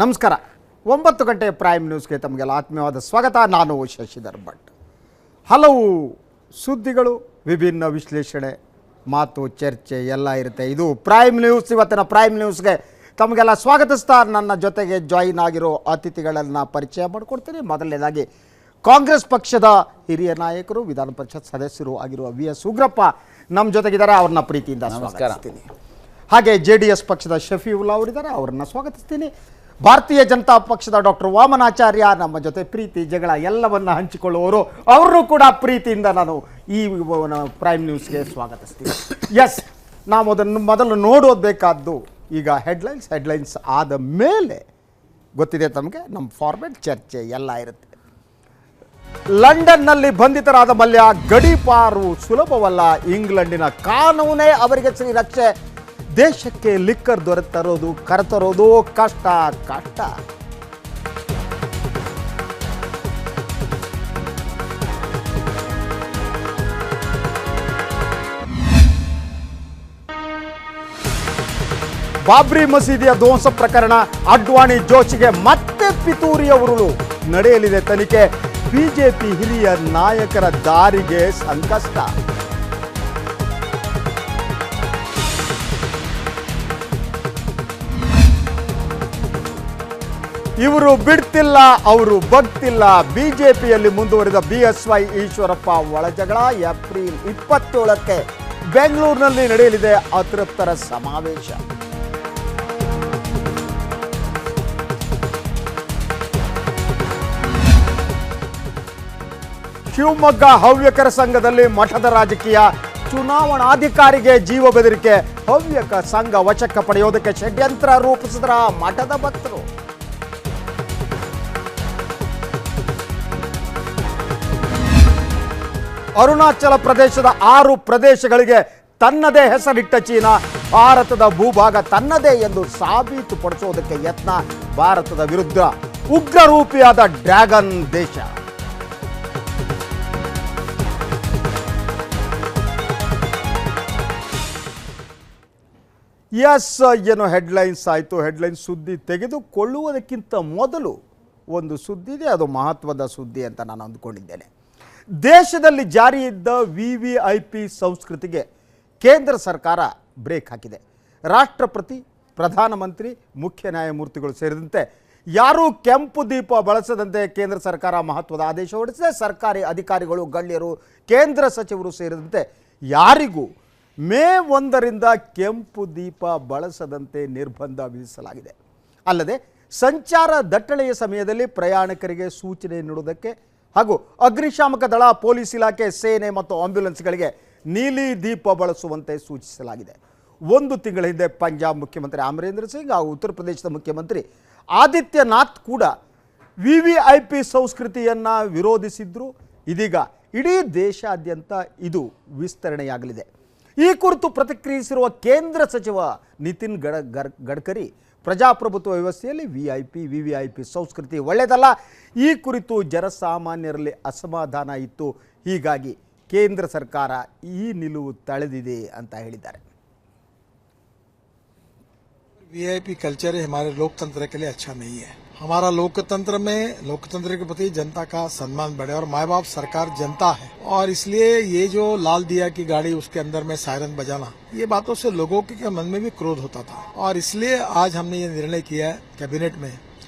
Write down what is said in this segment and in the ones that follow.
ನಮಸ್ಕಾರ. 9 ಗಂಟೆ ಪ್ರೈಮ್ ನ್ಯೂಸ್ಗೆ ತಮಗೆಲ್ಲ ಆತ್ಮೀಯವಾದ ಸ್ವಾಗತ. ನಾನು ಶಶಿಧರ್ ಭಟ್. ಹಲವು ಸುದ್ದಿಗಳು, ವಿಭಿನ್ನ ವಿಶ್ಲೇಷಣೆ, ಮಾತು, ಚರ್ಚೆ ಎಲ್ಲ ಇರುತ್ತೆ. ಇದು ಪ್ರೈಮ್ ನ್ಯೂಸ್. ಇವತ್ತಿನ ಪ್ರೈಮ್ ನ್ಯೂಸ್ಗೆ ತಮಗೆಲ್ಲ ಸ್ವಾಗತಿಸ್ತಾ ನನ್ನ ಜೊತೆಗೆ ಜಾಯಿನ್ ಆಗಿರೋ ಅತಿಥಿಗಳನ್ನು ಪರಿಚಯ ಮಾಡಿಕೊಡ್ತೀನಿ. ಮೊದಲನೇದಾಗಿ ಕಾಂಗ್ರೆಸ್ ಪಕ್ಷದ ಹಿರಿಯ ನಾಯಕರು, ವಿಧಾನ ಪರಿಷತ್ ಸದಸ್ಯರು ಆಗಿರುವ ವಿ.ಎಸ್. ಉಗ್ರಪ್ಪ ನಮ್ಮ ಜೊತೆಗಿದ್ದಾರೆ. ಅವ್ರನ್ನ ಪ್ರೀತಿಯಿಂದ ಸ್ವಾಗತಿಸ್ತೀನಿ. ಹಾಗೆ JDS ಪಕ್ಷದ ಶಫೀವುಲ್ಲಾ ಅವರಿದ್ದಾರೆ, ಅವರನ್ನು ಸ್ವಾಗತಿಸ್ತೀನಿ. ಭಾರತೀಯ ಜನತಾ ಪಕ್ಷದ ಡಾಕ್ಟರ್ ವಾಮನಾಚಾರ್ಯ ನಮ್ಮ ಜೊತೆ ಪ್ರೀತಿ ಜಗಳ ಎಲ್ಲವನ್ನು ಹಂಚಿಕೊಳ್ಳುವವರು, ಅವರು ಕೂಡ ಪ್ರೀತಿಯಿಂದ ನಾನು ಈ ಪ್ರೈಮ್ ನ್ಯೂಸ್ಗೆ ಸ್ವಾಗತಿಸ್ತೀನಿ. ಎಸ್, ನಾವು ಅದನ್ನು ಮೊದಲು ನೋಡೋದಬೇಕಾದ್ದು ಈಗ ಹೆಡ್ಲೈನ್ಸ್ ಆದ ಮೇಲೆ ಗೊತ್ತಿದೆ ತಮಗೆ ನಮ್ಮ ಫಾರ್ಮೆಟ್, ಚರ್ಚೆ ಎಲ್ಲ ಇರುತ್ತೆ. ಲಂಡನ್ನಲ್ಲಿ ಬಂಧಿತರಾದ ಮಲ್ಯ ಗಡೀಪಾರು ಸುಲಭವಲ್ಲ. ಇಂಗ್ಲೆಂಡಿನ ಕಾನೂನೇ ಅವರಿಗೆ ಶ್ರೀರಕ್ಷೆ. ದೇಶಕ್ಕೆ ಲಿಕ್ಕರ್ ಕರೆತರೋದು ಕಷ್ಟ. ಬಾಬ್ರಿ ಮಸೀದಿಯ ಧ್ವಂಸ ಪ್ರಕರಣ, ಅಡ್ವಾಣಿ ಜೋಶಿಗೆ ಮತ್ತೆ ಪಿತೂರಿಯ ಉರುಳು. ನಡೆಯಲಿದೆ ತನಿಖೆ. ಬಿಜೆಪಿ ಹಿರಿಯ ನಾಯಕರ ದಾರಿಗೆ ಸಂಕಷ್ಟ. ಇವರು ಬಿಡ್ತಿಲ್ಲ, ಅವರು ಬಗ್ತಿಲ್ಲ. ಬಿಜೆಪಿಯಲ್ಲಿ ಮುಂದುವರಿದ BSY ಈಶ್ವರಪ್ಪ ಒಳಜಗಳ. ಏಪ್ರಿಲ್ 27ಕ್ಕೆ ಬೆಂಗಳೂರಿನಲ್ಲಿ ನಡೆಯಲಿದೆ ಅತೃಪ್ತರ ಸಮಾವೇಶ. ಶಿವಮೊಗ್ಗ ಹವ್ಯಕರ ಸಂಘದಲ್ಲಿ ಮಠದ ರಾಜಕೀಯ. ಚುನಾವಣಾಧಿಕಾರಿಗೆ ಜೀವ ಬೆದರಿಕೆ. ಹವ್ಯಕ ಸಂಘ ವಶಕ್ಕೆ ಪಡೆಯೋದಕ್ಕೆ ಷಡ್ಯಂತ್ರ ರೂಪಿಸಿದ್ರ ಮಠದ ಭಕ್ತರು. ಅರುಣಾಚಲ ಪ್ರದೇಶದ 6 ಪ್ರದೇಶಗಳಿಗೆ ತನ್ನದೇ ಹೆಸರಿಟ್ಟ ಚೀನಾ. ಭಾರತದ ಭೂಭಾಗ ತನ್ನದೇ ಎಂದು ಸಾಬೀತುಪಡಿಸುವುದಕ್ಕೆ ಯತ್ನ. ಭಾರತದ ವಿರುದ್ಧ ಉಗ್ರರೂಪಿಯಾದ ಡ್ರ್ಯಾಗನ್ ದೇಶ. ಎಸ್, ಏನು ಹೆಡ್ಲೈನ್ಸ್ ಆಯಿತು. ಹೆಡ್ಲೈನ್ಸ್ ಸುದ್ದಿ ತೆಗೆದುಕೊಳ್ಳುವುದಕ್ಕಿಂತ ಮೊದಲು ಒಂದು ಸುದ್ದಿ ಇದೆ, ಅದು ಮಹತ್ವದ ಸುದ್ದಿ ಅಂತ ನಾನು ಅಂದ್ಕೊಂಡಿದ್ದೇನೆ. ದೇಶದಲ್ಲಿ ಜಾರಿ ಇದ್ದ VVIP ಸಂಸ್ಕೃತಿಗೆ ಕೇಂದ್ರ ಸರ್ಕಾರ ಬ್ರೇಕ್ ಹಾಕಿದೆ. ರಾಷ್ಟ್ರಪತಿ, ಪ್ರಧಾನಮಂತ್ರಿ, ಮುಖ್ಯ ನ್ಯಾಯಮೂರ್ತಿಗಳು ಸೇರಿದಂತೆ ಯಾರೂ ಕೆಂಪು ದೀಪ ಬಳಸದಂತೆ ಕೇಂದ್ರ ಸರ್ಕಾರ ಮಹತ್ವದ ಆದೇಶ ಹೊರಡಿಸಿದೆ. ಸರ್ಕಾರಿ ಅಧಿಕಾರಿಗಳು, ಗಣ್ಯರು, ಕೇಂದ್ರ ಸಚಿವರು ಸೇರಿದಂತೆ ಯಾರಿಗೂ ಮೇ 1ರಿಂದ ಕೆಂಪು ದೀಪ ಬಳಸದಂತೆ ನಿರ್ಬಂಧ ವಿಧಿಸಲಾಗಿದೆ. ಅಲ್ಲದೆ ಸಂಚಾರ ದಟ್ಟಣೆಯ ಸಮಯದಲ್ಲಿ ಪ್ರಯಾಣಿಕರಿಗೆ ಸೂಚನೆ ನೀಡುವುದಕ್ಕೆ ಹಾಗೂ ಅಗ್ನಿಶಾಮಕ ದಳ, ಪೊಲೀಸ್ ಇಲಾಖೆ, ಸೇನೆ ಮತ್ತು ಆಂಬ್ಯುಲೆನ್ಸ್ಗಳಿಗೆ ನೀಲಿ ದೀಪ ಬಳಸುವಂತೆ ಸೂಚಿಸಲಾಗಿದೆ. 1 ತಿಂಗಳ ಹಿಂದೆ ಪಂಜಾಬ್ ಮುಖ್ಯಮಂತ್ರಿ ಅಮರೇಂದ್ರ ಸಿಂಗ್ ಹಾಗೂ ಉತ್ತರ ಪ್ರದೇಶದ ಮುಖ್ಯಮಂತ್ರಿ ಆದಿತ್ಯನಾಥ್ ಕೂಡ VVIP ಸಂಸ್ಕೃತಿಯನ್ನು ವಿರೋಧಿಸಿದ್ರು. ಇದೀಗ ಇಡೀ ದೇಶಾದ್ಯಂತ ಇದು ವಿಸ್ತರಣೆಯಾಗಲಿದೆ. ಈ ಕುರಿತು ಪ್ರತಿಕ್ರಿಯಿಸಿರುವ ಕೇಂದ್ರ ಸಚಿವ ನಿತಿನ್ ಗಡ್ಕರಿ, ಪ್ರಜಾಪ್ರಭುತ್ವ ವ್ಯವಸ್ಥೆಯಲ್ಲಿ VVIP ಸಂಸ್ಕೃತಿ ಒಳ್ಳೆಯದಲ್ಲ. ಈ ಕುರಿತು ಜನಸಾಮಾನ್ಯರಲ್ಲಿ ಅಸಮಾಧಾನ ಇತ್ತು. ಹೀಗಾಗಿ ಕೇಂದ್ರ ಸರ್ಕಾರ ಈ ನಿಲುವು ತಳೆದಿದೆ ಅಂತ ಹೇಳಿದ್ದಾರೆ. VIP कल्चर हमारे लोकतंत्र के लिए अच्छा नहीं है. हमारा लोकतंत्र में लोकतंत्र के प्रति जनता का सम्मान बढ़े और माँ बाप सरकार जनता है, और इसलिए ये जो लाल दिया की गाड़ी उसके अंदर में सायरन बजाना, ये बातों से लोगों के मन में भी क्रोध होता था. और इसलिए आज हमने ये निर्णय किया है कैबिनेट में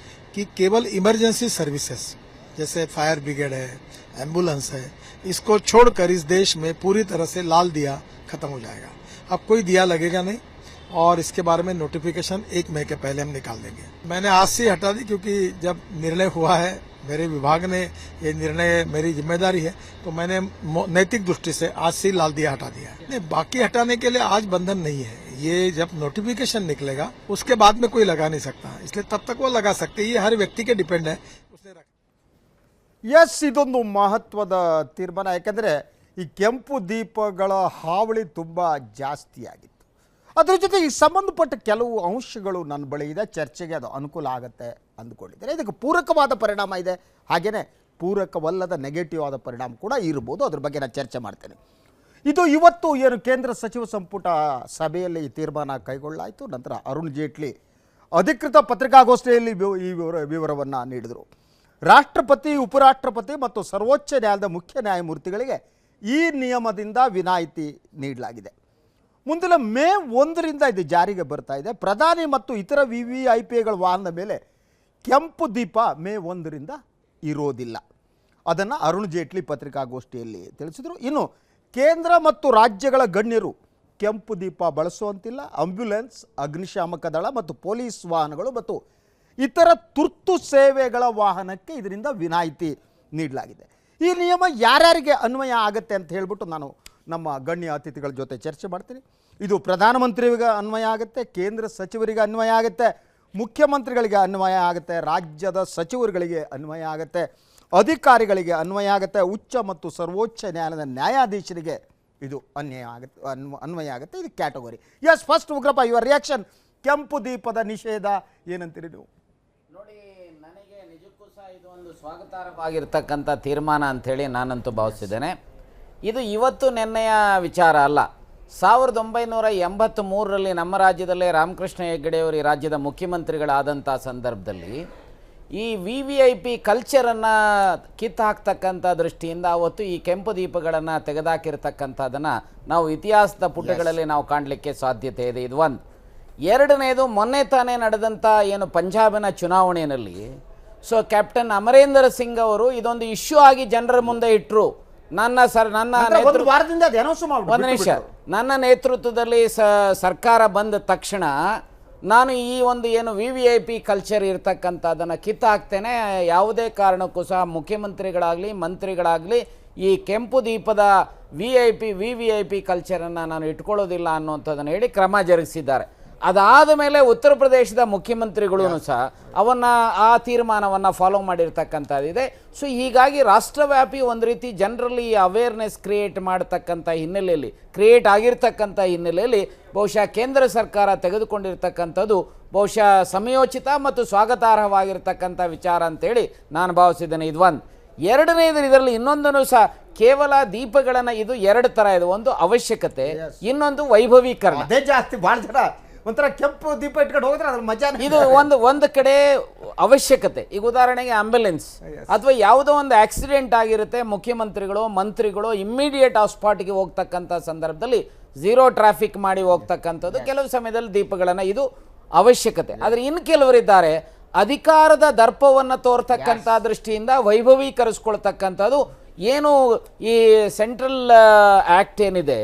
कि केवल इमरजेंसी सर्विसेज जैसे फायर ब्रिगेड है, एम्बुलेंस है, इसको छोड़कर इस देश में पूरी तरह से लाल दिया खत्म हो जाएगा. अब कोई दिया लगेगा नहीं, और इसके बारे में नोटिफिकेशन 1 मई के पहले हम निकाल देंगे. मैंने आज से हटा दी, क्योंकि जब निर्णय हुआ है, मेरे विभाग ने ये निर्णय, मेरी जिम्मेदारी है, तो मैंने नैतिक दृष्टि से आज से लाल दिया हटा दिया है. नहीं, बाकी हटाने के लिए आज बंधन नहीं है. ये जब नोटिफिकेशन निकलेगा उसके बाद में कोई लगा नहीं सकता, इसलिए तब तक वो लगा सकते. ये हर व्यक्ति के डिपेंड है. ಎಸ್, ಇದೊಂದು ಮಹತ್ವದ ತೀರ್ಮಾನ. ಯಾಕೆಂದರೆ ಈ ಕೆಂಪು ದೀಪಗಳ ಹಾವಳಿ ತುಂಬ ಜಾಸ್ತಿಯಾಗಿತ್ತು. ಅದರ ಜೊತೆ ಈ ಸಂಬಂಧಪಟ್ಟ ಕೆಲವು ಅಂಶಗಳು ನನ್ನ ಬಳಿ ಇದೆ. ಚರ್ಚೆಗೆ ಅದು ಅನುಕೂಲ ಆಗುತ್ತೆ ಅಂದ್ಕೊಂಡಿದ್ದೇನೆ. ಇದಕ್ಕೆ ಪೂರಕವಾದ ಪರಿಣಾಮ ಇದೆ, ಹಾಗೆಯೇ ಪೂರಕವಲ್ಲದ ನೆಗೆಟಿವ್ ಆದ ಪರಿಣಾಮ ಕೂಡ ಇರ್ಬೋದು. ಅದ್ರ ಬಗ್ಗೆ ನಾನು ಚರ್ಚೆ ಮಾಡ್ತೇನೆ. ಇದು ಇವತ್ತು ಏನು ಕೇಂದ್ರ ಸಚಿವ ಸಂಪುಟ ಸಭೆಯಲ್ಲಿ ತೀರ್ಮಾನ ಕೈಗೊಳ್ಳಾಯಿತು. ನಂತರ ಅರುಣ್ ಜೇಟ್ಲಿ ಅಧಿಕೃತ ಪತ್ರಿಕಾಗೋಷ್ಠಿಯಲ್ಲಿ ಈ ವಿವರವನ್ನು ನೀಡಿದರು. ರಾಷ್ಟ್ರಪತಿ, ಉಪರಾಷ್ಟ್ರಪತಿ ಮತ್ತು ಸರ್ವೋಚ್ಚ ನ್ಯಾಯಾಲಯದ ಮುಖ್ಯ ನ್ಯಾಯಮೂರ್ತಿಗಳಿಗೆ ಈ ನಿಯಮದಿಂದ ವಿನಾಯಿತಿ ನೀಡಲಾಗಿದೆ. ಮುಂದಿನ ಮೇ 1ರಿಂದ ಇದು ಜಾರಿಗೆ ಬರ್ತಾ ಇದೆ. ಪ್ರಧಾನಿ ಮತ್ತು ಇತರ VVIPಗಳ ವಾಹನದ ಮೇಲೆ ಕೆಂಪು ದೀಪ ಮೇ 1ರಿಂದ ಇರೋದಿಲ್ಲ. ಅದನ್ನು ಅರುಣ್ ಜೇಟ್ಲಿ ಪತ್ರಿಕಾಗೋಷ್ಠಿಯಲ್ಲಿ ತಿಳಿಸಿದರು. ಇನ್ನು ಕೇಂದ್ರ ಮತ್ತು ರಾಜ್ಯಗಳ ಗಣ್ಯರು ಕೆಂಪು ದೀಪ ಬಳಸುವಂತಿಲ್ಲ. ಆಂಬ್ಯುಲೆನ್ಸ್, ಅಗ್ನಿಶಾಮಕ ದಳ ಮತ್ತು ಪೊಲೀಸ್ ವಾಹನಗಳು ಮತ್ತು ಇತರ ತುರ್ತು ಸೇವೆಗಳ ವಾಹನಕ್ಕೆ ಇದರಿಂದ ವಿನಾಯಿತಿ ನೀಡಲಾಗಿದೆ. ಈ ನಿಯಮ ಯಾರ್ಯಾರಿಗೆ ಅನ್ವಯ ಆಗುತ್ತೆ ಅಂತ ಹೇಳ್ಬಿಟ್ಟು ನಾನು ನಮ್ಮ ಗಣ್ಯ ಅತಿಥಿಗಳ ಜೊತೆ ಚರ್ಚೆ ಮಾಡ್ತೀನಿ. ಇದು ಪ್ರಧಾನಮಂತ್ರಿಗೆ ಅನ್ವಯ ಆಗುತ್ತೆ, ಕೇಂದ್ರ ಸಚಿವರಿಗೆ ಅನ್ವಯ ಆಗುತ್ತೆ, ಮುಖ್ಯಮಂತ್ರಿಗಳಿಗೆ ಅನ್ವಯ ಆಗುತ್ತೆ, ರಾಜ್ಯದ ಸಚಿವರುಗಳಿಗೆ ಅನ್ವಯ ಆಗುತ್ತೆ, ಅಧಿಕಾರಿಗಳಿಗೆ ಅನ್ವಯ ಆಗುತ್ತೆ, ಉಚ್ಚ ಮತ್ತು ಸರ್ವೋಚ್ಚ ನ್ಯಾಯಾಲಯದ ನ್ಯಾಯಾಧೀಶರಿಗೆ ಇದು ಅನ್ವಯ ಆಗುತ್ತೆ. ಇದು category. Yes, first Ugrappa, your reaction. ಕೆಂಪು ದೀಪದ ನಿಷೇಧ ಏನಂತೀರಿ ನೀವು? ನೋಡಿ, ನನಗೆ ನಿಜಕ್ಕೂ ಸಹ ಇದು ಒಂದು ಸ್ವಾಗತಾರ್ಹವಾಗಿರ್ತಕ್ಕಂಥ ತೀರ್ಮಾನ ಅಂಥೇಳಿ ನಾನಂತೂ ಭಾವಿಸಿದ್ದೇನೆ. ಇದು ಇವತ್ತು ನಿನ್ನೆಯ ವಿಚಾರ ಅಲ್ಲ. 1983ರಲ್ಲಿ ನಮ್ಮ ರಾಜ್ಯದಲ್ಲೇ ರಾಮಕೃಷ್ಣ ಹೆಗಡೆಯವರು ಈ ರಾಜ್ಯದ ಮುಖ್ಯಮಂತ್ರಿಗಳಾದಂಥ ಸಂದರ್ಭದಲ್ಲಿ ಈ VVIP ಕಲ್ಚರನ್ನು ಕಿತ್ತು ಹಾಕ್ತಕ್ಕಂಥ ದೃಷ್ಟಿಯಿಂದ ಅವತ್ತು ಈ ಕೆಂಪು ದೀಪಗಳನ್ನು ತೆಗೆದಾಕಿರ್ತಕ್ಕಂಥದ್ದನ್ನು ನಾವು ಇತಿಹಾಸದ ಪುಟಗಳಲ್ಲಿ ನಾವು ಕಾಣಲಿಕ್ಕೆ ಸಾಧ್ಯತೆ ಇದೆ. ಇದು ಒಂದು. ಎರಡನೇದು, ಮೊನ್ನೆ ತಾನೇ ನಡೆದಂಥ ಏನು ಪಂಜಾಬಿನ ಚುನಾವಣೆಯಲ್ಲಿ ಕ್ಯಾಪ್ಟನ್ ಅಮರೇಂದ್ರ ಸಿಂಗ್ ಅವರು ಇದೊಂದು ಇಶ್ಯೂ ಆಗಿ ಜನರ ಮುಂದೆ ಇಟ್ಟರು. ನನ್ನ ನೇತೃತ್ವದಲ್ಲಿ ಸರ್ಕಾರ ಬಂದ ತಕ್ಷಣ ನಾನು ಈ ಒಂದು ಏನು VVIP ಕಲ್ಚರ್ ಇರ್ತಕ್ಕಂಥದ್ದನ್ನು ಕಿತ್ತಾಕ್ತೇನೆ, ಯಾವುದೇ ಕಾರಣಕ್ಕೂ ಸಹ ಮುಖ್ಯಮಂತ್ರಿಗಳಾಗಲಿ ಮಂತ್ರಿಗಳಾಗಲಿ ಈ ಕೆಂಪು ದೀಪದ VVIP ಕಲ್ಚರನ್ನು ನಾನು ಇಟ್ಕೊಳ್ಳೋದಿಲ್ಲ ಅನ್ನುವಂಥದ್ದನ್ನು ಹೇಳಿ ಕ್ರಮ ಜರುಗಿಸಿದ್ದಾರೆ. ಅದಾದ ಮೇಲೆ ಉತ್ತರ ಪ್ರದೇಶದ ಮುಖ್ಯಮಂತ್ರಿಗಳೂ ಸಹ ಆ ತೀರ್ಮಾನವನ್ನು ಫಾಲೋ ಮಾಡಿರ್ತಕ್ಕಂಥದ್ದಿದೆ. ಹೀಗಾಗಿ ರಾಷ್ಟ್ರವ್ಯಾಪಿ ಒಂದು ರೀತಿ ಜನರಲ್ಲಿ ಅವೇರ್ನೆಸ್ ಕ್ರಿಯೇಟ್ ಆಗಿರ್ತಕ್ಕಂಥ ಹಿನ್ನೆಲೆಯಲ್ಲಿ ಬಹುಶಃ ಕೇಂದ್ರ ಸರ್ಕಾರ ತೆಗೆದುಕೊಂಡಿರ್ತಕ್ಕಂಥದ್ದು ಬಹುಶಃ ಸಮಯೋಚಿತ ಮತ್ತು ಸ್ವಾಗತಾರ್ಹವಾಗಿರ್ತಕ್ಕಂಥ ವಿಚಾರ ಅಂತೇಳಿ ನಾನು ಭಾವಿಸಿದ್ದೇನೆ. ಇದು ಒಂದು. ಎರಡನೇದು, ಇದರಲ್ಲಿ ಇನ್ನೊಂದನ್ನು ಸಹ ಕೇವಲ ದೀಪಗಳನ್ನು ಇದು ಎರಡು ಥರ ಇದೆ. ಒಂದು ಅವಶ್ಯಕತೆ, ಇನ್ನೊಂದು ವೈಭವೀಕರಣ. ಅದೇ ಜಾಸ್ತಿ ಭಾಳ ಜನ ಒಂಥರ ಕೆಂಪು ದೀಪ ಇಟ್ಕೊಂಡು ಹೋದ್ರೆ ಅದ್ರ ಮಜಾ. ಇದು ಒಂದು ಕಡೆ ಅವಶ್ಯಕತೆ. ಈಗ ಉದಾಹರಣೆಗೆ ಆಂಬ್ಯುಲೆನ್ಸ್ ಅಥವಾ ಯಾವುದೋ ಒಂದು ಆಕ್ಸಿಡೆಂಟ್ ಆಗಿರುತ್ತೆ, ಮುಖ್ಯಮಂತ್ರಿಗಳು ಮಂತ್ರಿಗಳು ಇಮ್ಮಿಡಿಯೇಟ್ ಆ ಸ್ಪಾಟ್ಗೆ ಹೋಗ್ತಕ್ಕಂಥ ಸಂದರ್ಭದಲ್ಲಿ ಝೀರೋ ಟ್ರಾಫಿಕ್ ಮಾಡಿ ಹೋಗ್ತಕ್ಕಂಥದ್ದು ಕೆಲವು ಸಮಯದಲ್ಲಿ ದೀಪಗಳನ್ನು ಇದು ಅವಶ್ಯಕತೆ. ಆದರೆ ಇನ್ನು ಕೆಲವರಿದ್ದಾರೆ ಅಧಿಕಾರದ ದರ್ಪವನ್ನು ತೋರ್ತಕ್ಕಂಥ ದೃಷ್ಟಿಯಿಂದ ವೈಭವೀಕರಿಸ್ಕೊಳ್ತಕ್ಕಂಥದ್ದು. ಏನು ಈ ಸೆಂಟ್ರಲ್ ಆ್ಯಕ್ಟ್ ಏನಿದೆ,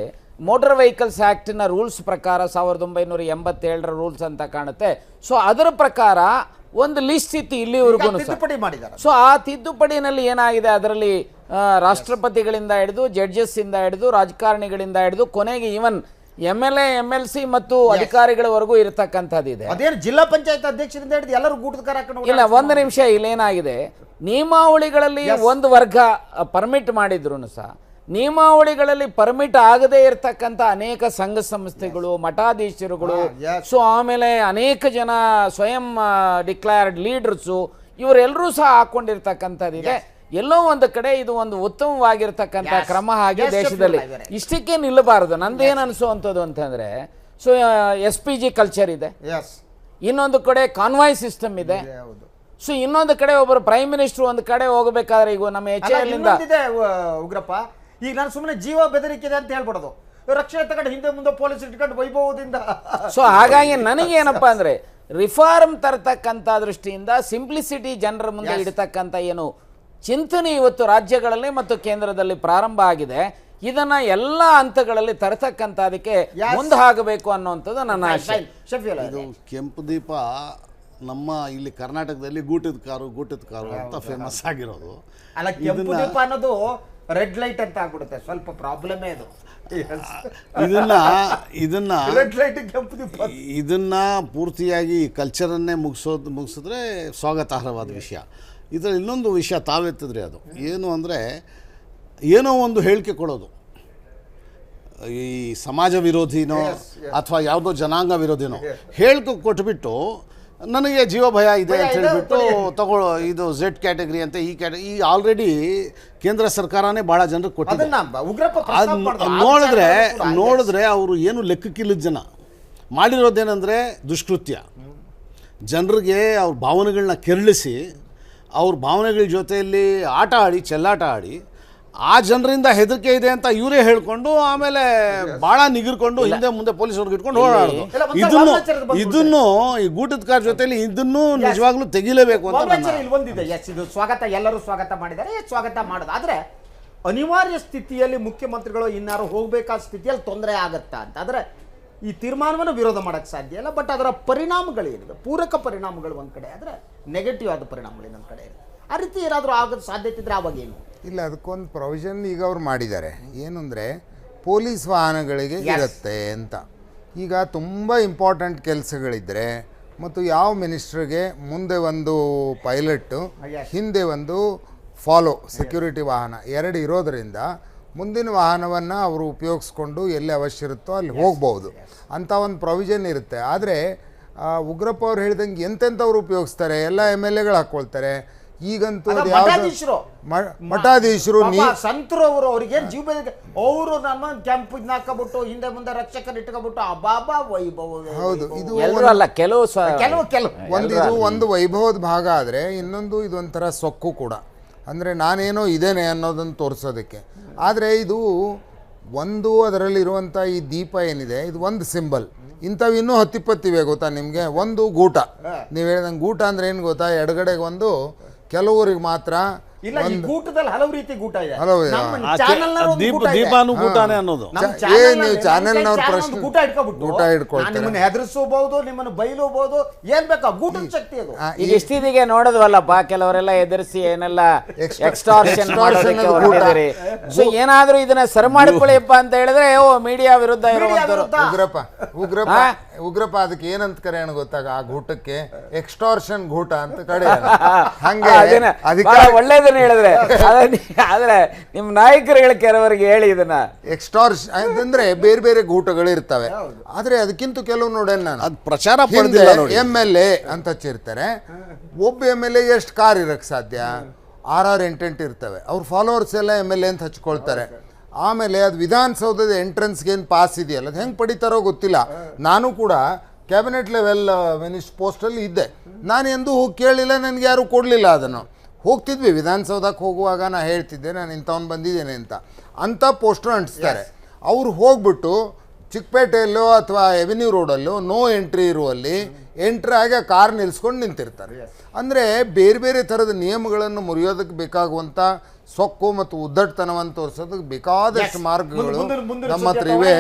ಮೋಟರ್ ವೆಹಿಕಲ್ಸ್ ಆ್ಯಕ್ಟಿನ ರೂಲ್ಸ್ ಪ್ರಕಾರ 1987ರ ರೂಲ್ಸ್ ಅಂತ ಕಾಣುತ್ತೆ. ಅದರ ಪ್ರಕಾರ ಒಂದು ಲಿಸ್ಟ್ ಇತ್ತು ಇಲ್ಲಿವರೆಗೂ. ಆ ತಿದ್ದುಪಡಿನಲ್ಲಿ ಏನಾಗಿದೆ, ಅದರಲ್ಲಿ ರಾಷ್ಟ್ರಪತಿಗಳಿಂದ ಹಿಡಿದು ಜಡ್ಜಸ್ ಇಂದ ಹಿಡಿದು ರಾಜಕಾರಣಿಗಳಿಂದ ಹಿಡಿದು ಕೊನೆಗೆ ಈವನ್ MLA MLC ಮತ್ತು ಅಧಿಕಾರಿಗಳವರೆಗೂ ಇರತಕ್ಕಂಥದ್ದಿದೆ. ಅದೇನು ಜಿಲ್ಲಾ ಪಂಚಾಯತ್ ಅಧ್ಯಕ್ಷರಿಂದ ಹಿಡಿದು ಎಲ್ಲರೂ ಗೂಟದ ಇಲ್ಲ, ಒಂದು ನಿಮಿಷ. ಇಲ್ಲೇನಾಗಿದೆ, ನಿಯಮಾವಳಿಗಳಲ್ಲಿ ಒಂದು ವರ್ಗ ಪರ್ಮಿಟ್ ಮಾಡಿದ್ರು ಸಹ ನಿಯಮಾವಳಿಗಳಲ್ಲಿ ಪರ್ಮಿಟ್ ಆಗದೇ ಇರತಕ್ಕಂಥ ಅನೇಕ ಸಂಘ ಸಂಸ್ಥೆಗಳು, ಮಠಾಧೀಶರುಗಳು, ಆಮೇಲೆ ಅನೇಕ ಜನ ಸ್ವಯಂ ಡಿಕ್ಲೇರ್ಡ್ ಲೀಡರ್ಸು, ಇವರೆಲ್ಲರೂ ಸಹ ಹಾಕೊಂಡಿರ್ತಕ್ಕಂಥದ್ದಿದೆ. ಎಲ್ಲೋ ಒಂದು ಕಡೆ ಇದು ಒಂದು ಉತ್ತಮವಾಗಿರ್ತಕ್ಕಂಥ ಕ್ರಮ ಆಗಿ ದೇಶದಲ್ಲಿ ಇಷ್ಟಕ್ಕೆ ನಿಲ್ಲಬಾರದು. ನಂದೇನು ಅನಿಸುವಂಥದ್ದು ಅಂತಂದ್ರೆ, SPG ಕಲ್ಚರ್ ಇದೆ, ಇನ್ನೊಂದು ಕಡೆ ಕಾನ್ವಾಯ್ ಸಿಸ್ಟಮ್ ಇದೆ, ಇನ್ನೊಂದು ಕಡೆ ಒಬ್ಬರು ಪ್ರೈಮ್ ಮಿನಿಸ್ಟರ್ ಒಂದು ಕಡೆ ಹೋಗಬೇಕಾದ್ರೆ ಈಗ ನಮ್ಮ HAL ಉಗ್ರಪ್ಪ, ಈಗ ನಾನು ಸುಮ್ಮನೆ ಜೀವ ಬೆದರಿಕೆ ಅಂತ ಹೇಳ್ಬಿಡೋದು, ರಕ್ಷಣೆ ತಗೊಂಡು ಹಿಂದೆ ಮುಂದೆ ಪೊಲೀಸ್ ಇಟ್ಕೊಂಡು ವೈಭವದಿಂದ. ಹಾಗಾಗಿ ನನಗೇನಪ್ಪ ಅಂದ್ರೆ, ರಿಫಾರ್ಮ್ ತರತಕ್ಕಂಥ ದೃಷ್ಟಿಯಿಂದ ಸಿಂಪ್ಲಿಸಿಟಿ ಜನರ ಮುಂದೆ ಇಡತಕ್ಕಂಥ ಏನು ಚಿಂತನೆ ಇವತ್ತು ರಾಜ್ಯಗಳಲ್ಲಿ ಮತ್ತು ಕೇಂದ್ರದಲ್ಲಿ ಪ್ರಾರಂಭ ಆಗಿದೆ, ಇದನ್ನ ಎಲ್ಲ ಹಂತಗಳಲ್ಲಿ ತರತಕ್ಕಂಥದಕ್ಕೆ ಮುಂದೆ ಆಗಬೇಕು ಅನ್ನುವಂಥದ್ದು ನನ್ನ ಆಶೆ. ಇದು ಕೆಂಪು ದೀಪ ನಮ್ಮ ಇಲ್ಲಿ ಕರ್ನಾಟಕದಲ್ಲಿ ಗೂಟದ ಕಾರು ಅಂತ ಫೇಮಸ್ ಆಗಿರೋದು. ಅಲ್ಲ, ಕೆಂಪು ದೀಪ ಅನ್ನೋದು ರೆಡ್ ಲೈಟ್ ಅಂತ ಆಗ್ಬಿಡುತ್ತೆ, ಸ್ವಲ್ಪ ಪ್ರಾಬ್ಲಮೇ ಅದು. ಇದನ್ನ ಪೂರ್ತಿಯಾಗಿ ಕಲ್ಚರನ್ನೇ ಮುಗಿಸಿದ್ರೆ ಸ್ವಾಗತಾರ್ಹವಾದ ವಿಷಯ. ಇದರಲ್ಲಿ ಇನ್ನೊಂದು ವಿಷಯ ತಾವೆತ್ತಿದ್ರೆ ಅದು ಏನು ಅಂದರೆ, ಏನೋ ಒಂದು ಹೇಳಿಕೆ ಕೊಡೋದು, ಈ ಸಮಾಜ ವಿರೋಧಿನೋ ಅಥವಾ ಯಾವುದೋ ಜನಾಂಗ ವಿರೋಧಿನೋ ಹೇಳಿಕೆ ಕೊಟ್ಬಿಟ್ಟು ನನಗೆ ಜೀವ ಭಯ ಇದೆ ಅಂತ ಹೇಳಿಬಿಟ್ಟು ತಗೊಳ್ಳೋ, ಇದು Z ಕ್ಯಾಟಗರಿ ಅಂತ ಈ ಆಲ್ರೆಡಿ ಕೇಂದ್ರ ಸರ್ಕಾರನೇ ಭಾಳ ಜನರಿಗೆ ಕೊಟ್ಟಿದೆ. ನೋಡಿದ್ರೆ ಅವರು ಏನು ಲೆಕ್ಕಕ್ಕಿಲ್ಲದ ಜನ ಮಾಡಿರೋದೇನೆಂದರೆ ದುಷ್ಕೃತ್ಯ. ಜನರಿಗೆ ಅವ್ರ ಭಾವನೆಗಳನ್ನ ಕೆರಳಿಸಿ ಅವ್ರ ಭಾವನೆಗಳ ಜೊತೆಯಲ್ಲಿ ಆಟ ಆಡಿ ಚೆಲ್ಲಾಟ ಆಡಿ ಆ ಜನರಿಂದ ಹೆದರಿಕೆ ಇದೆ ಅಂತ ಇವರೇ ಹೇಳ್ಕೊಂಡು ಆಮೇಲೆ ಭಾಳ ನಿಗಿರ್ಕೊಂಡು ಹಿಂದೆ ಮುಂದೆ ಪೊಲೀಸವ್ರಿಗೆ ಇಟ್ಕೊಂಡು ಓಡಾಡೋದು. ಇದನ್ನು ಈ ಗೂಟದ ಜೊತೆಲಿ ಇದನ್ನು ನಿಜವಾಗ್ಲೂ ತೆಗಿಲೇಬೇಕು ಅಂತ ಇಲ್ಲಿ ಒಂದಿದೆ. ಎಸ್, ಇದು ಸ್ವಾಗತ, ಎಲ್ಲರೂ ಸ್ವಾಗತ ಮಾಡಿದ್ದಾರೆ, ಸ್ವಾಗತ ಮಾಡೋದು. ಆದರೆ ಅನಿವಾರ್ಯ ಸ್ಥಿತಿಯಲ್ಲಿ ಮುಖ್ಯಮಂತ್ರಿಗಳು ಇನ್ನಾರು ಹೋಗಬೇಕಾದ ಸ್ಥಿತಿಯಲ್ಲಿ ತೊಂದರೆ ಆಗತ್ತಾ ಅಂತ ಆದರೆ ಈ ತೀರ್ಮಾನವನ್ನು ವಿರೋಧ ಮಾಡೋಕ್ಕೆ ಸಾಧ್ಯ ಇಲ್ಲ. ಬಟ್ ಅದರ ಪರಿಣಾಮಗಳೇನಿದೆ, ಪೂರಕ ಪರಿಣಾಮಗಳು ಒಂದು ಕಡೆ ಆದರೆ ನೆಗೆಟಿವ್ ಆದ ಪರಿಣಾಮಗಳು ಇನ್ನೊಂದು ಕಡೆ ಇದೆ. ಆ ರೀತಿ ಏನಾದರೂ ಆಗೋದು ಸಾಧ್ಯತೆ ಇದ್ದರೆ ಆವಾಗ ಏನು? ಇಲ್ಲ, ಅದಕ್ಕೊಂದು ಪ್ರೊವಿಷನ್ ಈಗ ಅವ್ರು ಮಾಡಿದ್ದಾರೆ. ಏನು ಅಂದರೆ ಪೊಲೀಸ್ ವಾಹನಗಳಿಗೆ ಇರುತ್ತೆ ಅಂತ. ಈಗ ತುಂಬ ಇಂಪಾರ್ಟೆಂಟ್ ಕೆಲಸಗಳಿದ್ದರೆ ಮತ್ತು ಯಾವ ಮಿನಿಸ್ಟ್ರಿಗೆ ಮುಂದೆ ಒಂದು ಪೈಲಟ್ಟು ಹಿಂದೆ ಒಂದು ಫಾಲೋ ಸೆಕ್ಯೂರಿಟಿ ವಾಹನ ಎರಡು ಇರೋದರಿಂದ ಮುಂದಿನ ವಾಹನವನ್ನು ಅವರು ಉಪಯೋಗಿಸ್ಕೊಂಡು ಎಲ್ಲಿ ಅವಶ್ಯ ಇರುತ್ತೋ ಅಲ್ಲಿ ಹೋಗ್ಬೋದು ಅಂತ ಒಂದು ಪ್ರೊವಿಷನ್ ಇರುತ್ತೆ. ಆದರೆ ಉಗ್ರಪ್ಪ ಅವ್ರು ಹೇಳ್ದಂಗೆ ಎಂತೆಂಥವ್ರು ಉಪಯೋಗಿಸ್ತಾರೆ, ಎಲ್ಲ MLAಗಳು ಹಾಕ್ಕೊಳ್ತಾರೆ. ಈಗಂತೂ ಮಠಾಧೀಶರು ಸಂತರು ಅವರು ಅವರಿಗೆ ಜೀವ ಅವರು ನಮ್ಮ ಕ್ಯಾಂಪ್ ಹಾಕಬಿಟ್ಟು ಹಿಂದೆ ಮುಂದೆ ರಕ್ಷಕರು ಇಟ್ಕೊಬಿಟ್ಟು ಅಬಾಬಾ ವೈಭವ. ಹೌದು, ಇದು ಒಂದು ವೈಭವದ ಭಾಗ ಆದರೆ ಇನ್ನೊಂದು ಇದೊಂಥರ ಸೊಕ್ಕು ಕೂಡ. ಅಂದರೆ ನಾನೇನೋ ಇದೇನೆ ಅನ್ನೋದನ್ನು ತೋರಿಸೋದಕ್ಕೆ. ಆದರೆ ಇದು ಒಂದು ಅದರಲ್ಲಿರುವಂಥ ಈ ದೀಪ ಏನಿದೆ ಇದು ಒಂದು ಸಿಂಬಲ್. ಇಂಥವು ಇನ್ನೂ 10-20 ಇವೆ ಗೊತ್ತಾ ನಿಮಗೆ. ಒಂದು ಗೂಟ, ನೀವು ಹೇಳಿದಂಗೆ ಗೂಟ ಅಂದರೆ ಏನು ಗೊತ್ತಾ, ಎಡಗಡೆಗೆ ಒಂದು ಕೆಲವರಿಗೆ ಮಾತ್ರ ಇಲ್ಲ. ಈ ಗೂಟದಲ್ಲಿ ಹಲವು ರೀತಿ ಗೂಟ ಇದೆ. ದೀಪಾನು ಗೂಟನೇ ಅನ್ನೋದು. ನೀವು ಚಾನೆಲ್ನವ್ರ ಪ್ರಶ್ನೆ ಗೂಟ ಇಟ್ಕೊಬಿಟ್ಟು ನಿಮ್ಮನ್ನು ಹೆದರಿಸಬಹುದು, ನಿಮ್ಮನ್ನು ಬೈಲಬಹುದು, ಏನ್ ಬೇಕಾ ಗೂಟದ ಶಕ್ತಿ ಅದು. ಈಗ ಇಷ್ಟಿದಿಗೆ ನೋಡೋದ್ವಲ್ಲಪ್ಪ, ಕೆಲವರೆಲ್ಲ ಎದುರಿಸಿ ಏನೆಲ್ಲ ಎಕ್ಸ್ಟಾರ್ಷನ್ ಮಾಡೋದಕ್ಕೆ ಹೊರಟಿದ್ದೀರಿ. ಸೊ ಏನಾದ್ರೂ ಇದನ್ನ ಸರಿ ಮಾಡಿಕೊಳ್ಳಿಪ್ಪ ಅಂತ ಹೇಳಿದ್ರೆ ಓ ಮೀಡಿಯಾ ವಿರುದ್ಧ ಇರುವಂತರು. ಉಗ್ರಪ್ಪ ಅದಕ್ಕೆ ಏನಂತ ಕರೆಯೋಣ ಗೊತ್ತಾಗ, ಆ ಗೂಟಕ್ಕೆ ಎಕ್ಸ್ಟಾರ್ಷನ್ ಗೂಟ ಅಂತ ಕಡೆ. ಹಂಗೆ ಒಳ್ಳೇದನ್ನ ಹೇಳಿದ್ರೆ ಆದ್ರೆ ನಿಮ್ ನಾಯಕರುಗಳ ಕೆಲವರಿಗೆ ಹೇಳಿ ಇದನ್ನ. ಎಕ್ಸ್ಟಾರ್ಷನ್ ಅಂದ್ರೆ ಬೇರೆ ಬೇರೆ ಗೂಟಗಳು ಇರ್ತವೆ. ಆದ್ರೆ ಅದಕ್ಕಿಂತ ಕೆಲವು ನೋಡೇನ್ ನಾನು, ಅದು ಪ್ರಚಾರ MLA ಅಂತ ಹಚ್ಚಿರ್ತಾರೆ. ಒಬ್ಬ MLA ಎಷ್ಟು ಕಾರ್ ಇರಕ್ ಸಾಧ್ಯ? 6-8 ಇರ್ತವೆ. ಅವ್ರ ಫಾಲೋವರ್ಸ್ ಎಲ್ಲ MLA ಅಂತ ಹಚ್ಕೊಳ್ತಾರೆ. ಆಮೇಲೆ ಅದು ವಿಧಾನಸೌಧದ ಎಂಟ್ರೆನ್ಸ್ಗೆ ಏನು ಪಾಸ್ ಇದೆಯಲ್ಲ, ಅದು ಹೆಂಗೆ ಪಡಿತಾರೋ ಗೊತ್ತಿಲ್ಲ. ನಾನು ಕೂಡ ಕ್ಯಾಬಿನೆಟ್ ಲೆವೆಲ್ ಪೋಸ್ಟಲ್ಲಿ ಇದ್ದೆ. ನಾನು ಎಂದೂ ಹೋಗಿ ಕೇಳಲಿಲ್ಲ, ನನಗೆ ಯಾರೂ ಕೊಡಲಿಲ್ಲ ಅದನ್ನು. ಹೋಗ್ತಿದ್ವಿ ವಿಧಾನಸೌಧಕ್ಕೆ ಹೋಗುವಾಗ ನಾನು ಹೇಳ್ತಿದ್ದೆ ನಾನು ಇಂಥವ್ನು ಬಂದಿದ್ದೇನೆ ಅಂತ ಪೋಸ್ಟರ್ ಅಂಟಿಸ್ತಾರೆ. ಅವ್ರು ಹೋಗ್ಬಿಟ್ಟು ಚಿಕ್ಕಪೇಟೆಯಲ್ಲೋ ಅಥವಾ ಎವೆನ್ಯೂ ರೋಡಲ್ಲೋ ನೋ ಎಂಟ್ರಿ ಇರುವಲ್ಲಿ ಎಂಟ್ರಿ ಆಗಿ ಆ ಕಾರ್ ನಿಲ್ಸ್ಕೊಂಡು ನಿಂತಿರ್ತಾರೆ. ಅಂದರೆ ಬೇರೆ ಬೇರೆ ಥರದ ನಿಯಮಗಳನ್ನು ಮುರಿಯೋದಕ್ಕೆ ಬೇಕಾಗುವಂಥ ಸೊಕ್ಕು ಮತ್ತು ಉದ್ದಟತನವನ್ನು ತೋರಿಸೋದಕ್ಕೆ ಬೇಕಾದಷ್ಟು ಮಾರ್ಗಗಳು ನಮ್ಮ ಹತ್ರ ಇವೆ.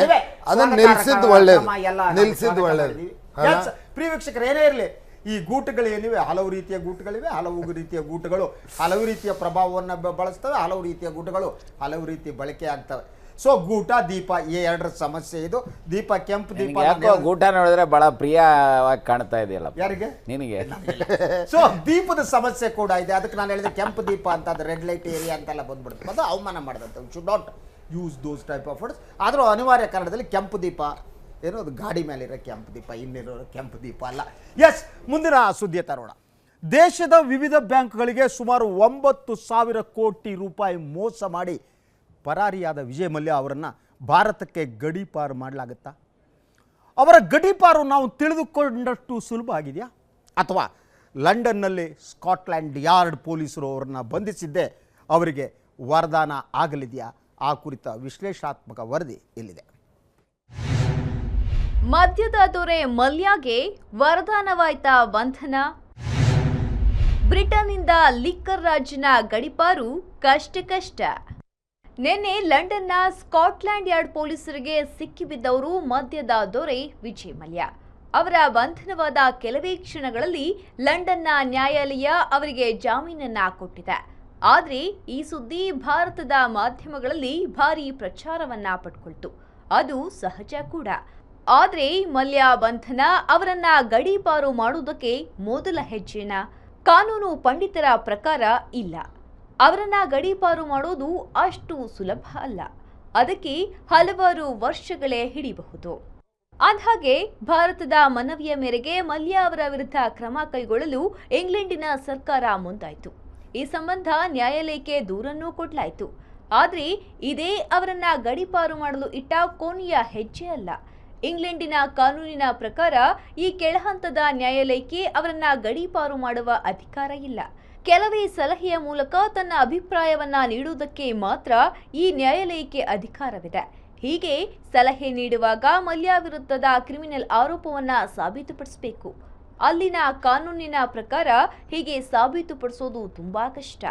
ಅದನ್ನು ನಿಲ್ಸಿದ್ದು ಒಳ್ಳೇದು. ಪ್ರಿಯ ವೀಕ್ಷಕರು, ಏನೇ ಇರಲಿ, ಈ ಗೂಟಗಳೇನಿವೆ ಹಲವು ರೀತಿಯ ಗೂಟಗಳಿವೆ. ಹಲವು ರೀತಿಯ ಗೂಟಗಳು ಹಲವು ರೀತಿಯ ಪ್ರಭಾವವನ್ನು ಬಳಸ್ತವೆ. ಹಲವು ರೀತಿಯ ಗೂಟಗಳು ಹಲವು ರೀತಿ ಬಳಕೆ ಆಗ್ತವೆ. ಸೊ ಗೂಟ ದೀಪ ಈ ಎರಡರ ಸಮಸ್ಯೆ ಇದು. ದೀಪ ಕೆಂಪು ದೀಪ ಗೂಟ ನೋಡಿದ್ರೆ ಬಹಳ ಪ್ರಿಯವಾಗಿ ಕಾಣ್ತಾ ಇದೆಯಲ್ಲ ಯಾರಿಗೆ? ನಿನಗೆ. ಸೊ ದೀಪದ ಸಮಸ್ಯೆ ಕೂಡ ಇದೆ. ಅದಕ್ಕೆ ನಾನು ಹೇಳಿದೆ ಕೆಂಪು ದೀಪ ಅಂತ, ಅದು ರೆಡ್ ಲೈಟ್ ಏರಿಯಾ ಅಂತೆಲ್ಲ ಬಂದ್ಬಿಡುತ್ತೆ. ಅದು ಅವಮಾನ ಮಾಡಿದಂತೆ. Should not use those type of words. ಆದರೂ ಅನಿವಾರ್ಯ ಕಾರಣದಲ್ಲಿ ಕೆಂಪು ದೀಪ ಏನೋ ಅದು ಗಾಡಿ ಮೇಲಿರೋ ಕೆಂಪು ದೀಪ, ಇನ್ನಿರೋ ಕೆಂಪು ದೀಪ ಅಲ್ಲ. ಎಸ್, ಮುಂದಿನ ಸುದ್ದಿ ತರೋಣ. ದೇಶದ ವಿವಿಧ ಬ್ಯಾಂಕ್ಗಳಿಗೆ ಸುಮಾರು 9,000 ಕೋಟಿ ರೂಪಾಯಿ ಮೋಸ ಮಾಡಿ ಪರಾರಿಯಾದ ವಿಜಯ್ ಮಲ್ಯ ಅವರನ್ನು ಭಾರತಕ್ಕೆ ಗಡೀಪಾರು ಮಾಡಲಾಗುತ್ತಾ? ಅವರ ಗಡೀಪಾರು ನಾವು ತಿಳಿದುಕೊಂಡಷ್ಟು ಸುಲಭ ಆಗಿದೆಯಾ, ಅಥವಾ ಲಂಡನ್ನಲ್ಲಿ ಸ್ಕಾಟ್ಲ್ಯಾಂಡ್ ಯಾರ್ಡ್ ಪೊಲೀಸರು ಅವರನ್ನು ಬಂಧಿಸಿದ್ದೇ ಅವರಿಗೆ ವರದಾನ ಆಗಲಿದೆಯಾ? ಆ ಕುರಿತ ವಿಶ್ಲೇಷಣಾತ್ಮಕ ವರದಿ ಇಲ್ಲಿದೆ. ಮದ್ಯದ ದೊರೆ ಮಲ್ಯಗೆ ವರದಾನವಾಯ್ತಾ ಬಂಧನ? ಬ್ರಿಟನ್ನಿಂದ ಲಿಕ್ಕರ್ ರಾಜ್ಯನ ಗಡೀಪಾರು ಕಷ್ಟ. ನಿನ್ನೆ ಲಂಡನ್ನ ಸ್ಕಾಟ್ಲ್ಯಾಂಡ್ ಯಾರ್ಡ್ ಪೊಲೀಸರಿಗೆ ಸಿಕ್ಕಿಬಿದ್ದವರು ಮದ್ಯದ ದೊರೆ ವಿಜಯ್ ಮಲ್ಯ. ಅವರ ಬಂಧನವಾದ ಕೆಲವೇ ಕ್ಷಣಗಳಲ್ಲಿ ಲಂಡನ್ನ ನ್ಯಾಯಾಲಯ ಅವರಿಗೆ ಜಾಮೀನನ್ನ ಕೊಟ್ಟಿದೆ. ಆದರೆ ಈ ಸುದ್ದಿ ಭಾರತದ ಮಾಧ್ಯಮಗಳಲ್ಲಿ ಭಾರೀ ಪ್ರಚಾರವನ್ನ ಪಡ್ಕೊಳ್ತು. ಅದು ಸಹಜ ಕೂಡ. ಆದರೆ ಮಲ್ಯ ಬಂಧನ ಅವರನ್ನ ಗಡೀಪಾರು ಮಾಡುವುದಕ್ಕೆ ಮೊದಲ ಹೆಜ್ಜೆನ? ಕಾನೂನು ಪಂಡಿತರ ಪ್ರಕಾರ ಇಲ್ಲ. ಅವರನ್ನ ಗಡೀಪಾರು ಮಾಡೋದು ಅಷ್ಟು ಸುಲಭ ಅಲ್ಲ. ಅದಕ್ಕೆ ಹಲವಾರು ವರ್ಷಗಳೇ ಹಿಡಿಯಬಹುದು. ಅಂದ್ಹಾಗೆ ಭಾರತದ ಮನವಿಯ ಮೇರೆಗೆ ಮಲ್ಯ ಅವರ ವಿರುದ್ಧ ಕ್ರಮ ಕೈಗೊಳ್ಳಲು ಇಂಗ್ಲೆಂಡಿನ ಸರ್ಕಾರ ಮುಂದಾಯಿತು. ಈ ಸಂಬಂಧ ನ್ಯಾಯಾಲಯಕ್ಕೆ ದೂರನ್ನೂ ಕೊಡಲಾಯಿತು. ಆದರೆ ಇದೇ ಅವರನ್ನ ಗಡೀಪಾರು ಮಾಡಲು ಇಟ್ಟ ಕೊನೆಯ ಹೆಜ್ಜೆ ಅಲ್ಲ. ಇಂಗ್ಲೆಂಡಿನ ಕಾನೂನಿನ ಪ್ರಕಾರ ಈ ಕೆಳಹಂತದ ನ್ಯಾಯಾಲಯಕ್ಕೆ ಅವರನ್ನ ಗಡೀಪಾರು ಮಾಡುವ ಅಧಿಕಾರ ಇಲ್ಲ. ಕೆಲವೇ ಸಲಹೆಯ ಮೂಲಕ ತನ್ನ ಅಭಿಪ್ರಾಯವನ್ನ ನೀಡುವುದಕ್ಕೆ ಮಾತ್ರ ಈ ನ್ಯಾಯಾಲಯಕ್ಕೆ ಅಧಿಕಾರವಿದೆ. ಹೀಗೆ ಸಲಹೆ ನೀಡುವಾಗ ಮಲ್ಯ ವಿರುದ್ಧದ ಕ್ರಿಮಿನಲ್ ಆರೋಪವನ್ನ ಸಾಬೀತುಪಡಿಸಬೇಕು. ಅಲ್ಲಿನ ಕಾನೂನಿನ ಪ್ರಕಾರ ಹೀಗೆ ಸಾಬೀತುಪಡಿಸೋದು ತುಂಬಾ ಕಷ್ಟ.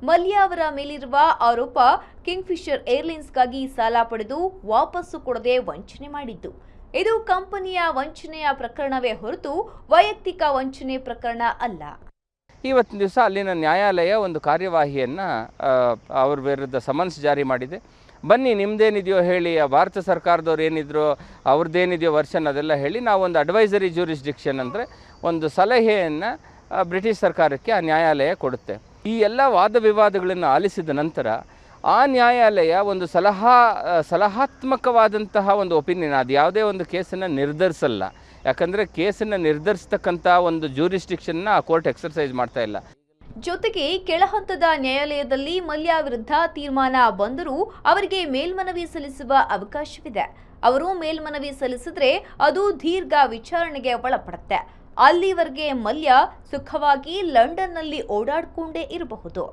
ಮಲ್ಯ ಅವರ ಮೇಲಿರುವ ಆರೋಪ ಕಿಂಗ್ಫಿಷರ್ ಏರ್ಲೈನ್ಸ್ಗಾಗಿ ಸಾಲ ಪಡೆದು ವಾಪಸ್ಸು ಕೊಡದೆ ವಂಚನೆ ಮಾಡಿದ್ದು. ಇದು ಕಂಪನಿಯ ವಂಚನೆಯ ಪ್ರಕರಣವೇ ಹೊರತು ವೈಯಕ್ತಿಕ ವಂಚನೆ ಪ್ರಕರಣ ಅಲ್ಲ. ಇವತ್ತಿನ ದಿವಸ ಅಲ್ಲಿನ ನ್ಯಾಯಾಲಯ ಒಂದು ಕಾರ್ಯವಾಹಿಯನ್ನು ಅವ್ರ ವಿರುದ್ಧ ಸಮನ್ಸ್ ಜಾರಿ ಮಾಡಿದೆ. ಬನ್ನಿ ನಿಮ್ಮದೇನಿದೆಯೋ ಹೇಳಿ, ಭಾರತ ಸರ್ಕಾರದವ್ರು ಏನಿದ್ರು ಅವ್ರದ್ದೇನಿದೆಯೋ ವರ್ಷನ್ ಅದೆಲ್ಲ ಹೇಳಿ, ನಾವೊಂದು ಅಡ್ವೈಸರಿ ಜ್ಯೂರಿಸ್ಡಿಕ್ಷನ್ ಅಂದರೆ ಒಂದು ಸಲಹೆಯನ್ನು ಬ್ರಿಟಿಷ್ ಸರ್ಕಾರಕ್ಕೆ ಆ ನ್ಯಾಯಾಲಯ ಕೊಡುತ್ತೆ. ಈ ಎಲ್ಲ ವಾದ ವಿವಾದಗಳನ್ನು ಆಲಿಸಿದ ನಂತರ ಆ ನ್ಯಾಯಾಲಯ ಒಂದು ಸಲಹಾತ್ಮಕವಾದಂತಹ ಒಂದು ಒಪಿನಿಯನ್, ಅದು ಯಾವುದೇ ಒಂದು ಕೇಸನ್ನು ನಿರ್ಧರಿಸಲ್ಲ. ಯಾಕಂದರೆ ಕೇಸನ್ನು ನಿರ್ಧರಿಸ್ತಕ್ಕಂಥ ಒಂದು ಜ್ಯೂರಿಸ್ಡಿಕ್ಷನ್ನ ಆ ಕೋರ್ಟ್ ಎಕ್ಸರ್ಸೈಸ್ ಮಾಡ್ತಾ ಇಲ್ಲ. ಜೊತೆಗೆ ಕೆಳಹಂತದ ನ್ಯಾಯಾಲಯದಲ್ಲಿ ಮಲ್ಯ ವಿರುದ್ಧ ತೀರ್ಮಾನ ಬಂದರೂ ಅವರಿಗೆ ಮೇಲ್ಮನವಿ ಸಲ್ಲಿಸುವ ಅವಕಾಶವಿದೆ. ಅವರು ಮೇಲ್ಮನವಿ ಸಲ್ಲಿಸಿದ್ರೆ ಅದು ದೀರ್ಘ ವಿಚಾರಣೆಗೆ ಒಳಪಡುತ್ತೆ. ಅಲ್ಲಿವರೆಗೆ ಮಲ್ಯ ಸುಖವಾಗಿ ಲಂಡನ್ನಲ್ಲಿ ಓಡಾಡಿಕೊಂಡೇ ಇರಬಹುದು.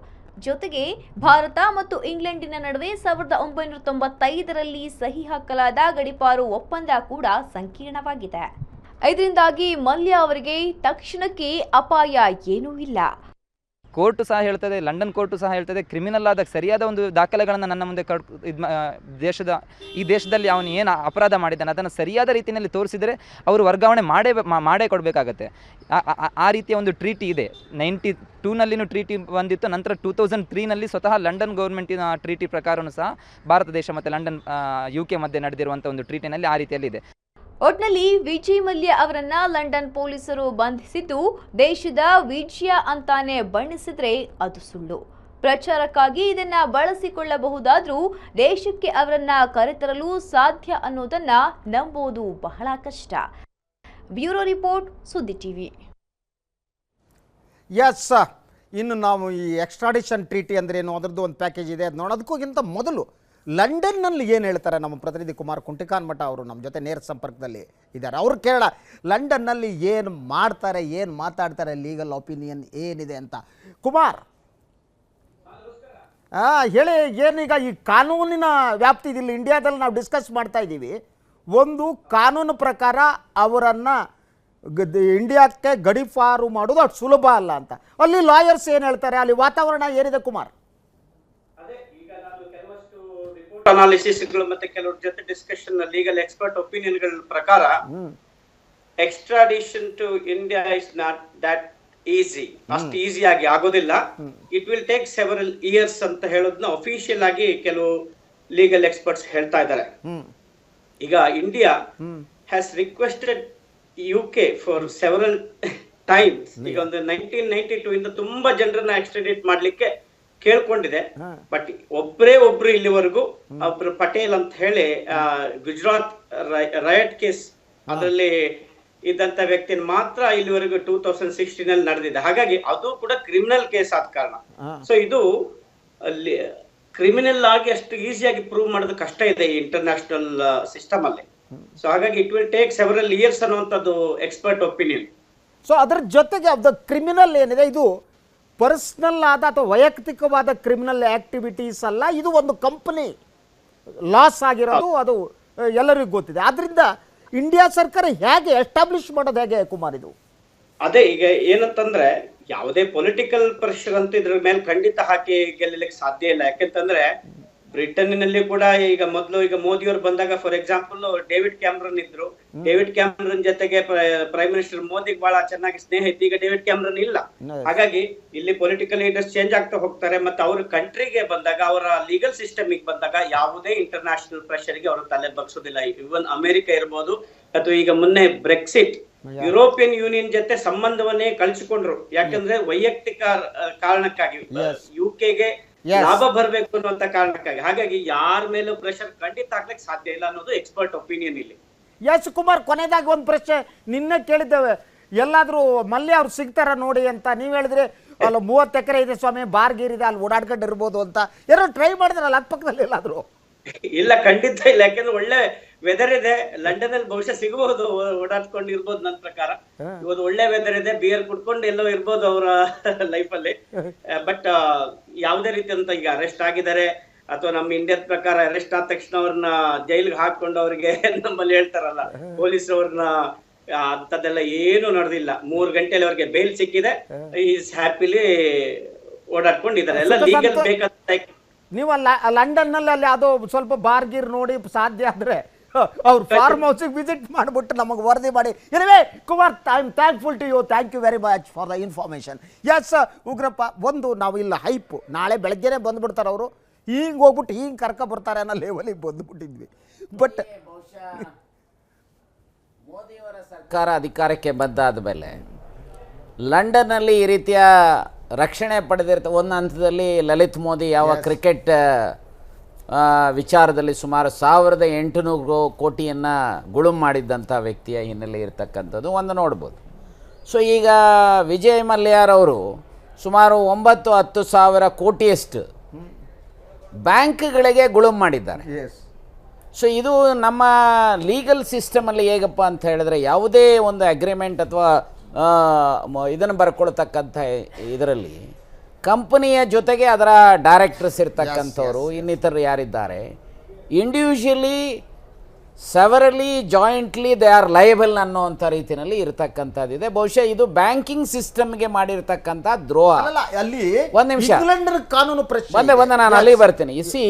ಜೊತೆಗೆ ಭಾರತ ಮತ್ತು ಇಂಗ್ಲೆಂಡಿನ ನಡುವೆ 1995ರಲ್ಲಿ ಸಹಿ ಹಾಕಲಾದ ಗಡೀಪಾರು ಒಪ್ಪಂದ ಕೂಡ ಸಂಕೀರ್ಣವಾಗಿದೆ. ಇದರಿಂದಾಗಿ ಮಲ್ಯ ಅವರಿಗೆ ತಕ್ಷಣಕ್ಕೆ ಅಪಾಯ ಏನೂ ಇಲ್ಲ. ಕೋರ್ಟು ಸಹ ಹೇಳ್ತದೆ, ಲಂಡನ್ ಕೋರ್ಟು ಸಹ ಹೇಳ್ತದೆ, ಕ್ರಿಮಿನಲ್ ಆದ ಸರಿಯಾದ ಒಂದು ದಾಖಲೆಗಳನ್ನು ನನ್ನ ಮುಂದೆ ಈ ದೇಶದಲ್ಲಿ ಅವನು ಏನು ಅಪರಾಧ ಮಾಡಿದ್ದಾನೆ ಅದನ್ನು ಸರಿಯಾದ ರೀತಿಯಲ್ಲಿ ತೋರಿಸಿದರೆ ಅವರು ವರ್ಗಾವಣೆ ಮಾಡೇ ಕೊಡಬೇಕಾಗತ್ತೆ. ಆ ರೀತಿಯ ಒಂದು ಟ್ರೀಟಿ ಇದೆ. 92ನಲ್ಲಿನೂ ಟ್ರೀಟಿ ಬಂದಿತ್ತು. ನಂತರ 2003ನಲ್ಲಿ ಸ್ವತಃ ಲಂಡನ್ ಗೌರ್ಮೆಂಟಿನ ಟ್ರೀಟಿ ಪ್ರಕಾರವೂ ಸಹ ಭಾರತ ದೇಶ ಮತ್ತು ಲಂಡನ್ UK ಮಧ್ಯೆ ನಡೆದಿರುವಂಥ ಒಂದು ಟ್ರೀಟಿನಲ್ಲಿ ಆ ರೀತಿಯಲ್ಲಿದೆ. ಒಟ್ನಲ್ಲಿ ವಿಜಯ್ ಮಲ್ಯ ಅವರನ್ನ ಲಂಡನ್ ಪೊಲೀಸರು ಬಂಧಿಸಿದ್ದು ದೇಶದ ವಿಜಯ ಅಂತಾನೆ ಬಣ್ಣಿಸಿದ್ರೆ ಅದು ಸುಳ್ಳು. ಪ್ರಚಾರಕ್ಕಾಗಿ ಇದನ್ನ ಬಳಸಿಕೊಳ್ಳಬಹುದಾದ್ರೂ ದೇಶಕ್ಕೆ ಅವರನ್ನ ಕರೆತರಲು ಸಾಧ್ಯ ಅನ್ನೋದನ್ನ ನಂಬೋದು ಬಹಳ ಕಷ್ಟ. ಬ್ಯೂರೋ ರಿಪೋರ್ಟ್, ಸುದ್ದಿ ಟಿವಿ. ಎಸ್, ಇನ್ನು ನಾವು ಈ ಎಕ್ಸ್ಟ್ರಾಡಿಷನ್ ಟ್ರೀಟಿ ಅಂದ್ರೇನು, ಅದರದ್ದು ಒಂದು ಪ್ಯಾಕೇಜ್ ಇದೆ, ಅದು ನೋಡೋದಕ್ಕಿಂತ ಮೊದಲು ಲಂಡನ್ನಲ್ಲಿ ಏನು ಹೇಳ್ತಾರೆ ನಮ್ಮ ಪ್ರತಿನಿಧಿ ಕುಮಾರ್ ಕುಂಟಿಕಾನ್ ಮಠ ಅವರು ನಮ್ಮ ಜೊತೆ ನೇರ ಸಂಪರ್ಕದಲ್ಲಿ ಇದ್ದಾರೆ. ಅವ್ರು ಕೇಳ ಲಂಡನ್ನಲ್ಲಿ ಏನು ಮಾಡ್ತಾರೆ, ಏನು ಮಾತಾಡ್ತಾರೆ, ಲೀಗಲ್ ಒಪಿನಿಯನ್ ಏನಿದೆ ಅಂತ. ಕುಮಾರ್ ಹೇಳಿ, ಏನೀಗ ಈ ಕಾನೂನಿನ ವ್ಯಾಪ್ತಿ ಇಲ್ಲಿ ಇಂಡಿಯಾದಲ್ಲಿ ನಾವು ಡಿಸ್ಕಸ್ ಮಾಡ್ತಾ ಇದ್ದೀವಿ. ಒಂದು ಕಾನೂನು ಪ್ರಕಾರ ಅವರನ್ನು ಇಂಡಿಯಾಕ್ಕೆ ಗಡೀಪಾರು ಮಾಡೋದು ಅಷ್ಟು ಸುಲಭ ಅಲ್ಲ ಅಂತ. ಅಲ್ಲಿ ಲಾಯರ್ಸ್ ಏನು ಹೇಳ್ತಾರೆ, ಅಲ್ಲಿ ವಾತಾವರಣ ಏನಿದೆ ಕುಮಾರ್? ಅನಾಲಿಸಿಸ್ಗಳು ಮತ್ತೆ ಕೆಲವ್ರ ಜೊತೆ ಡಿಸ್ಕಷನ್ ಲೀಗಲ್ ಎಕ್ಸ್ಪರ್ಟ್ ಒಪಿನಿಯನ್ ಗಳ ಪ್ರಕಾರ extradition to India is not that easy. ಅಷ್ಟು ಈಸಿ ಆಗಿ ಆಗೋದಿಲ್ಲ. It will take several years ಅಂತ ಹೇಳೋದನ್ನ ಅಫಿಷಿಯಲ್ ಆಗಿ ಕೆಲವು ಲೀಗಲ್ ಎಕ್ಸ್ಪರ್ಟ್ಸ್ ಹೇಳ್ತಾ ಇದ್ದಾರೆ. ಈಗ India has requested UK for several times. ಈಗ ಒಂದು 1992 ಇಂದ ತುಂಬಾ ಜನರನ್ನ ಎಕ್ಸ್ಟ್ರಾಡಿಟ್ ಮಾಡ್ಲಿಕ್ಕೆ ಕೇಳ್ಕೊಂಡಿದೆ. ಬಟ್ ಒಬ್ರು ಇಲ್ಲಿವರೆಗೂ ಒಬ್ರು ಪಟೇಲ್ ಅಂತ ಹೇಳಿ ಗುಜರಾತ್ ರಯಟ್ ಕೇಸ್ ಅದರಲ್ಲಿ ಇದ್ದಂತ ವ್ಯಕ್ತಿನ ಮಾತ್ರ ಇಲ್ಲಿವರೆಗೂ 2016 ಅಲ್ಲಿ ನಡೆದಿದೆ. ಹಾಗಾಗಿ ಅದು ಕೂಡ ಕ್ರಿಮಿನಲ್ ಕೇಸ್ ಆದ ಕಾರಣ ಸೊ ಇದು ಅಲ್ಲಿ ಕ್ರಿಮಿನಲ್ ಆಗಿ ಅಷ್ಟು ಈಸಿಯಾಗಿ ಪ್ರೂವ್ ಮಾಡೋದು ಕಷ್ಟ ಇದೆ ಈ ಇಂಟರ್ನ್ಯಾಷನಲ್ ಸಿಸ್ಟಮ್ ಅಲ್ಲಿ. ಸೊ ಹಾಗಾಗಿ it will take several years ಅನ್ನುವಂಥದ್ದು ಎಕ್ಸ್ಪರ್ಟ್ ಒಪಿನಿಯನ್. ಸೊ ಅದರ ಜೊತೆಗೆ ಅದು ಕ್ರಿಮಿನಲ್ ಏನಿದೆ, ಇದು ಪರ್ಸನಲ್ ಆದ ಅಥವಾ ವೈಯಕ್ತಿಕವಾದ ಕ್ರಿಮಿನಲ್ ಆಕ್ಟಿವಿಟೀಸ್ ಅಲ್ಲ, ಇದು ಒಂದು ಕಂಪನಿ ಲಾಸ್ ಆಗಿರೋದು ಅದು ಎಲ್ಲರಿಗೂ ಗೊತ್ತಿದೆ. ಆದ್ರಿಂದ ಇಂಡಿಯಾ ಸರ್ಕಾರ ಹೇಗೆ ಎಸ್ಟಾಬ್ಲಿಷ್ ಮಾಡೋದು ಹೇಗೆ ಕುಮಾರ್ ಇದು? ಅದೇ ಈಗ ಏನಂತಂದ್ರೆ ಯಾವುದೇ ಪೊಲಿಟಿಕಲ್ ಪ್ರೆಷರ್ ಅಂತ ಇದ್ರ ಮೇಲೆ ಖಂಡಿತ ಹಾಕಿ ಗೆಲ್ಲಲಿಕ್ಕೆ ಸಾಧ್ಯ ಇಲ್ಲ. ಯಾಕೆಂತಂದ್ರೆ ಬ್ರಿಟನ್ನಲ್ಲಿ ಕೂಡ ಈಗ ಮೊದಲು ಈಗ ಮೋದಿಯವರು ಬಂದಾಗ ಫಾರ್ ಎಕ್ಸಾಂಪಲ್ ಡೇವಿಡ್ ಕ್ಯಾಮ್ರನ್ ಇದ್ರು. ಡೇವಿಡ್ ಕ್ಯಾಮ್ರನ್ ಜೊತೆಗೆ ಪ್ರೈಮ್ ಮಿನಿಸ್ಟರ್ ಮೋದಿಗೆ ಬಹಳ ಚೆನ್ನಾಗಿ ಸ್ನೇಹ ಇತ್ತು. ಈಗ ಡೇವಿಡ್ ಕ್ಯಾಮ್ರನ್ ಇಲ್ಲ. ಹಾಗಾಗಿ ಇಲ್ಲಿ ಪೊಲಿಟಿಕಲ್ ಲೀಡರ್ಸ್ ಚೇಂಜ್ ಆಗ್ತಾ ಹೋಗ್ತಾರೆ. ಮತ್ತೆ ಅವ್ರ ಕಂಟ್ರಿಗೆ ಬಂದಾಗ, ಅವರ ಲೀಗಲ್ ಸಿಸ್ಟಮ್ ಬಂದಾಗ ಯಾವುದೇ ಇಂಟರ್ನ್ಯಾಷನಲ್ ಪ್ರೆಷರ್ ಗೆ ಅವರು ತಲೆ ಬಗ್ಸೋದಿಲ್ಲ. ಇವನ್ ಅಮೆರಿಕ ಇರ್ಬೋದು ಅಥವಾ ಈಗ ಮೊನ್ನೆ ಬ್ರೆಕ್ಸಿಟ್, ಯುರೋಪಿಯನ್ ಯೂನಿಯನ್ ಜೊತೆ ಸಂಬಂಧವನ್ನೇ ಕಳ್ಸಿಕೊಂಡ್ರು. ಯಾಕಂದ್ರೆ ವೈಯಕ್ತಿಕ ಕಾರಣಕ್ಕಾಗಿ, ಯುಕೆಗೆ ಲಾಭ ಬರಬೇಕು ಅನ್ನುವಂತ ಕಾರಣಕ್ಕಾಗಿ. ಹಾಗಾಗಿ ಯಾರ ಮೇಲೂ ಪ್ರೆಷರ್ ಖಂಡಿತ ಹಾಕ್ಲಿಕ್ಕೆ ಸಾಧ್ಯ ಇಲ್ಲ ಅನ್ನೋದು ಎಕ್ಸ್ಪರ್ಟ್ ಒಪಿನಿಯನ್ ಇಲ್ಲಿ. ಯಶ್ ಕುಮಾರ್, ಕೊನೆಯದಾಗಿ ಒಂದು ಪ್ರಶ್ನೆ ನಿನ್ನೆ ಕೇಳಿದ್ದೇವೆ, ಎಲ್ಲಾದ್ರೂ ಮಲ್ಯ ಅವ್ರು ಸಿಗ್ತಾರ ನೋಡಿ ಅಂತ. ನೀವ್ ಹೇಳಿದ್ರೆ ಅಲ್ಲಿ 30 ಎಕರೆ ಇದೆ ಸ್ವಾಮಿ, ಬಾರ್ಗೀರ್ ಇದೆ, ಅಲ್ಲಿ ಓಡಾಡ್ಕೊಂಡು ಇರ್ಬೋದು ಅಂತ. ಯಾರೋ ಟ್ರೈ ಮಾಡಿದ್ರಲ್ಲ ಅಕ್ಕಪಕ್ಕದಲ್ಲಿ ಎಲ್ಲಾದ್ರು? ಇಲ್ಲ, ಖಂಡಿತ ಇಲ್ಲ. ಯಾಕಂದ್ರೆ ಒಳ್ಳೆ ವೆದರ್ ಇದೆ ಲಂಡನ್ ಅಲ್ಲಿ ಬಹುಶಃ ಸಿಗಬಹುದು, ಓಡಾಡ್ಕೊಂಡಿರ್ಬೋದು ನನ್ನ ಪ್ರಕಾರ. ಇವತ್ತು ಒಳ್ಳೆ ವೆದರ್ ಇದೆ, ಬಿಯರ್ ಕುಡ್ಕೊಂಡು ಎಲ್ಲೋ ಇರ್ಬೋದು ಅವರ ಲೈಫ್ ಅಲ್ಲಿ. ಬಟ್ ಯಾವುದೇ ರೀತಿಯಂತ ಈಗ ಅರೆಸ್ಟ್ ಆಗಿದ್ದಾರೆ ಅಥವಾ ನಮ್ಮ ಇಂಡಿಯಾದ ಪ್ರಕಾರ ಅರೆಸ್ಟ್ ಆದ ತಕ್ಷಣ ಅವ್ರನ್ನ ಜೈಲಿಗೆ ಹಾಕೊಂಡು ಅವ್ರಿಗೆ ನಮ್ಮಲ್ಲಿ ಹೇಳ್ತಾರಲ್ಲ ಪೊಲೀಸ್ ಅವ್ರನ್ನ, ಅಂತದೆಲ್ಲ ಏನು ನಡೆದಿಲ್ಲ. 3 ಗಂಟೆಲಿ ಅವ್ರಿಗೆ ಬೇಲ್ ಸಿಕ್ಕಿದೆ, ಈಸ್ ಹ್ಯಾಪಿಲಿ ಓಡಾಡ್ಕೊಂಡಿದ್ದಾರೆ. ಎಲ್ಲ ಲೀಗಲ್ ಬೇಕಾದ ನೀವು ಲಂಡನ್ ನಲ್ಲಿ ಅಲ್ಲಿ ಅದು ಸ್ವಲ್ಪ ಬಾರ್ಗಿರ್ ನೋಡಿ ಸಾಧ್ಯ ಆದ್ರೆ ಅವ್ರ ಫಾರ್ಮ್ ಹೌಸಿಗೆ ವಿಸಿಟ್ ಮಾಡಿಬಿಟ್ಟು ನಮಗೆ ವರದಿ ಮಾಡಿ. Anyway Kumar, I am thankful to you, thank you very much for the information. S Ugrappa, ಒಂದು ನಾವು ಇಲ್ಲ ಹೈಪ್, ನಾಳೆ ಬೆಳಗ್ಗೆನೆ ಬಂದ್ಬಿಡ್ತಾರೆ ಅವರು, ಹಿಂಗೆ ಹೋಗ್ಬಿಟ್ಟು ಹಿಂಗೆ ಕರ್ಕೊಬರ್ತಾರೆ ಅನ್ನೋ ಲೆವೆಲಿಗೆ ಬಂದುಬಿಟ್ಟಿದ್ವಿ. ಬಟ್ ಮೋದಿಯವರ ಸರ್ಕಾರ ಅಧಿಕಾರಕ್ಕೆ ಬಂದಾದ ಮೇಲೆ ಲಂಡನ್ನಲ್ಲಿ ಈ ರೀತಿಯ ರಕ್ಷಣೆ ಪಡೆದಿರ್ತ ಒಂದು ಹಂತದಲ್ಲಿ ಲಲಿತ್ ಮೋದಿ ಯಾವ ಕ್ರಿಕೆಟ್ ವಿಚಾರದಲ್ಲಿ ಸುಮಾರು 1800 ಕೋಟಿಯನ್ನು ಗುಳುಂ ಮಾಡಿದ್ದಂಥ ವ್ಯಕ್ತಿಯ ಹಿನ್ನೆಲೆ ಇರತಕ್ಕಂಥದ್ದು ಒಂದು ನೋಡ್ಬೋದು. ಸೊ ಈಗ ವಿಜಯ್ ಮಲ್ಯಾರವರು ಸುಮಾರು 9-10 ಸಾವಿರ ಕೋಟಿಯಷ್ಟು ಬ್ಯಾಂಕ್ಗಳಿಗೆ ಗುಳುಂ ಮಾಡಿದ್ದಾರೆ. ಸೊ ಇದು ನಮ್ಮ ಲೀಗಲ್ ಸಿಸ್ಟಮಲ್ಲಿ ಹೇಗಪ್ಪ ಅಂತ ಹೇಳಿದ್ರೆ, ಯಾವುದೇ ಒಂದು ಅಗ್ರಿಮೆಂಟ್ ಅಥವಾ ಇದನ್ನು ಬರ್ಕೊಳ್ತಕ್ಕಂಥ ಇದರಲ್ಲಿ ಕಂಪನಿಯ ಜೊತೆಗೆ ಅದರ ಡೈರೆಕ್ಟರ್ಸ್ ಇರ್ತಕ್ಕಂಥವ್ರು ಇನ್ನಿತರರು ಯಾರಿದ್ದಾರೆ, individually severally jointly they are liable ಅನ್ನೋವಂಥ ರೀತಿಯಲ್ಲಿ ಇರತಕ್ಕಂಥದ್ದಿದೆ. ಬಹುಶಃ ಇದು ಬ್ಯಾಂಕಿಂಗ್ ಸಿಸ್ಟಮ್ಗೆ ಮಾಡಿರ್ತಕ್ಕಂಥ ದ್ರೋಹ. ಅಲ್ಲಿ ಒಂದು ನಿಮಿಷ, ಕಾನೂನು ಒಂದೇ ನಾನು ಅಲ್ಲಿ ಬರ್ತೀನಿ. ಇಸಿ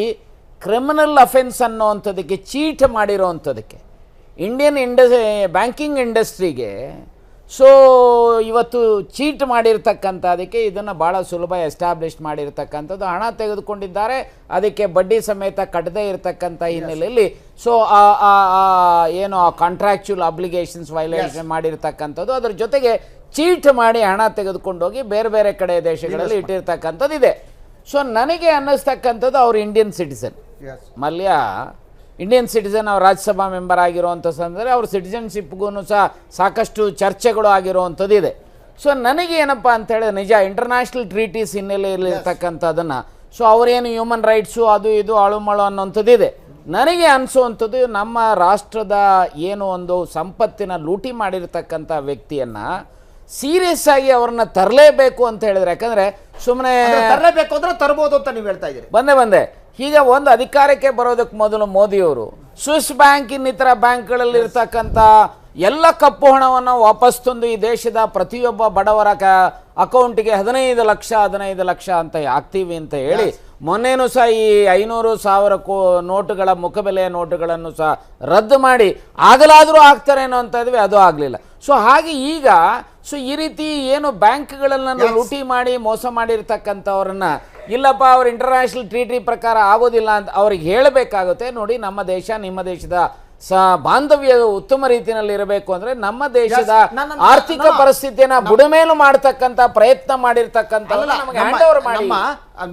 ಕ್ರಿಮಿನಲ್ ಅಫೆನ್ಸ್ ಅನ್ನೋವಂಥದ್ದಕ್ಕೆ, ಚೀಟ್ ಮಾಡಿರೋವಂಥದ್ದಕ್ಕೆ ಇಂಡಿಯನ್ ಬ್ಯಾಂಕಿಂಗ್ ಇಂಡಸ್ಟ್ರಿಗೆ ಸೊ ಇವತ್ತು ಚೀಟ್ ಮಾಡಿರ್ತಕ್ಕಂಥದಕ್ಕೆ ಇದನ್ನು ಭಾಳ ಸುಲಭ ಎಸ್ಟಾಬ್ಲಿಷ್ ಮಾಡಿರ್ತಕ್ಕಂಥದ್ದು. ಹಣ ತೆಗೆದುಕೊಂಡಿದ್ದಾರೆ, ಅದಕ್ಕೆ ಬಡ್ಡಿ ಸಮೇತ ಕಟ್ಟದೇ ಇರತಕ್ಕಂಥ ಹಿನ್ನೆಲೆಯಲ್ಲಿ ಸೊ ಏನು ಕಾಂಟ್ರಾಕ್ಚುಯಲ್ ಅಬ್ಲಿಗೇಷನ್ಸ್ ವೈಲೇಷನ್ ಮಾಡಿರ್ತಕ್ಕಂಥದ್ದು, ಅದ್ರ ಜೊತೆಗೆ ಚೀಟ್ ಮಾಡಿ ಹಣ ತೆಗೆದುಕೊಂಡೋಗಿ ಬೇರೆ ಬೇರೆ ಕಡೆ ದೇಶಗಳಲ್ಲಿ ಇಟ್ಟಿರ್ತಕ್ಕಂಥದ್ದು ಇದೆ. ಸೊ ನನಗೆ ಅನ್ನಿಸ್ತಕ್ಕಂಥದ್ದು ಅವ್ರು Indian citizen. Mallya Indian citizen, ಅವ್ರು ರಾಜ್ಯಸಭಾ ಮೆಂಬರ್ ಆಗಿರುವಂಥ ಸಂದರ್ಭದಲ್ಲಿ ಅವ್ರ ಸಿಟಿಸನ್ಶಿಪ್ಗೂ ಸಹ ಸಾಕಷ್ಟು ಚರ್ಚೆಗಳು ಆಗಿರುವಂಥದ್ದು ಇದೆ. ಸೊ ನನಗೆ ಏನಪ್ಪ ಅಂತ ಹೇಳಿದ್ರೆ, ನಿಜ ಇಂಟರ್ನ್ಯಾಷನಲ್ ಟ್ರೀಟೀಸ್ ಹಿನ್ನೆಲೆಯಲ್ಲಿರ್ತಕ್ಕಂಥದ್ದನ್ನು ಸೊ ಅವರೇನು ಹ್ಯೂಮನ್ ರೈಟ್ಸು ಅದು ಇದು ಅಳುಮಳು ಅನ್ನೋಂಥದ್ದು ಇದೆ. ನನಗೆ ಅನಿಸುವಂಥದ್ದು ನಮ್ಮ ರಾಷ್ಟ್ರದ ಏನು ಒಂದು ಸಂಪತ್ತಿನ ಲೂಟಿ ಮಾಡಿರ್ತಕ್ಕಂಥ ವ್ಯಕ್ತಿಯನ್ನು ಸೀರಿಯಸ್ ಆಗಿ ಅವ್ರನ್ನ ತರಲೇಬೇಕು ಅಂತ ಹೇಳಿದ್ರೆ, ಯಾಕಂದರೆ ಸುಮ್ಮನೆ ತರಲೇಬೇಕು ಅಂದರೆ ತರ್ಬೋದು ಅಂತ ನೀವು ಹೇಳ್ತಾ ಇದ್ದೀರಿ. ಬಂದೆ ಈಗ ಒಂದು ಅಧಿಕಾರಕ್ಕೆ ಬರೋದಕ್ಕೆ ಮೊದಲು ಮೋದಿಯವರು ಸ್ವಿಸ್ ಬ್ಯಾಂಕ್ ಇನ್ನಿತರ ಬ್ಯಾಂಕ್ಗಳಲ್ಲಿ ಇರ್ತಕ್ಕಂಥ ಎಲ್ಲ ಕಪ್ಪು ಹಣವನ್ನು ವಾಪಸ್ ತಂದು ಈ ದೇಶದ ಪ್ರತಿಯೊಬ್ಬ ಬಡವರ ಅಕೌಂಟಿಗೆ 15 ಲಕ್ಷ ಅಂತ ಹಾಕ್ತೀವಿ ಅಂತ ಹೇಳಿ ಮೊನ್ನೆನೂ ಸಹ ಈ 500,000 ನೋಟುಗಳ ಮುಖಬೆಲೆಯ ನೋಟುಗಳನ್ನು ಸಹ ರದ್ದು ಮಾಡಿ ಆಗಲಾದರೂ ಆಗ್ತಾರೆ ಅನ್ನೋ ಇದ್ವಿ, ಅದು ಆಗಲಿಲ್ಲ. ಸೊ ಹಾಗೆ ಈಗ ಸೊ ಈ ರೀತಿ ಏನು ಬ್ಯಾಂಕ್ಗಳನ್ನು ಲೂಟಿ ಮಾಡಿ ಮೋಸ ಮಾಡಿರ್ತಕ್ಕಂಥವ್ರನ್ನ ಇಲ್ಲಪ್ಪ ಅವ್ರು ಇಂಟರ್ನ್ಯಾಷನಲ್ ಟ್ರೀಟಿ ಪ್ರಕಾರ ಆಗೋದಿಲ್ಲ ಅಂತ ಅವ್ರಿಗೆ ಹೇಳಬೇಕಾಗುತ್ತೆ. ನೋಡಿ, ನಮ್ಮ ದೇಶ ನಿಮ್ಮ ದೇಶದ ಬಾಂಧವ್ಯ ಉತ್ತಮ ರೀತಿಯಲ್ಲಿ ಇರಬೇಕು ಅಂದ್ರೆ ನಮ್ಮ ದೇಶದ ಆರ್ಥಿಕ ಪರಿಸ್ಥಿತಿಯನ್ನ ಬುಡಮೇಲು ಮಾಡತಕ್ಕಂತ ಪ್ರಯತ್ನ ಮಾಡಿರ್ತಕ್ಕಂಥ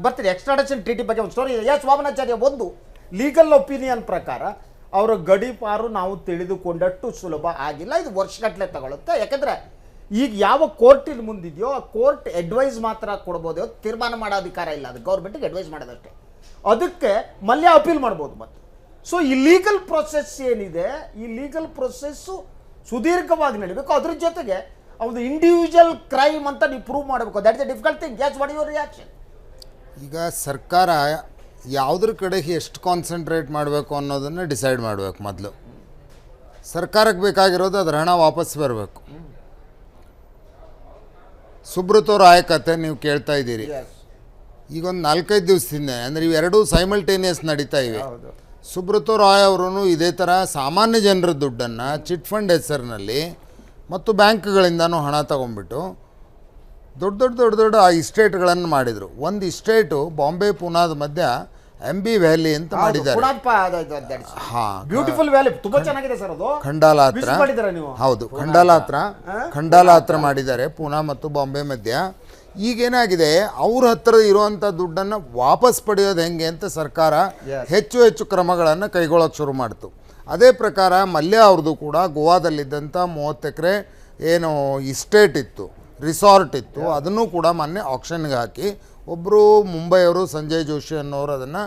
ಬರ್ತೀನಿ. ಎಕ್ಸ್ಟ್ರಾಡಿಷನ್ ಟ್ರೀಟಿ ಬಗ್ಗೆ ಒಂದು ಸ್ಟೋರಿ ಇದೆ. ಸ್ವಾಮನಾಚಾರ್ಯ, ಒಂದು ಲೀಗಲ್ ಒಪಿನಿಯನ್ ಪ್ರಕಾರ ಅವರ ಗಡೀಪಾರು ನಾವು ತಿಳಿದುಕೊಂಡಷ್ಟು ಸುಲಭ ಆಗಿಲ್ಲ, ಇದು ವರ್ಷಗಟ್ಟಲೆ ತಗೊಳುತ್ತೆ. ಯಾಕಂದ್ರೆ ಈಗ ಯಾವ ಕೋರ್ಟಿನ ಮುಂದಿದೆಯೋ ಆ ಕೋರ್ಟ್ ಅಡ್ವೈಸ್ ಮಾತ್ರ ಕೊಡ್ಬೋದು, ತೀರ್ಮಾನ ಮಾಡೋ ಅಧಿಕಾರ ಇಲ್ಲ, ಅದು ಗೌರ್ಮೆಂಟ್ಗೆ ಅಡ್ವೈಸ್ ಮಾಡೋದಷ್ಟೇ. ಅದಕ್ಕೆ ಮಲ್ಯ ಅಪೀಲ್ ಮಾಡ್ಬೋದು. ಮತ್ತೆ ಸೊ ಈ ಲೀಗಲ್ ಪ್ರೊಸೆಸ್ ಏನಿದೆ, ಈ ಲೀಗಲ್ ಪ್ರೊಸೆಸ್ಸು ಸುದೀರ್ಘವಾಗಿ ನಡೀಬೇಕು. ಅದ್ರ ಜೊತೆಗೆ ಒಂದು ಇಂಡಿವಿಜುವಲ್ ಕ್ರೈಮ್ ಅಂತ ನೀವು ಪ್ರೂವ್ ಮಾಡಬೇಕು. That is a difficult thing. Yes what your reaction? ಈಗ ಸರ್ಕಾರ ಯಾವುದ್ರ ಕಡೆಗೆ ಎಷ್ಟು ಕಾನ್ಸಂಟ್ರೇಟ್ ಮಾಡಬೇಕು ಅನ್ನೋದನ್ನು ಡಿಸೈಡ್ ಮಾಡಬೇಕು. ಮೊದಲು ಸರ್ಕಾರಕ್ಕೆ ಬೇಕಾಗಿರೋದು ಅದರ ಹಣ ವಾಪಸ್ ಬರಬೇಕು. ಸುಬ್ರತ್ ಅವ್ರ ಆಯಕತೆ ನೀವು ಕೇಳ್ತಾ ಇದ್ದೀರಿ. ಈಗ ಒಂದು 4-5 ದಿವಸದಿಂದ ಅಂದರೆ ಇವೆರಡೂ ಸೈಮಲ್ಟೇನಿಯಸ್ ನಡೀತಾ ಇವೆ. ಸುಬ್ರತ್ ರಾಯ್ ಅವರು ಇದೇ ಥರ ಸಾಮಾನ್ಯ ಜನರ ದುಡ್ಡನ್ನು ಚಿಟ್ ಫಂಡ್ ಹೆಸರಿನಲ್ಲಿ ಮತ್ತು ಬ್ಯಾಂಕ್ಗಳಿಂದನೂ ಹಣ ತಗೊಂಡ್ಬಿಟ್ಟು ದೊಡ್ಡ ಆ ಇಸ್ಟೇಟ್ಗಳನ್ನು ಮಾಡಿದರು. ಒಂದು ಇಸ್ಟೇಟು ಬಾಂಬೆ ಪೂನಾದ ಮಧ್ಯ MB ವ್ಯಾಲಿ ಅಂತ ಮಾಡಿದ್ದಾರೆ. ಬ್ಯೂಟಿಫುಲ್ ವ್ಯಾಲಿ, ತುಂಬಾ ಚೆನ್ನಾಗಿದೆ ಸರ್ ಅದು. ಖಂಡಾಲ ಹತ್ರ, ಹೌದು, ಖಂಡಾಲ ಹತ್ರ ಮಾಡಿದ್ದಾರೆ, ಪೂನಾ ಮತ್ತು ಬಾಂಬೆ ಮಧ್ಯ. ಈಗೇನಾಗಿದೆ, ಅವ್ರ ಹತ್ರ ಇರುವಂಥ ದುಡ್ಡನ್ನು ವಾಪಸ್ ಪಡೆಯೋದು ಹೆಂಗೆ ಅಂತ ಸರ್ಕಾರ ಹೆಚ್ಚು ಕ್ರಮಗಳನ್ನು ಕೈಗೊಳ್ಳೋಕೆ ಶುರು ಮಾಡ್ತು. ಅದೇ ಪ್ರಕಾರ ಮಲ್ಯ ಅವ್ರದ್ದು ಕೂಡ ಗೋವಾದಲ್ಲಿದ್ದಂಥ 30 ಎಕರೆ ಏನು ಇಸ್ಟೇಟ್ ಇತ್ತು, ರಿಸಾರ್ಟ್ ಇತ್ತು, ಅದನ್ನು ಕೂಡ ಮೊನ್ನೆ ಆಕ್ಷನ್ಗೆ ಹಾಕಿ ಒಬ್ಬರು ಮುಂಬೈಯವರು ಸಂಜಯ್ ಜೋಶಿ ಅನ್ನೋರು ಅದನ್ನು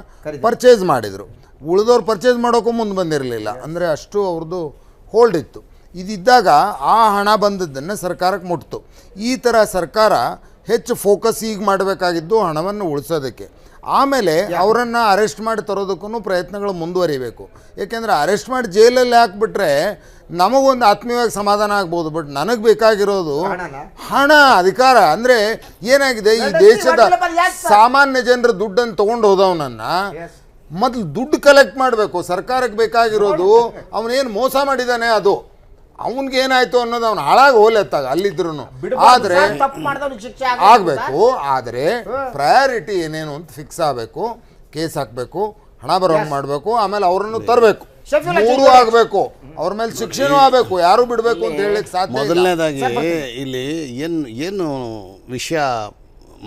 ಪರ್ಚೇಸ್ ಮಾಡಿದರು. ಉಳಿದವ್ರು ಪರ್ಚೇಸ್ ಮಾಡೋಕ್ಕೂ ಮುಂದೆ ಬಂದಿರಲಿಲ್ಲ. ಅಂದರೆ ಅಷ್ಟು ಅವ್ರದ್ದು ಹೋಲ್ಡ್ ಇತ್ತು. ಇದಿದ್ದಾಗ ಆ ಹಣ ಬಂದದ್ದನ್ನು ಸರ್ಕಾರಕ್ಕೆ ಮುಟ್ತು. ಈ ಥರ ಸರ್ಕಾರ ಹೆಚ್ಚು ಫೋಕಸ್ ಈಗ ಮಾಡಬೇಕಾಗಿದ್ದು ಹಣವನ್ನು ಉಳಿಸೋದಕ್ಕೆ. ಆಮೇಲೆ ಅವರನ್ನು ಅರೆಸ್ಟ್ ಮಾಡಿ ತರೋದಕ್ಕೂ ಪ್ರಯತ್ನಗಳು ಮುಂದುವರಿಬೇಕು. ಏಕೆಂದರೆ ಅರೆಸ್ಟ್ ಮಾಡಿ ಜೈಲಲ್ಲಿ ಹಾಕ್ಬಿಟ್ರೆ ನಮಗೊಂದು ಆತ್ಮೀಯವಾಗಿ ಸಮಾಧಾನ ಆಗ್ಬೋದು, ಬಟ್ ನನಗೆ ಬೇಕಾಗಿರೋದು ಹಣ, ಅಧಿಕಾರ. ಅಂದರೆ ಏನಾಗಿದೆ, ಈ ದೇಶದ ಸಾಮಾನ್ಯ ಜನರ ದುಡ್ಡನ್ನು ತೊಗೊಂಡು ಹೋದವನನ್ನು ಮೊದಲು ದುಡ್ಡು ಕಲೆಕ್ಟ್ ಮಾಡಬೇಕು. ಸರ್ಕಾರಕ್ಕೆ ಬೇಕಾಗಿರೋದು ಅವನೇನು ಮೋಸ ಮಾಡಿದ್ದಾನೆ ಅದು, ಅವನಿಗೆ ಏನಾಯ್ತು ಅನ್ನೋದು ಅವ್ನು ಹಾಳಾಗಿ ಹೋಲೆತ್ತಾಗ ಅಲ್ಲಿದ್ರು. ಆದರೆ ಆಗಬೇಕು, ಆದರೆ ಪ್ರಯಾರಿಟಿ ಏನೇನು ಅಂತ ಫಿಕ್ಸ್ ಆಗಬೇಕು, ಕೇಸ್ ಹಾಕಬೇಕು, ಹಣ ಬರೋಂಗೆ ಮಾಡಬೇಕು, ಆಮೇಲೆ ಅವರನ್ನು ತರಬೇಕು, ಮೂರು ಆಗಬೇಕು, ಅವ್ರ ಮೇಲೆ ಶಿಕ್ಷೆನೂ ಆಗಬೇಕು, ಯಾರು ಬಿಡಬೇಕು ಅಂತ ಹೇಳಲಿಕ್ಕೆ ಸಾಧ್ಯ. ಮೊದಲನೇದಾಗಿ ಇಲ್ಲಿ ಏನು ವಿಷಯ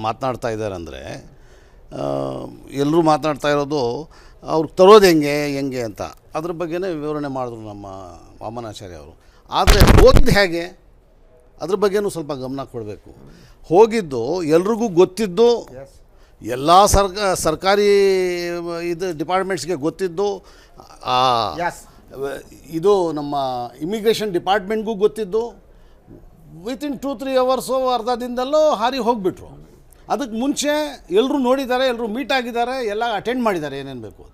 ಮಾತನಾಡ್ತಾ ಇದ್ದಾರೆ ಅಂದರೆ, ಎಲ್ಲರೂ ಮಾತನಾಡ್ತಾ ಇರೋದು ಅವ್ರಿಗೆ ತರೋದು ಹೆಂಗೆ ಅಂತ ಅದ್ರ ಬಗ್ಗೆನೇ ವಿವರಣೆ ಮಾಡಿದ್ರು ನಮ್ಮ ವಾಮನಾಚಾರ್ಯ ಅವರು. ಆದರೆ ಹೋಗಿದ್ದು ಹೇಗೆ ಅದ್ರ ಬಗ್ಗೆನೂ ಸ್ವಲ್ಪ ಗಮನ ಕೊಡಬೇಕು. ಹೋಗಿದ್ದು ಎಲ್ರಿಗೂ ಗೊತ್ತಿದ್ದು, ಎಲ್ಲ ಸರ್ಕಾರಿ ಇದು ಡಿಪಾರ್ಟ್ಮೆಂಟ್ಸ್ಗೆ ಗೊತ್ತಿದ್ದು, ಇದು ನಮ್ಮ ಇಮಿಗ್ರೇಷನ್ ಡಿಪಾರ್ಟ್ಮೆಂಟ್ಗೂ ಗೊತ್ತಿದ್ದು, ವಿತಿನ್ 2-3 ಅವರ್ಸು ಅರ್ಧ ದಿನದಲ್ಲೂ ಹಾರಿ ಹೋಗಿಬಿಟ್ರು. ಅದಕ್ಕೆ ಮುಂಚೆ ಎಲ್ಲರೂ ನೋಡಿದ್ದಾರೆ, ಎಲ್ಲರೂ ಮೀಟ್ ಆಗಿದ್ದಾರೆ, ಎಲ್ಲ ಅಟೆಂಡ್ ಮಾಡಿದ್ದಾರೆ ಏನೇನು ಬೇಕು ಅದು.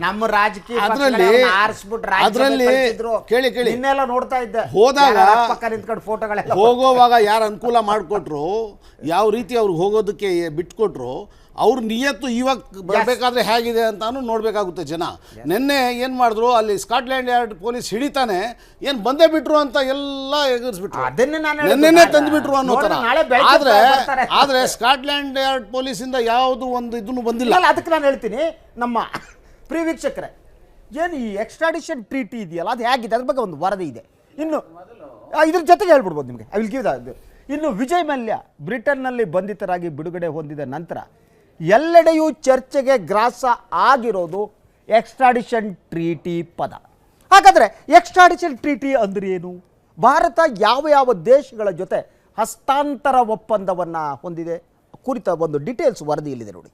ನಮ್ಮ ರಾಜಕೀಯ ಅದರಲ್ಲಿ ಕೇಳಿ ಇನ್ನೆಲ್ಲ ನೋಡ್ತಾ ಇದ್ದೆ, ಹೋದಾಗ ನಿಂತ್ಕೊಂಡು ಫೋಟೋಗಳೆಲ್ಲ ಹೋಗೋವಾಗ ಯಾರು ಅನುಕೂಲ ಮಾಡಿಕೊಟ್ರು, ಯಾವ ರೀತಿ ಅವ್ರಿಗೆ ಹೋಗೋದಕ್ಕೆ ಬಿಟ್ಕೊಟ್ರು, ಅವ್ರ ನಿಯತ್ತು ಇವಾಗ ಬರಬೇಕಾದ್ರೆ ಹೇಗಿದೆ ಅಂತಾನು ನೋಡಬೇಕಾಗುತ್ತೆ ಜನ. ನಿನ್ನೆ ಏನು ಮಾಡಿದ್ರು, ಅಲ್ಲಿ ಸ್ಕಾಟ್ಲ್ಯಾಂಡ್ ಯಾರ್ಡ್ ಪೊಲೀಸ್ ಹಿಡಿತಾನೆ ಏನು ಬಂದೇ ಬಿಟ್ರು ಅಂತ ಎಲ್ಲ ಎಗರಿಸ್ಬಿಟ್ರು, ನಿನ್ನೆನೇ ತಂದುಬಿಟ್ರು ಅನ್ನೋ ಥರ. ಆದರೆ ಸ್ಕಾಟ್ಲ್ಯಾಂಡ್ ಯಾರ್ಡ್ ಪೊಲೀಸಿಂದ ಯಾವುದು ಒಂದು ಇದನ್ನು ಬಂದಿಲ್ಲ. ಅದಕ್ಕೆ ನಾನು ಹೇಳ್ತೀನಿ ನಮ್ಮ ಪ್ರಿಯ ವೀಕ್ಷಕರೇ, ಏನು ಈ ಎಕ್ಸ್ಟ್ರಾಡಿಷನ್ ಟ್ರೀಟಿ ಇದೆಯಲ್ಲ ಅದು ಹೇಗಿದೆ ಅದ್ರ ಬಗ್ಗೆ ಒಂದು ವರದಿ ಇದೆ. ಇನ್ನು ಇದ್ರ ಜೊತೆಗೆ ಹೇಳ್ಬಿಡ್ಬೋದು ನಿಮಗೆ, ಐ ವಿಲ್ ಗಿವ್ ದಟ್. ಇನ್ನು ವಿಜಯ್ ಮಲ್ಯ ಬ್ರಿಟನ್ನಲ್ಲಿ ಬಂಧಿತರಾಗಿ ಬಿಡುಗಡೆ ಹೊಂದಿದ ನಂತರ ಎಲ್ಲೆಡೆಯೂ ಚರ್ಚೆಗೆ ಗ್ರಾಸ ಆಗಿರೋದು ಎಕ್ಸ್ಟ್ರಾಡಿಷನ್ ಟ್ರೀಟಿ ಪದ. ಹಾಗಾದರೆ ಎಕ್ಸ್ಟ್ರಾಡಿಷನ್ ಟ್ರೀಟಿ ಅಂದ್ರೆ ಏನು? ಭಾರತ ಯಾವ ದೇಶಗಳ ಜೊತೆ ಹಸ್ತಾಂತರ ಒಪ್ಪಂದವನ್ನು ಹೊಂದಿದೆ ಕುರಿತ ಒಂದು ಡೀಟೇಲ್ಸ್ ವರದಿಯಲ್ಲಿದೆ ನೋಡಿ.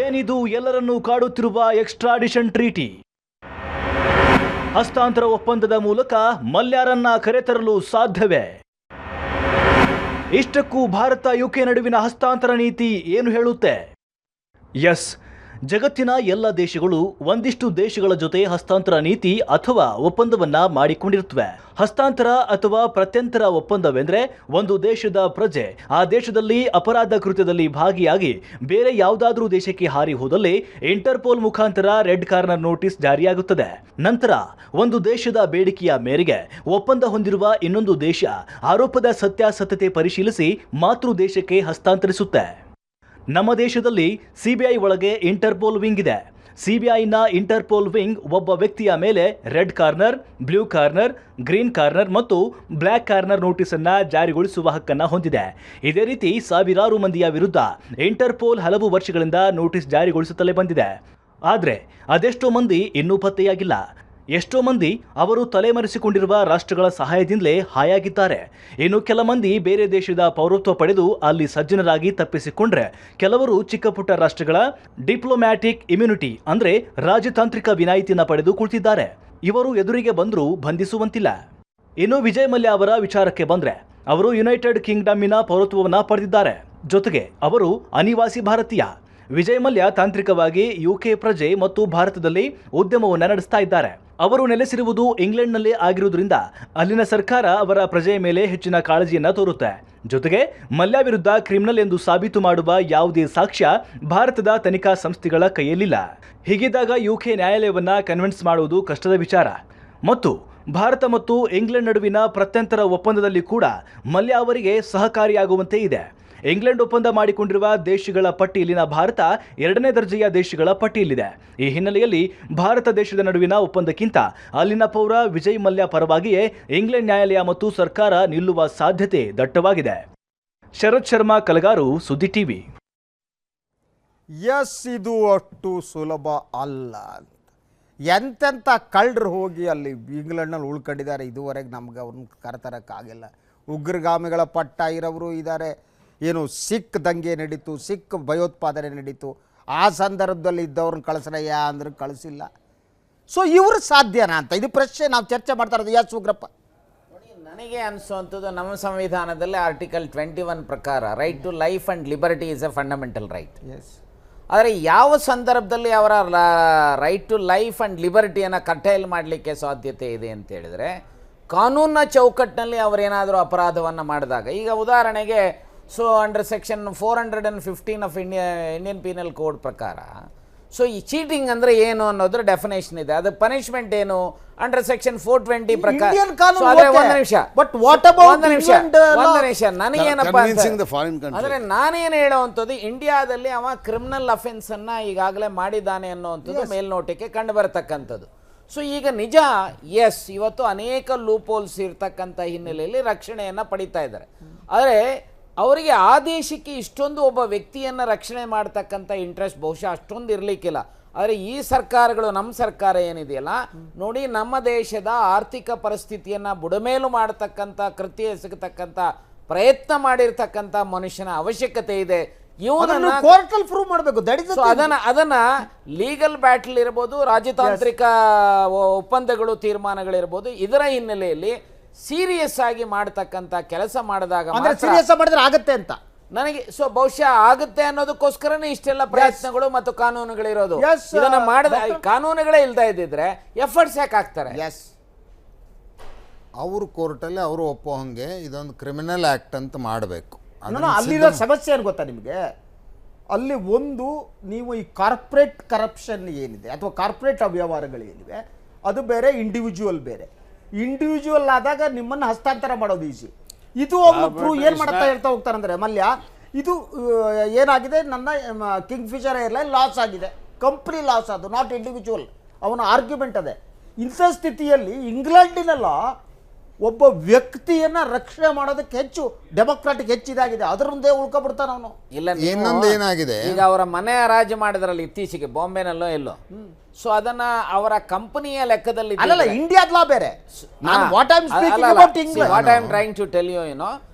ಏನಿದು ಎಲ್ಲರನ್ನೂ ಕಾಡುತ್ತಿರುವ ಎಕ್ಸ್ಟ್ರಾಡಿಷನ್ ಟ್ರೀಟಿ? ಹಸ್ತಾಂತರ ಒಪ್ಪಂದದ ಮೂಲಕ ಮಲ್ಯರನ್ನ ಕರೆತರಲು ಸಾಧ್ಯವೇ? ಇಷ್ಟಕ್ಕೂ ಭಾರತ ಯುಕೆ ನಡುವಿನ ಹಸ್ತಾಂತರ ನೀತಿ ಏನು ಹೇಳುತ್ತೆ? ಎಸ್, ಜಗತ್ತಿನ ಎಲ್ಲ ದೇಶಗಳು ಒಂದಿಷ್ಟು ದೇಶಗಳ ಜೊತೆ ಹಸ್ತಾಂತರ ನೀತಿ ಅಥವಾ ಒಪ್ಪಂದವನ್ನ ಮಾಡಿಕೊಂಡಿರುತ್ತವೆ. ಹಸ್ತಾಂತರ ಅಥವಾ ಪ್ರತ್ಯಂತರ ಒಪ್ಪಂದವೆಂದರೆ ಒಂದು ದೇಶದ ಪ್ರಜೆ ಆ ದೇಶದಲ್ಲಿ ಅಪರಾಧ ಕೃತ್ಯದಲ್ಲಿ ಭಾಗಿಯಾಗಿ ಬೇರೆ ಯಾವುದಾದ್ರೂ ದೇಶಕ್ಕೆ ಹಾರಿ ಹೋದಲ್ಲಿ ಇಂಟರ್ಪೋಲ್ ಮುಖಾಂತರ ರೆಡ್ ಕಾರ್ನರ್ ನೋಟಿಸ್ ಜಾರಿಯಾಗುತ್ತದೆ. ನಂತರ ಒಂದು ದೇಶದ ಬೇಡಿಕೆಯ ಮೇರೆಗೆ ಒಪ್ಪಂದ ಹೊಂದಿರುವ ಇನ್ನೊಂದು ದೇಶ ಆರೋಪದ ಸತ್ಯಾಸತ್ಯತೆ ಪರಿಶೀಲಿಸಿ ಮಾತೃ ದೇಶಕ್ಕೆ ಹಸ್ತಾಂತರಿಸುತ್ತೆ. ನಮ್ಮ ದೇಶದಲ್ಲಿ ಸಿಬಿಐ ಒಳಗೆ ಇಂಟರ್ಪೋಲ್ ವಿಂಗ್ ಇದೆ. ಸಿಬಿಐನ ಇಂಟರ್ಪೋಲ್ ವಿಂಗ್ ಒಬ್ಬ ವ್ಯಕ್ತಿಯ ಮೇಲೆ red corner, blue corner, green corner ಮತ್ತು ಬ್ಲ್ಯಾಕ್ ಕಾರ್ನರ್ ನೋಟಿಸ್ ಅನ್ನ ಜಾರಿಗೊಳಿಸುವ ಹಕ್ಕನ್ನು ಹೊಂದಿದೆ. ಇದೇ ರೀತಿ ಸಾವಿರಾರು ಮಂದಿಯ ವಿರುದ್ಧ ಇಂಟರ್ಪೋಲ್ ಹಲವು ವರ್ಷಗಳಿಂದ ನೋಟಿಸ್ ಜಾರಿಗೊಳಿಸುತ್ತಲೇ ಬಂದಿದೆ. ಆದರೆ ಅದೆಷ್ಟೋ ಮಂದಿ ಇನ್ನೂ ಪತ್ತೆಯಾಗಿಲ್ಲ. ಎಷ್ಟೋ ಮಂದಿ ಅವರು ತಲೆಮರೆಸಿಕೊಂಡಿರುವ ರಾಷ್ಟ್ರಗಳ ಸಹಾಯದಿಂದಲೇ ಹಾಯಾಗಿದ್ದಾರೆ. ಇನ್ನು ಕೆಲ ಮಂದಿ ಬೇರೆ ದೇಶದ ಪೌರತ್ವ ಪಡೆದು ಅಲ್ಲಿ ಸಜ್ಜನರಾಗಿ ತಪ್ಪಿಸಿಕೊಂಡ್ರೆ, ಕೆಲವರು ಚಿಕ್ಕ ಪುಟ್ಟ ರಾಷ್ಟ್ರಗಳ ಡಿಪ್ಲೊಮ್ಯಾಟಿಕ್ ಇಮ್ಯುನಿಟಿ ಅಂದ್ರೆ ರಾಜತಾಂತ್ರಿಕ ವಿನಾಯಿತಿಯನ್ನು ಪಡೆದು ಕುಳಿತಿದ್ದಾರೆ. ಇವರು ಎದುರಿಗೆ ಬಂದರೂ ಬಂಧಿಸುವಂತಿಲ್ಲ. ಇನ್ನು ವಿಜಯ್ ಮಲ್ಯ ಅವರ ವಿಚಾರಕ್ಕೆ ಬಂದ್ರೆ, ಅವರು ಯುನೈಟೆಡ್ ಕಿಂಗ್ಡಮ್ಮಿನ ಪೌರತ್ವವನ್ನು ಪಡೆದಿದ್ದಾರೆ. ಜೊತೆಗೆ ಅವರು ಅನಿವಾಸಿ ಭಾರತೀಯ. ವಿಜಯ್ ಮಲ್ಯ ತಾಂತ್ರಿಕವಾಗಿ ಯುಕೆ ಪ್ರಜೆ ಮತ್ತು ಭಾರತದಲ್ಲಿ ಉದ್ಯಮವನ್ನು ನಡೆಸ್ತಾ ಇದ್ದಾರೆ. ಅವರು ನೆಲೆಸಿರುವುದು ಇಂಗ್ಲೆಂಡ್ನಲ್ಲಿ ಆಗಿರುವುದರಿಂದ ಅಲ್ಲಿನ ಸರ್ಕಾರ ಅವರ ಪ್ರಜೆಯ ಮೇಲೆ ಹೆಚ್ಚಿನ ಕಾಳಜಿಯನ್ನ ತೋರುತ್ತೆ. ಜೊತೆಗೆ ಮಲ್ಯ ವಿರುದ್ಧ ಕ್ರಿಮಿನಲ್ ಎಂದು ಸಾಬೀತು ಮಾಡುವ ಯಾವುದೇ ಸಾಕ್ಷ್ಯ ಭಾರತದ ತನಿಖಾ ಸಂಸ್ಥೆಗಳ ಕೈಯಲ್ಲಿಲ್ಲ. ಹೀಗಿದ್ದಾಗ ಯುಕೆ ನ್ಯಾಯಾಲಯವನ್ನ ಕನ್ವಿನ್ಸ್ ಮಾಡುವುದು ಕಷ್ಟದ ವಿಚಾರ. ಮತ್ತು ಭಾರತ ಮತ್ತು ಇಂಗ್ಲೆಂಡ್ ನಡುವಿನ ಪ್ರತ್ಯಂತರ ಒಪ್ಪಂದದಲ್ಲಿ ಕೂಡ ಮಲ್ಯ ಅವರಿಗೆ ಸಹಕಾರಿಯಾಗುವಂತೆ ಇದೆ. ಇಂಗ್ಲೆಂಡ್ ಒಪ್ಪಂದ ಮಾಡಿಕೊಂಡಿರುವ ದೇಶಗಳ ಪಟ್ಟಿಯಲ್ಲಿನ ಭಾರತ 2ನೇ ದರ್ಜೆಯ ದೇಶಗಳ ಪಟ್ಟಿಯಲ್ಲಿದೆ. ಈ ಹಿನ್ನೆಲೆಯಲ್ಲಿ ಭಾರತ ದೇಶದ ನಡುವಿನ ಒಪ್ಪಂದಕ್ಕಿಂತ ಅಲ್ಲಿನ ಪೌರ ವಿಜಯ್ ಮಲ್ಯ ಪರವಾಗಿಯೇ ಇಂಗ್ಲೆಂಡ್ ನ್ಯಾಯಾಲಯ ಮತ್ತು ಸರ್ಕಾರ ನಿಲ್ಲುವ ಸಾಧ್ಯತೆ ದಟ್ಟವಾಗಿದೆ. ಶರತ್ ಶರ್ಮಾ, ಕಲಗಾರು, ಸುದ್ದಿ ಟಿವಿ. ಎಸ್, ಇದು ಅಷ್ಟು ಸುಲಭ ಅಲ್ಲ. ಎಂತೆಂಥ ಕಳ್ಳರು ಹೋಗಿ ಅಲ್ಲಿ ಇಂಗ್ಲೆಂಡ್ನಲ್ಲಿ ಉಳ್ಕೊಂಡಿದ್ದಾರೆ. ಇದುವರೆಗೆ ನಮ್ಗೆ ಅವ್ರನ್ನ ಕರೆತರಕ್ಕಾಗಿಲ್ಲ. ಉಗ್ರಗಾಮಿಗಳ ಪಟ್ಟ ಇರೋರು ಇದ್ದಾರೆ. ಏನು ಸಿಖ್ ದಂಗೆ ನಡೀತು, ಸಿಖ್ ಭಯೋತ್ಪಾದನೆ ನಡೀತು, ಆ ಸಂದರ್ಭದಲ್ಲಿ ಇದ್ದವ್ರನ್ನ ಕಳಿಸ್ರಯ್ಯ ಅಂದ್ರೆ ಕಳಿಸಿಲ್ಲ. ಸೊ ಇವರು ಸಾಧ್ಯನಾ ಅಂತ ಇದು ಪ್ರಶ್ನೆ ನಾವು ಚರ್ಚೆ ಮಾಡ್ತಾ ಇರೋದು. ಯಾಸ್ ಉಗ್ರಪ್ಪ, ನನಗೆ ಅನಿಸುವಂಥದ್ದು ನಮ್ಮ ಸಂವಿಧಾನದಲ್ಲಿ ಆರ್ಟಿಕಲ್ 21 ಪ್ರಕಾರ right to life and liberty is a fundamental right. ಆದರೆ ಯಾವ ಸಂದರ್ಭದಲ್ಲಿ ಅವರ ರೈಟ್ ಟು ಲೈಫ್ ಆ್ಯಂಡ್ ಲಿಬರ್ಟಿಯನ್ನು ಕಟ್ಟೈಲ್ ಮಾಡಲಿಕ್ಕೆ ಸಾಧ್ಯತೆ ಇದೆ ಅಂತ ಹೇಳಿದರೆ ಕಾನೂನಿನ ಚೌಕಟ್ಟಿನಲ್ಲಿ ಅವರೇನಾದರೂ ಅಪರಾಧವನ್ನು ಮಾಡಿದಾಗ, ಈಗ ಉದಾಹರಣೆಗೆ under section 415 of Indian penal code ಪ್ರಕಾರ ಈ ಚೀಟಿಂಗ್ ಅಂದರೆ ಏನು ಅನ್ನೋದ್ರ ಡೆಫಿನೇಷನ್ ಇದೆ. ಅದು ಪನಿಷ್ಮೆಂಟ್ ಏನು ಅಂಡರ್ ಸೆಕ್ಷನ್ 420 ಪ್ರಕಾರ. ನನಗೇನಪ್ಪ ಅಂದರೆ ನಾನೇನು ಹೇಳೋವಂಥದ್ದು, ಇಂಡಿಯಾದಲ್ಲಿ ಅವ ಕ್ರಿಮಿನಲ್ ಅಫೆನ್ಸನ್ನು ಈಗಾಗಲೇ ಮಾಡಿದ್ದಾನೆ ಅನ್ನೋವಂಥದ್ದು ಮೇಲ್ನೋಟಕ್ಕೆ ಕಂಡು ಬರತಕ್ಕಂಥದ್ದು. ಈಗ ನಿಜ ಇವತ್ತು ಅನೇಕ ಲೂಪೋಲ್ಸ್ ಇರ್ತಕ್ಕಂಥ ಹಿನ್ನೆಲೆಯಲ್ಲಿ ರಕ್ಷಣೆಯನ್ನು ಪಡಿತಾ ಇದ್ದಾರೆ. ಆದರೆ ಅವರಿಗೆ ಆ ದೇಶಕ್ಕೆ ಇಷ್ಟೊಂದು ಒಬ್ಬ ವ್ಯಕ್ತಿಯನ್ನು ರಕ್ಷಣೆ ಮಾಡ್ತಕ್ಕಂಥ ಇಂಟ್ರೆಸ್ಟ್ ಬಹುಶಃ ಅಷ್ಟೊಂದು ಇರಲಿಕ್ಕಿಲ್ಲ. ಆದರೆ ಈ ಸರ್ಕಾರಗಳು, ನಮ್ಮ ಸರ್ಕಾರ ಏನಿದೆಯಲ್ಲ ನೋಡಿ, ನಮ್ಮ ದೇಶದ ಆರ್ಥಿಕ ಪರಿಸ್ಥಿತಿಯನ್ನು ಬುಡಮೇಲು ಮಾಡತಕ್ಕಂಥ ಕೃತ್ಯ ಎಸಗತಕ್ಕಂಥ ಪ್ರಯತ್ನ ಮಾಡಿರ್ತಕ್ಕಂಥ ಮನುಷ್ಯನ ಅವಶ್ಯಕತೆ ಇದೆ. ಇವನನ್ನು ಕೋರ್ಟಲ್ಲಿ ಪ್ರೂವ್ ಮಾಡಬೇಕು. ಅದನ್ನ ಲೀಗಲ್ ಬ್ಯಾಟಲ್ ಇರ್ಬೋದು, ರಾಜತಾಂತ್ರಿಕ ಒಪ್ಪಂದಗಳು, ತೀರ್ಮಾನಗಳಿರ್ಬೋದು, ಇದರ ಹಿನ್ನೆಲೆಯಲ್ಲಿ ಸೀರಿಯಸ್ ಆಗಿ ಮಾಡತಕ್ಕಂಥ ಕೆಲಸ ಮಾಡಿದಾಗ ಸೀರಿಯಸ್ ಮಾಡಿದ್ರೆ ಆಗತ್ತೆ ಅಂತ ನನಗೆ ಬಹುಶಃ ಆಗುತ್ತೆ ಅನ್ನೋದಕ್ಕೋಸ್ಕರನೇ ಇಷ್ಟೆಲ್ಲ ಪ್ರಯತ್ನಗಳು ಮತ್ತು ಕಾನೂನುಗಳಿರೋದು. ಇದನ್ನ ಮಾಡಿದ ಕಾನೂನುಗಳೇ ಇಲ್ತಾ ಇದ್ದಿದ್ರೆ ಎಫರ್ಟ್ಸ್ ಯಾಕೆ ಆಗ್ತಾರೆ? ಅವರು ಕೋರ್ಟಲ್ಲಿ ಅವರು ಒಪ್ಪೋ ಹಂಗೆ ಇದೊಂದು ಕ್ರಿಮಿನಲ್ ಆಕ್ಟ್ ಅಂತ ಮಾಡಬೇಕು. ಅಲ್ಲಿರೋ ಸಮಸ್ಯೆ ಏನು ಗೊತ್ತಾ ನಿಮಗೆ? ಅಲ್ಲಿ ಒಂದು ನೀವು ಈ ಕಾರ್ಪೊರೇಟ್ ಕರಪ್ಷನ್ ಏನಿದೆ ಅಥವಾ ಕಾರ್ಪೊರೇಟ್ ಅವ್ಯವಹಾರಗಳೇನಿವೆ ಅದು ಬೇರೆ, ಇಂಡಿವಿಜುವಲ್ ಬೇರೆ. ಇಂಡಿವಿಜುವಲ್ ಆದಾಗ ನಿಮ್ಮನ್ನು ಹಸ್ತಾಂತರ ಮಾಡೋದು ಈಸಿ. ಇದು ಒಬ್ಬರು ಏನು ಮಾಡ್ತಾ ಹೇಳ್ತಾ ಹೋಗ್ತಾರಂದ್ರೆ, ಮಲ್ಯ ಇದು ಏನಾಗಿದೆ, ನನ್ನ ಕಿಂಗ್ ಫಿಶರ್ ಏರ್ಲೈನ್ ಲಾಸ್ ಆಗಿದೆ, ಕಂಪ್ನಿ ಲಾಸ್, ಅದು ನಾಟ್ ಇಂಡಿವಿಜುವಲ್. ಅವನ ಆರ್ಗ್ಯುಮೆಂಟ್ ಅದೇ. ಇಂಥ ಸ್ಥಿತಿಯಲ್ಲಿ ಇಂಗ್ಲೆಂಡಿನೆಲ್ಲ ಒಬ್ಬ ವ್ಯಕ್ತಿಯನ್ನ ರಕ್ಷಣೆ ಮಾಡೋದಕ್ಕೆ ಹೆಚ್ಚು ಡೆಮೊಕ್ರಾಟಿಕ್ ಹೆಚ್ಚಿದಾಗಿದೆ. ಅದರ ಮುಂದೆ ಉಳ್ಕೊಬಿಡ್ತಾನ ಅವನು. ಇನ್ನೊಂದು ಏನಾಗಿದೆ, ಈಗ ಅವರ ಮನೆ ಹರಾಜು ಮಾಡಿದ್ರಲ್ಲಿ ಇತ್ತೀಚೆಗೆ ಬಾಂಬೆನಲ್ಲೋ ಎಲ್ಲೋ, ಅದನ್ನ ಅವರ ಕಂಪನಿಯ ಲೆಕ್ಕದಲ್ಲಿ ಅಲ್ಲ, ಇಂಡಿಯಾದ ಲಾ ಬೇರೆ. What I am trying to tell you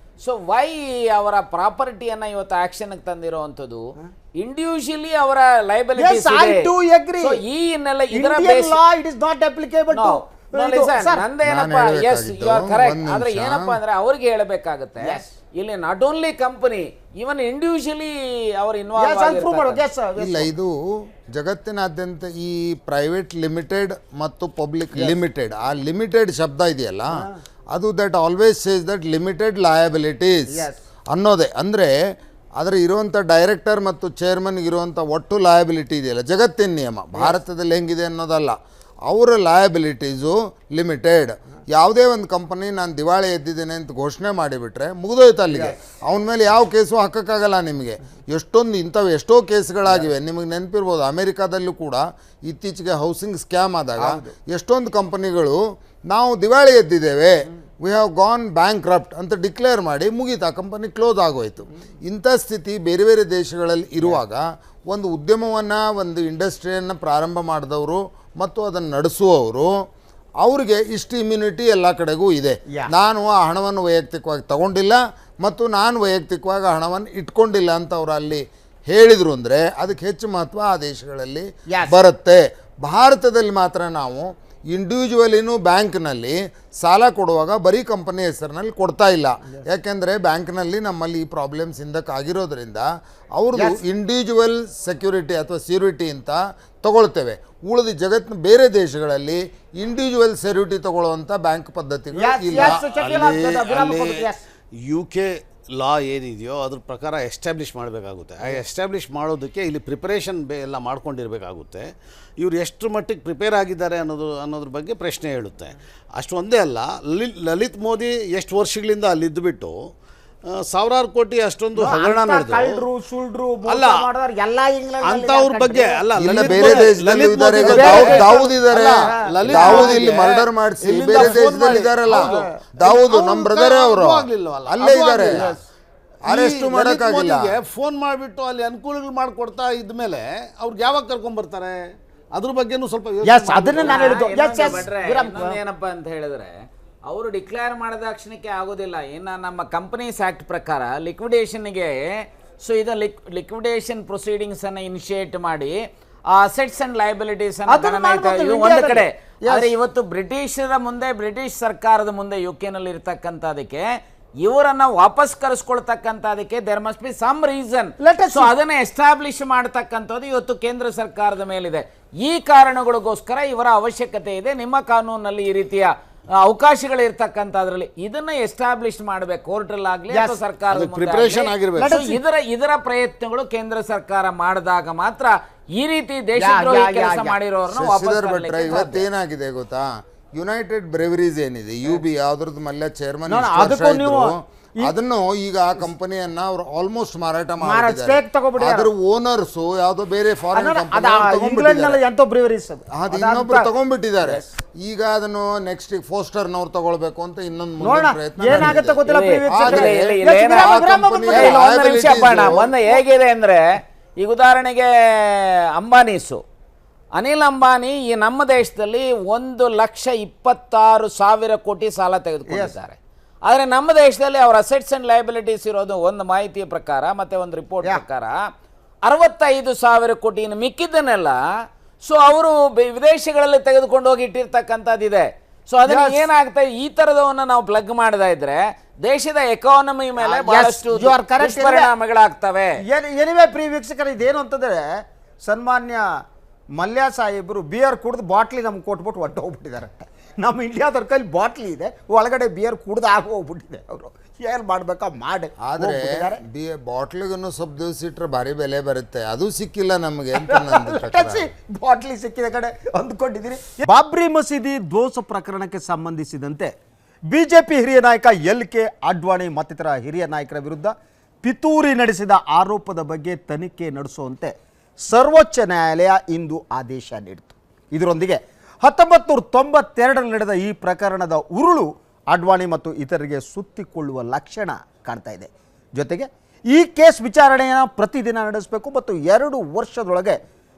why ಅವರ ಪ್ರಾಪರ್ಟಿಯನ್ನ ಇವತ್ತು ಆಕ್ಷನ್ಗೆ ತಂದಿರುವಂತದ್ದು ಇಂಡಿವಿಜುವಲಿ ಅವರ ಲಯಬಿಲಿಟೀಸ್ ಇದೆ. ಈ ಹಿನ್ನೆಲೆ ಇದರ ನಂದೇನಪ್ಪ, ಎಸ್ ಯು ಆರ್ ಕರೆಕ್ಟ್. ಆದ್ರೆ ಏನಪ್ಪಾ ಅಂದ್ರೆ ಅವ್ರಿಗೆ ಹೇಳಬೇಕಾಗುತ್ತೆ, ಇಲ್ಲಿ not only company, even individually ಅವರು ಇನ್ವಾಲ್ವ್ ಇಲ್ಲ. ಇದು ಜಗತ್ತಿನಾದ್ಯಂತ ಈ ಪ್ರೈವೇಟ್ ಲಿಮಿಟೆಡ್ ಮತ್ತು ಪಬ್ಲಿಕ್ ಲಿಮಿಟೆಡ್, ಆ ಲಿಮಿಟೆಡ್ ಶಬ್ದ ಇದೆಯಲ್ಲ, ಅದು that always says that limited liabilities ಅನ್ನೋದೇ. ಅಂದರೆ ಅದರ ಇರುವಂಥ ಡೈರೆಕ್ಟರ್ ಮತ್ತು ಚೇರ್ಮನ್ಗೆ ಇರುವಂಥ ಒಟ್ಟು ಲಯಬಿಲಿಟಿ ಇದೆಯಲ್ಲ, ಜಗತ್ತಿನ ನಿಯಮ, ಭಾರತದಲ್ಲಿ ಹೆಂಗಿದೆ ಅನ್ನೋದಲ್ಲ, ಅವರ ಲಯಬಿಲಿಟೀಸು ಲಿಮಿಟೆಡ್. ಯಾವುದೇ ಒಂದು ಕಂಪನಿ ನಾನು ದಿವಾಳಿ ಎದ್ದಿದ್ದೇನೆ ಅಂತ ಘೋಷಣೆ ಮಾಡಿಬಿಟ್ರೆ ಮುಗಿದೋಯ್ತು ಅಲ್ಲಿಗೆ. ಅವನ ಮೇಲೆ ಯಾವ ಕೇಸು ಹಾಕೋಕ್ಕಾಗಲ್ಲ ನಿಮಗೆ. ಇಂಥವು ಎಷ್ಟೋ ಕೇಸ್ಗಳಾಗಿವೆ. ನಿಮಗೆ ನೆನಪಿರ್ಬೋದು, ಅಮೆರಿಕಾದಲ್ಲೂ ಕೂಡ ಇತ್ತೀಚೆಗೆ ಹೌಸಿಂಗ್ ಸ್ಕ್ಯಾಮ್ ಆದಾಗ ಎಷ್ಟೊಂದು ಕಂಪನಿಗಳು ನಾವು ದಿವಾಳಿ ಎದ್ದಿದ್ದೇವೆ, ವಿ ಹ್ಯಾವ್ ಗಾನ್ ಬ್ಯಾಂಕ್ರಪ್ಟ್ ಅಂತ ಡಿಕ್ಲೇರ್ ಮಾಡಿ ಮುಗೀತು, ಆ ಕಂಪನಿ ಕ್ಲೋಸ್ ಆಗೋಯ್ತು. ಇಂಥ ಸ್ಥಿತಿ ಬೇರೆ ಬೇರೆ ದೇಶಗಳಲ್ಲಿ ಇರುವಾಗ ಒಂದು ಉದ್ಯಮವನ್ನು, ಒಂದು ಇಂಡಸ್ಟ್ರಿಯನ್ನು ಪ್ರಾರಂಭ ಮಾಡಿದವರು ಮತ್ತು ಅದನ್ನು ನಡೆಸುವವರು, ಅವ್ರಿಗೆ ಇಷ್ಟು ಇಮ್ಯುನಿಟಿ ಎಲ್ಲ ಕಡೆಗೂ ಇದೆ. ನಾನು ಆ ಹಣವನ್ನು ವೈಯಕ್ತಿಕವಾಗಿ ತಗೊಂಡಿಲ್ಲ ಮತ್ತು ನಾನು ವೈಯಕ್ತಿಕವಾಗಿ ಹಣವನ್ನು ಇಟ್ಕೊಂಡಿಲ್ಲ ಅಂತ ಅವರು ಅಲ್ಲಿ ಹೇಳಿದರು ಅಂದರೆ ಅದಕ್ಕೆ ಹೆಚ್ಚು ಮಹತ್ವ ಆ ದೇಶಗಳಲ್ಲಿ ಬರುತ್ತೆ. ಭಾರತದಲ್ಲಿ ಮಾತ್ರ ನಾವು ಇಂಡಿವಿಜುವಲಿನೂ ಬ್ಯಾಂಕ್ನಲ್ಲಿ ಸಾಲ ಕೊಡುವಾಗ ಬರೀ ಕಂಪನಿ ಹೆಸರಿನಲ್ಲಿ ಕೊಡ್ತಾ ಇಲ್ಲ. ಯಾಕೆಂದರೆ ಬ್ಯಾಂಕ್ನಲ್ಲಿ ನಮ್ಮಲ್ಲಿ ಈ ಪ್ರಾಬ್ಲಮ್ಸ್ ಹಿಂದಕ್ಕಾಗಿರೋದ್ರಿಂದ ಅವ್ರದ್ದು ಇಂಡಿವಿಜುವಲ್ ಸೆಕ್ಯೂರಿಟಿ ಅಥವಾ ಸ್ಯೂರಿಟಿ ಅಂತ ತಗೊಳ್ತೇವೆ. ಉಳಿದ ಜಗತ್ತಿನ ಬೇರೆ ದೇಶಗಳಲ್ಲಿ ಇಂಡಿವಿಜುವಲ್ ಸೆಕ್ಯೂರಿಟಿ ತಗೊಳ್ಳುವಂಥ ಬ್ಯಾಂಕ್ ಪದ್ಧತಿಗಳು ಇಲ್ಲ. UK ಲಾ ಏನಿದೆಯೋ ಅದ್ರ ಪ್ರಕಾರ ಎಸ್ಟಾಬ್ಲಿಷ್ ಮಾಡಬೇಕಾಗುತ್ತೆ. ಆ ಎಸ್ಟಾಬ್ಲಿಷ್ ಮಾಡೋದಕ್ಕೆ ಇಲ್ಲಿ ಪ್ರಿಪರೇಷನ್ ಎಲ್ಲ ಮಾಡ್ಕೊಂಡಿರಬೇಕಾಗುತ್ತೆ. ಇವರು ಎಷ್ಟು ಮಟ್ಟಿಗೆ ಪ್ರಿಪೇರ್ ಆಗಿದ್ದಾರೆ ಅನ್ನೋದ್ರ ಬಗ್ಗೆ ಪ್ರಶ್ನೆ ಹೇಳುತ್ತೆ. ಅಷ್ಟು ಒಂದೇ ಅಲ್ಲ, ಲಲಿತ್ ಮೋದಿ ಎಷ್ಟು ವರ್ಷಗಳಿಂದ ಅಲ್ಲಿದ್ದುಬಿಟ್ಟು ಸಾವಿರಾರು ಕೋಟಿ ಅಷ್ಟೊಂದು ಹಗರಣ ನಡೆದ್ರು ಅಲ್ಲ ಅಂತವ್ರ ಬಗ್ಗೆ ಅಲ್ಲ. ಬೇರೆ ದೇಶದಲ್ಲಿ ದಾವೂದ್ ಇದ್ದಾರೆ, ದಾವೂದ್ ಇಲ್ಲಿ ಮರ್ಡರ್ ಮಾಡಿಸಿ ಬೇರೆ ದೇಶದಲ್ಲಿ ಇದಾರಲ್ಲ, ದಾವೂದ್ ನಮ್ಮ ಬ್ರದರ್ ಅವರು ಅಲ್ಲೇ ಇದ್ದಾರೆ, ಅರೆಸ್ಟ್ ಮಾಡೋಕ್ಕಾಗಿಲ್ಲ. ಫೋನ್ ಮಾಡಿಬಿಟ್ಟು ಅಲ್ಲಿ ಅನುಕೂಲಗಳು ಮಾಡಿಕೊಡ್ತಾ ಇದ್ಮೇಲೆ ಅವ್ರಿಗೆ ಯಾವಾಗ ಕರ್ಕೊಂಡ್ಬರ್ತಾರೆ ಅದ್ರ ಬಗ್ಗೆನೂ ಸ್ವಲ್ಪ ಏನಪ್ಪ ಅಂತ ಹೇಳಿದ್ರೆ, ಅವರು ಡಿಕ್ಲೇರ್ ಮಾಡಿದ ಕ್ಷಣಕ್ಕೆ ಆಗೋದಿಲ್ಲ. ಇನ್ನು ನಮ್ಮ ಕಂಪನೀಸ್ ಆ್ಯಕ್ಟ್ ಪ್ರಕಾರ ಲಿಕ್ವಿಡೇಷನ್ಗೆ ಸೊ ಇದು ಲಿಕ್ವಿಡೇಷನ್ ಪ್ರೊಸೀಡಿಂಗ್ಸ್ ಅನ್ನು ಇನಿಷಿಯೇಟ್ ಮಾಡಿ ಅಸೆಟ್ಸ್ ಅಂಡ್ ಲಯಬಿಲಿಟೀಸ್ ಇದು ಒಂದು ಕಡೆ. ಆದರೆ ಇವತ್ತು ಬ್ರಿಟಿಷರ ಮುಂದೆ, ಬ್ರಿಟಿಷ್ ಸರ್ಕಾರದ ಮುಂದೆ UK ನಲ್ಲಿ ಇರ್ತಕ್ಕಂಥದಕ್ಕೆ ಇವರನ್ನ ವಾಪಸ್ ಕರೆಸ್ಕೊಳ್ತಕ್ಕಂಥದಕ್ಕೆ there must be some reason. So ಅದನ್ನ ಎಸ್ಟಾಬ್ಲಿಷ್ ಮಾಡತಕ್ಕಂಥದ್ದು ಇವತ್ತು ಕೇಂದ್ರ ಸರ್ಕಾರದ ಮೇಲಿದೆ. ಈ ಕಾರಣಗಳಿಗೋಸ್ಕರ ಇವರ ಅವಶ್ಯಕತೆ ಇದೆ. ನಿಮ್ಮ ಕಾನೂನಲ್ಲಿ ಈ ರೀತಿಯ ಅವಕಾಶಗಳು ಇರ್ತಕ್ಕಂಥದ್ರಲ್ಲಿ ಇದನ್ನ ಎಸ್ಟಾಬ್ಲಿಷ್ ಮಾಡಬೇಕು, ಕೋರ್ಟಲ್ಲಾಗ್ಲಿ ಅಥವಾ ಸರ್ಕಾರದ ಇದರ ಪ್ರಯತ್ನಗಳು ಕೇಂದ್ರ ಸರ್ಕಾರ ಮಾಡಿದಾಗ ಮಾತ್ರ ಈ ರೀತಿ ದೇಶದ್ರೋಹಿ ಕೆಲಸ ಮಾಡಿರೋರನ್ನ ವಾಪಸ್ ಬಿಟ್ರೆ ಇವತ್ತೇನಾಗಿದೆ ಗೊತ್ತಾ, ಯುನೈಟೆಡ್ ಬ್ರೆವರೀಸ್ ಏನಿದೆ UB ಯಾವ್ದ್ರದ್ದು ಮಲ್ಯ ಚೇರ್ಮನ್ ಅದನ್ನು ಈಗ ಆ ಕಂಪನಿಯನ್ನ ಅವ್ರು ಆಲ್ಮೋಸ್ಟ್ ಮಾರಾಟ ಮಾಡಿದ್ದಾರೆ. ಅದ್ರ ಓನರ್ಸ್ ಯಾವ್ದೋ ಬೇರೆ ಫಾರಿನ್ ಇನ್ನೊಬ್ರು ತಗೊಂಡ್ಬಿಟ್ಟಿದ್ದಾರೆ. ಈಗ ಅದನ್ನು ನೆಕ್ಸ್ಟ್ ಫೋಸ್ಟರ್ನವ್ರು ತಗೊಳ್ಬೇಕು ಅಂತ ಇನ್ನೊಂದು ಪ್ರಯತ್ನ ಹೇಗಿದೆ ಅಂದ್ರೆ, ಈಗ ಉದಾಹರಣೆಗೆ ಅನಿಲ್ ಅಂಬಾನಿ ಈ ನಮ್ಮ ದೇಶದಲ್ಲಿ 1,26,000 ಕೋಟಿ ಸಾಲ ತೆಗೆದುಕೊಂಡಿದ್ದಾರೆ. ಆದರೆ ನಮ್ಮ ದೇಶದಲ್ಲಿ ಅವರ ಅಸೆಟ್ಸ್ ಅಂಡ್ ಲಯಬಿಲಿಟೀಸ್ ಇರೋದು ಒಂದು ಮಾಹಿತಿಯ ಪ್ರಕಾರ ಮತ್ತೆ ಒಂದು ರಿಪೋರ್ಟ್ ಪ್ರಕಾರ 65,000 ಕೋಟಿ. ಇನ್ನು ಮಿಕ್ಕಿದ್ದನ್ನೆಲ್ಲ ಸೊ ಅವರು ವಿದೇಶಗಳಲ್ಲಿ ತೆಗೆದುಕೊಂಡು ಹೋಗಿ ಇಟ್ಟಿರ್ತಕ್ಕಂಥದ್ದಿದೆ. ಸೊ ಅದನ್ನ ಏನಾಗ್ತಾ ಈ ತರದವನ್ನ ನಾವು ಪ್ಲಗ್ ಮಾಡದ ಇದ್ರೆ ದೇಶದ ಎಕಾನಮಿ ಮೇಲೆ ಬಹಳಷ್ಟು ಪರಿಣಾಮಗಳಾಗ್ತವೆ. ಎನಿವೆ ಪ್ರಿಯ ವೀಕ್ಷಕರು, ಇದೇನು ಅಂತಂದ್ರೆ ಸನ್ಮಾನ್ಯ ಮಲ್ಯ ಸಾಹೇಬರು ಬಿಯರ್ ಕುಡಿದು ಬಾಟ್ಲಿ ನಮ್ಗೆ ಕೊಟ್ಬಿಟ್ಟು ಹೊಟ್ಟು ಹೋಗ್ಬಿಟ್ಟಿದ್ದಾರೆ. ನಮ್ಮ ಇಂಡಿಯಾದವ್ರ ಕೈಲಿ ಬಾಟ್ಲಿ ಇದೆ, ಒಳಗಡೆ ಬಿಯರ್ ಕುಡ್ದು ಆಗಿ ಹೋಗ್ಬಿಟ್ಟಿದೆ. ಅವರು ಏನು ಮಾಡ್ಬೇಕಾ ಮಾಡಿ. ಆದರೆ ಬಾಟ್ಲಿಗೂ ಸ್ವಲ್ಪ ದಿವಸ ಇಟ್ಟರೆ ಭಾರಿ ಬೆಲೆ ಬರುತ್ತೆ, ಅದು ಸಿಕ್ಕಿಲ್ಲ ನಮಗೆ. ಬಾಟ್ಲಿ ಸಿಕ್ಕಿದ ಕಡೆ ಅಂದ್ಕೊಂಡಿದ್ದೀನಿ. ಬಾಬ್ರಿ ಮಸೀದಿ ಧ್ವಂಸ ಪ್ರಕರಣಕ್ಕೆ ಸಂಬಂಧಿಸಿದಂತೆ ಬಿಜೆಪಿ ಹಿರಿಯ ನಾಯಕ LK ಅಡ್ವಾಣಿ ಮತ್ತಿತರ ಹಿರಿಯ ನಾಯಕರ ವಿರುದ್ಧ ಪಿತೂರಿ ನಡೆಸಿದ ಆರೋಪದ ಬಗ್ಗೆ ತನಿಖೆ ನಡೆಸುವಂತೆ ಸರ್ವೋಚ್ಚ ನ್ಯಾಯಾಲಯ ಇಂದು ಆದೇಶ ನೀಡಿತು. ಇದರೊಂದಿಗೆ 1992 ನಡೆದ ಈ ಪ್ರಕರಣದ ಉರುಳು ಅಡ್ವಾಣಿ ಮತ್ತು ಇತರರಿಗೆ ಸುತ್ತಿಕೊಳ್ಳುವ ಲಕ್ಷಣ ಕಾಣ್ತಾ ಇದೆ. ಜೊತೆಗೆ ಈ ಕೇಸ್ ವಿಚಾರಣೆಯನ್ನು ಪ್ರತಿದಿನ ನಡೆಸಬೇಕು ಮತ್ತು 2 ವರ್ಷದೊಳಗೆ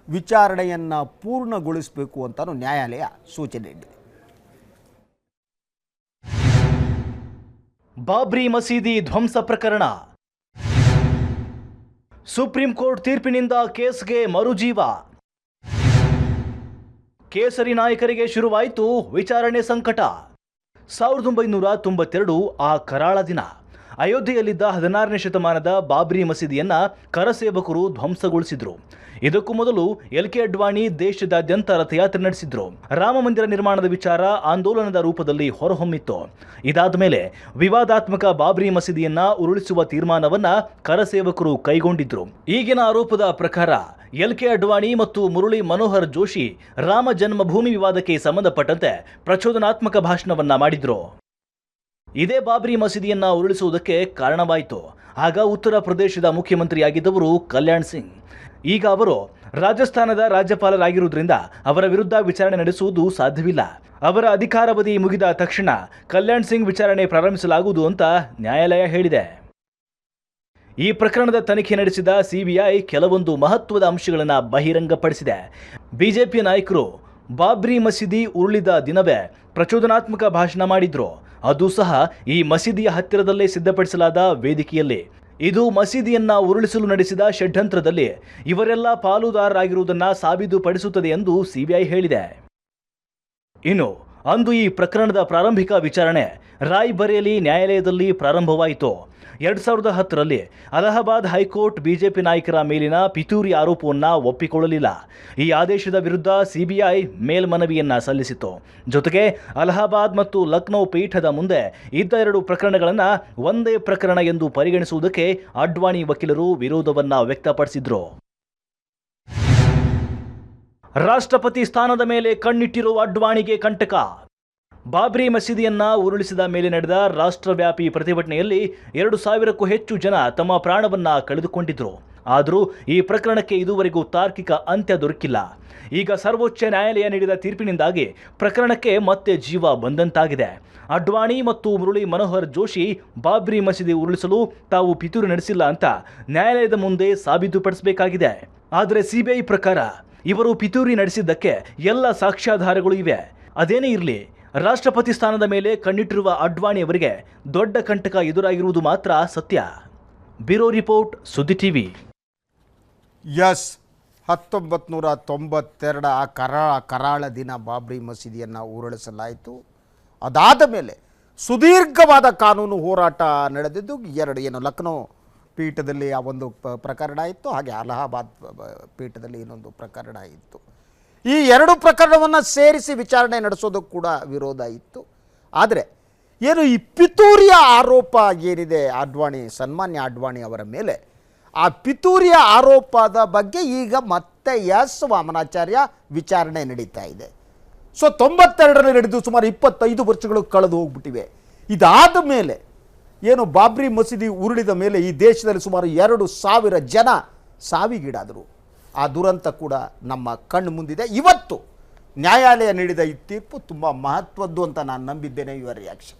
ವಿಚಾರಣೆಯನ್ನು ಪೂರ್ಣಗೊಳಿಸಬೇಕು ಅಂತಲೂ ನ್ಯಾಯಾಲಯ ಸೂಚನೆ ನೀಡಿದೆ. ಬಾಬ್ರಿ ಮಸೀದಿ ಧ್ವಂಸ ಪ್ರಕರಣ. ಸುಪ್ರೀಂ ಕೋರ್ಟ್ ತೀರ್ಪಿನಿಂದ ಕೇಸ್ಗೆ ಮರುಜೀವ. ಕೇಸರಿ ನಾಯಕರಿಗೆ ಶುರುವಾಯಿತು ವಿಚಾರಣೆ ಸಂಕಟ. 1992 ಆ ಕರಾಳ ದಿನ. ಅಯೋಧ್ಯೆಯಲ್ಲಿದ್ದ 16ನೇ ಶತಮಾನದ ಬಾಬ್ರಿ ಮಸೀದಿಯನ್ನ ಕರಸೇವಕರು ಧ್ವಂಸಗೊಳಿಸಿದ್ರು. ಇದಕ್ಕೂ ಮೊದಲು LK ಅಡ್ವಾಣಿ ದೇಶದಾದ್ಯಂತ ರಥಯಾತ್ರೆ ನಡೆಸಿದ್ರು. ರಾಮ ಮಂದಿರ ನಿರ್ಮಾಣದ ವಿಚಾರ ಆಂದೋಲನದ ರೂಪದಲ್ಲಿ ಹೊರಹೊಮ್ಮಿತ್ತು. ಇದಾದ ಮೇಲೆ ವಿವಾದಾತ್ಮಕ ಬಾಬ್ರಿ ಮಸೀದಿಯನ್ನ ಉರುಳಿಸುವ ತೀರ್ಮಾನವನ್ನ ಕರಸೇವಕರು ಕೈಗೊಂಡಿದ್ರು. ಈಗಿನ ಆರೋಪದ ಪ್ರಕಾರ LK ಅಡ್ವಾಣಿ ಮತ್ತು ಮುರಳಿ ಮನೋಹರ್ ಜೋಶಿ ರಾಮ ಜನ್ಮಭೂಮಿ ವಿವಾದಕ್ಕೆ ಸಂಬಂಧಪಟ್ಟಂತೆ ಪ್ರಚೋದನಾತ್ಮಕ ಭಾಷಣವನ್ನ ಮಾಡಿದ್ರು. ಇದೇ ಬಾಬ್ರಿ ಮಸೀದಿಯನ್ನ ಉರುಳಿಸುವುದಕ್ಕೆ ಕಾರಣವಾಯಿತು. ಆಗ ಉತ್ತರ ಪ್ರದೇಶದ ಮುಖ್ಯಮಂತ್ರಿಯಾಗಿದ್ದವರು ಕಲ್ಯಾಣ್ ಸಿಂಗ್. ಈಗ ಅವರು ರಾಜಸ್ಥಾನದ ರಾಜ್ಯಪಾಲರಾಗಿರುವುದರಿಂದ ಅವರ ವಿರುದ್ಧ ವಿಚಾರಣೆ ನಡೆಸುವುದು ಸಾಧ್ಯವಿಲ್ಲ. ಅವರ ಅಧಿಕಾರಾವಧಿ ಮುಗಿದ ತಕ್ಷಣ ಕಲ್ಯಾಣ್ ಸಿಂಗ್ ವಿಚಾರಣೆ ಪ್ರಾರಂಭಿಸಲಾಗುವುದು ಅಂತ ನ್ಯಾಯಾಲಯ ಹೇಳಿದೆ. ಈ ಪ್ರಕರಣದ ತನಿಖೆ ನಡೆಸಿದ CBI ಕೆಲವೊಂದು ಮಹತ್ವದ ಅಂಶಗಳನ್ನು ಬಹಿರಂಗಪಡಿಸಿದೆ. ಬಿಜೆಪಿ ನಾಯಕರು ಬಾಬ್ರಿ ಮಸೀದಿ ಉರುಳಿದ ದಿನವೇ ಪ್ರಚೋದನಾತ್ಮಕ ಭಾಷಣ ಮಾಡಿದ್ರು. ಅದು ಸಹ ಈ ಮಸೀದಿಯ ಹತ್ತಿರದಲ್ಲೇ ಸಿದ್ಧಪಡಿಸಲಾದ ವೇದಿಕೆಯಲ್ಲಿ. ಇದು ಮಸೀದಿಯನ್ನ ಉರುಳಿಸಲು ನಡೆಸಿದ ಷಡ್ಯಂತ್ರದಲ್ಲಿ ಇವರೆಲ್ಲ ಪಾಲುದಾರರಾಗಿರುವುದನ್ನು ಸಾಬೀತುಪಡಿಸುತ್ತದೆ ಎಂದು CBI ಹೇಳಿದೆ. ಇನ್ನು ಅಂದು ಈ ಪ್ರಕರಣದ ಪ್ರಾರಂಭಿಕ ವಿಚಾರಣೆ ರಾಯ್ಬರೇಲಿ ನ್ಯಾಯಾಲಯದಲ್ಲಿ ಪ್ರಾರಂಭವಾಯಿತು. 2010ರಲ್ಲಿ ಅಲಹಾಬಾದ್ ಹೈಕೋರ್ಟ್ ಬಿಜೆಪಿ ನಾಯಕರ ಮೇಲಿನ ಪಿತೂರಿ ಆರೋಪವನ್ನು ಒಪ್ಪಿಕೊಳ್ಳಲಿಲ್ಲ. ಈ ಆದೇಶದ ವಿರುದ್ಧ CBI ಮೇಲ್ಮನವಿಯನ್ನ ಸಲ್ಲಿಸಿತು. ಜೊತೆಗೆ ಅಲಹಾಬಾದ್ ಮತ್ತು ಲಕ್ನೋ ಪೀಠದ ಮುಂದೆ ಇದ್ದ 2 ಪ್ರಕರಣಗಳನ್ನು ಒಂದೇ ಪ್ರಕರಣ ಎಂದು ಪರಿಗಣಿಸುವುದಕ್ಕೆ ಅಡ್ವಾಣಿ ವಕೀಲರು ವಿರೋಧವನ್ನ ವ್ಯಕ್ತಪಡಿಸಿದ್ರು. ರಾಷ್ಟ್ರಪತಿ ಸ್ಥಾನದ ಮೇಲೆ ಕಣ್ಣಿಟ್ಟಿರುವ ಅಡ್ವಾಣಿಗೆ ಕಂಟಕ. ಬಾಬ್ರಿ ಮಸೀದಿಯನ್ನ ಉರುಳಿಸಿದ ಮೇಲೆ ನಡೆದ ರಾಷ್ಟ್ರವ್ಯಾಪಿ ಪ್ರತಿಭಟನೆಯಲ್ಲಿ 2,000ಕ್ಕೂ ಹೆಚ್ಚು ಜನ ತಮ್ಮ ಪ್ರಾಣವನ್ನ ಕಳೆದುಕೊಂಡಿದ್ರು. ಆದರೂ ಈ ಪ್ರಕರಣಕ್ಕೆ ಇದುವರೆಗೂ ತಾರ್ಕಿಕ ಅಂತ್ಯ ದೊರಕಿಲ್ಲ. ಈಗ ಸರ್ವೋಚ್ಚ ನ್ಯಾಯಾಲಯ ನೀಡಿದ ತೀರ್ಪಿನಿಂದಾಗಿ ಪ್ರಕರಣಕ್ಕೆ ಮತ್ತೆ ಜೀವ ಬಂದಂತಾಗಿದೆ. ಅಡ್ವಾಣಿ ಮತ್ತು ಮುರಳಿ ಮನೋಹರ್ ಜೋಶಿ ಬಾಬ್ರಿ ಮಸೀದಿ ಉರುಳಿಸಲು ತಾವು ಪಿತೂರಿ ನಡೆಸಿಲ್ಲ ಅಂತ ನ್ಯಾಯಾಲಯದ ಮುಂದೆ ಸಾಬೀತುಪಡಿಸಬೇಕಾಗಿದೆ. ಆದರೆ CBI ಪ್ರಕಾರ ಇವರು ಪಿತೂರಿ ನಡೆಸಿದ್ದಕ್ಕೆ ಎಲ್ಲ ಸಾಕ್ಷ್ಯಾಧಾರಗಳು ಇವೆ. ಅದೇನೇ ಇರಲಿ, ರಾಷ್ಟ್ರಪತಿ ಸ್ಥಾನದ ಮೇಲೆ ಕಣ್ಣಿಟ್ಟಿರುವ ಅಡ್ವಾಣಿ ಅವರಿಗೆ ದೊಡ್ಡ ಕಂಟಕ ಎದುರಾಗಿರುವುದು ಮಾತ್ರ ಸತ್ಯ. ಬ್ಯೂರೋ ರಿಪೋರ್ಟ್ ಸುದ್ದಿ ಟಿವಿ. ಎಸ್ 1992 ಆ ಕರಾಳ ದಿನ ಬಾಬ್ರಿ ಮಸೀದಿಯನ್ನು ಉರುಳಿಸಲಾಯಿತು. ಅದಾದ ಮೇಲೆ ಸುದೀರ್ಘವಾದ ಕಾನೂನು ಹೋರಾಟ ನಡೆದಿದ್ದು. ಏನು ಲಕ್ನೋ ಪೀಠದಲ್ಲಿ ಆ ಒಂದು ಪ್ರಕರಣ ಇತ್ತು, ಹಾಗೆ ಅಲಹಾಬಾದ್ ಪೀಠದಲ್ಲಿ ಇನ್ನೊಂದು ಪ್ರಕರಣ ಇತ್ತು. ಈ ಎರಡು ಪ್ರಕರಣವನ್ನು ಸೇರಿಸಿ ವಿಚಾರಣೆ ನಡೆಸೋದಕ್ಕೆ ಕೂಡ ವಿರೋಧ ಇತ್ತು. ಆದರೆ ಏನು ಈ ಪಿತೂರಿಯ ಆರೋಪ ಏನಿದೆ ಸನ್ಮಾನ್ಯ ಅಡ್ವಾಣಿ ಅವರ ಮೇಲೆ, ಆ ಪಿತೂರಿಯ ಆರೋಪದ ಬಗ್ಗೆ ಈಗ ಮತ್ತೆ ಎಸ್ ವಾಮನಾಚಾರ್ಯ ವಿಚಾರಣೆ ನಡೀತಾ ಇದೆ. ಸೊ 92ರಲ್ಲಿ ನಡೆದು ಸುಮಾರು 25 ವರ್ಷಗಳು ಕಳೆದು ಹೋಗ್ಬಿಟ್ಟಿವೆ. ಇದಾದ ಮೇಲೆ ಏನು ಬಾಬ್ರಿ ಮಸೀದಿ ಉರುಳಿದ ಮೇಲೆ ಈ ದೇಶದಲ್ಲಿ ಸುಮಾರು 2,000 ಜನ ಸಾವಿಗೀಡಾದರು. ಆ ದುರಂತ ಕೂಡ ನಮ್ಮ ಕಣ್ಣು ಮುಂದಿದೆ. ಇವತ್ತು ನ್ಯಾಯಾಲಯ ನೀಡಿದ ಈ ತೀರ್ಪು ತುಂಬ ಮಹತ್ವದ್ದು ಅಂತ ನಾನು ನಂಬಿದ್ದೇನೆ. Your reaction?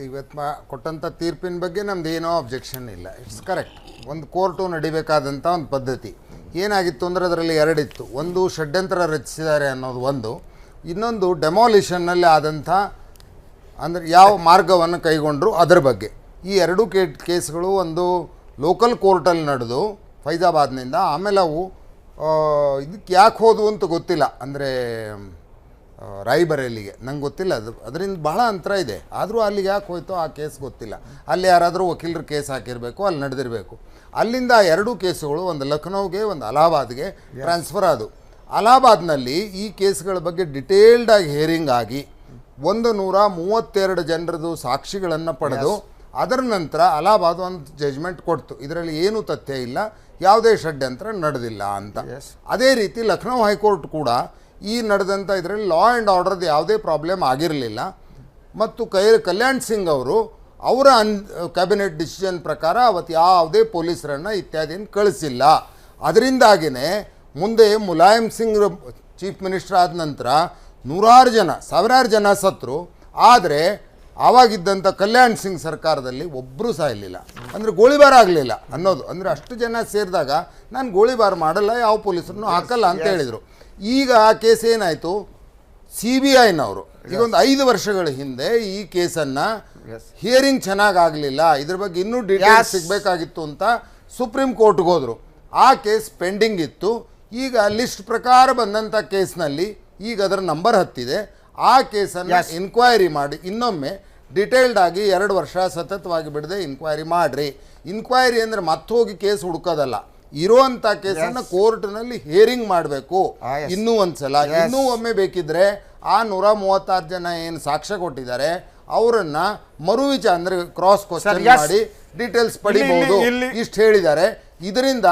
ಇವತ್ತು ಕೊಟ್ಟಂಥ ತೀರ್ಪಿನ ಬಗ್ಗೆ ನಮ್ದು ಏನೋ ಅಬ್ಜೆಕ್ಷನ್ ಇಲ್ಲ. It's correct. ಒಂದು ಕೋರ್ಟು ನಡಿಬೇಕಾದಂಥ ಒಂದು ಪದ್ಧತಿ ಏನಾಗಿತ್ತು ಅಂದರೆ ಅದರಲ್ಲಿ ಎರಡಿತ್ತು. ಒಂದು ಷಡ್ಯಂತ್ರ ರಚಿಸಿದ್ದಾರೆ ಅನ್ನೋದು ಒಂದು, ಇನ್ನೊಂದು ಡೆಮಾಲಿಷನ್ನಲ್ಲಿ ಆದಂಥ ಅಂದರೆ ಯಾವ ಮಾರ್ಗವನ್ನು ಕೈಗೊಂಡ್ರು ಅದರ ಬಗ್ಗೆ. ಈ ಎರಡೂ ಕೇಸ್ಗಳು ಒಂದು ಲೋಕಲ್ ಕೋರ್ಟಲ್ಲಿ ನಡೆದು ಫೈಜಾಬಾದ್ನಿಂದ, ಆಮೇಲೆ ಅವು ಇದಕ್ಕೆ ಯಾಕೆ ಹೋದವು ಅಂತ ಗೊತ್ತಿಲ್ಲ, ಅಂದರೆ ರಾಯ್ಬರೇಲಿಗೆ ನಂಗೆ ಗೊತ್ತಿಲ್ಲ, ಅದರಿಂದ ಬಹಳ ಅಂತರ ಇದೆ. ಆದರೂ ಅಲ್ಲಿಗೆ ಯಾಕೆ ಹೋಯ್ತೋ ಆ ಕೇಸ್ ಗೊತ್ತಿಲ್ಲ. ಅಲ್ಲಿ ಯಾರಾದರೂ ವಕೀಲರು ಕೇಸ್ ಹಾಕಿರಬೇಕು, ಅಲ್ಲಿ ನಡೆದಿರಬೇಕು. ಅಲ್ಲಿಂದ ಎರಡೂ ಕೇಸುಗಳು ಒಂದು ಲಕ್ನೋಗೆ ಒಂದು ಅಲಹಾಬಾದ್ಗೆ ಟ್ರಾನ್ಸ್ಫರ್ ಆದವು. ಅಲಹಾಬಾದ್ನಲ್ಲಿ ಈ ಕೇಸ್ಗಳ ಬಗ್ಗೆ ಡಿಟೇಲ್ಡಾಗಿ ಹಿಯರಿಂಗ್ ಆಗಿ 132 ಜನರದು ಸಾಕ್ಷಿಗಳನ್ನು ಪಡೆದು ಅದರ ನಂತರ ಅಲಹಾಬಾದ್ ಒಂದು ಜಜ್ಮೆಂಟ್ ಕೊಡ್ತು, ಇದರಲ್ಲಿ ಏನೂ ತಥ್ಯ ಇಲ್ಲ, ಯಾವುದೇ ಷಡ್ಯಂತ್ರ ನಡೆದಿಲ್ಲ ಅಂತ. ಅದೇ ರೀತಿ ಲಕ್ನೋ ಹೈಕೋರ್ಟ್ ಕೂಡ ಈ ನಡೆದಂಥ ಇದರಲ್ಲಿ ಲಾ ಆ್ಯಂಡ್ ಆರ್ಡರ್ದು ಯಾವುದೇ ಪ್ರಾಬ್ಲಮ್ ಆಗಿರಲಿಲ್ಲ. ಮತ್ತು ಕಲ್ಯಾಣ್ ಸಿಂಗ್ ಅವರು ಅವರ ಕ್ಯಾಬಿನೆಟ್ ಡಿಸಿಷನ್ ಪ್ರಕಾರ ಅವತ್ತು ಯಾವುದೇ ಪೊಲೀಸರನ್ನು ಇತ್ಯಾದಿಯನ್ನು ಕಳಿಸಿಲ್ಲ. ಅದರಿಂದಾಗಿಯೇ ಮುಂದೆ ಮುಲಾಯಂ ಸಿಂಗ್ ಚೀಫ್ ಮಿನಿಸ್ಟರ್ ಆದ ನಂತರ ಸಾವಿರಾರು ಜನ ಸತ್ರು. ಆದರೆ ಆವಾಗಿದ್ದಂಥ ಕಲ್ಯಾಣ್ ಸಿಂಗ್ ಸರ್ಕಾರದಲ್ಲಿ ಒಬ್ಬರೂ ಸಾಯಲಿಲ್ಲ, ಅಂದರೆ ಗೋಳಿಬಾರ ಆಗಲಿಲ್ಲ ಅನ್ನೋದು. ಅಂದರೆ ಅಷ್ಟು ಜನ ಸೇರಿದಾಗ ನಾನು ಗೋಳಿಬಾರ ಮಾಡಲ್ಲ, ಯಾವ ಪೊಲೀಸರನ್ನು ಹಾಕಲ್ಲ ಅಂತ ಹೇಳಿದರು. ಈಗ ಆ ಕೇಸ್ ಏನಾಯಿತು, CBIನವರು ಈಗ ಒಂದು 5 ವರ್ಷಗಳ ಹಿಂದೆ ಈ ಕೇಸನ್ನು ಹಿಯರಿಂಗ್ ಚೆನ್ನಾಗಾಗಲಿಲ್ಲ, ಇದ್ರ ಬಗ್ಗೆ ಇನ್ನೂ ಡೀಟೇಲ್ಸ್ ಸಿಗಬೇಕಾಗಿತ್ತು ಅಂತ ಸುಪ್ರೀಂ ಕೋರ್ಟ್ಗೆ ಹೋದರು. ಆ ಕೇಸ್ ಪೆಂಡಿಂಗ್ ಇತ್ತು. ಈಗ ಲಿಸ್ಟ್ ಪ್ರಕಾರ ಬಂದಂಥ ಕೇಸ್ನಲ್ಲಿ ಈಗ ಅದರ ನಂಬರ್ ಹತ್ತಿದೆ. ಆ ಕೇಸನ್ನು ಇನ್ಕ್ವೈರಿ ಮಾಡಿ ಇನ್ನೊಮ್ಮೆ ಡಿಟೇಲ್ಡ್ ಆಗಿ 2 ವರ್ಷ ಸತತವಾಗಿ ಬಿಡದೆ ಇನ್ಕ್ವೈರಿ ಮಾಡಿರಿ. ಇನ್ಕ್ವೈರಿ ಅಂದರೆ ಮತ್ತೆ ಹೋಗಿ ಕೇಸ್ ಹುಡುಕೋದಲ್ಲ, ಇರುವಂಥ ಕೇಸನ್ನು ಕೋರ್ಟ್ನಲ್ಲಿ ಹಿಯರಿಂಗ್ ಮಾಡಬೇಕು ಇನ್ನೂ ಒಂದ್ಸಲ. ಇನ್ನೂ ಒಮ್ಮೆ ಬೇಕಿದ್ರೆ ಆ 136 ಜನ ಏನು ಸಾಕ್ಷ್ಯ ಕೊಟ್ಟಿದ್ದಾರೆ ಅವರನ್ನು ಅಂದರೆ ಕ್ರಾಸ್ ಕ್ವಶನ್ ಮಾಡಿ ಡೀಟೇಲ್ಸ್ ಪಡಿಬಹುದು. ಇಷ್ಟು ಹೇಳಿದ್ದಾರೆ. ಇದರಿಂದ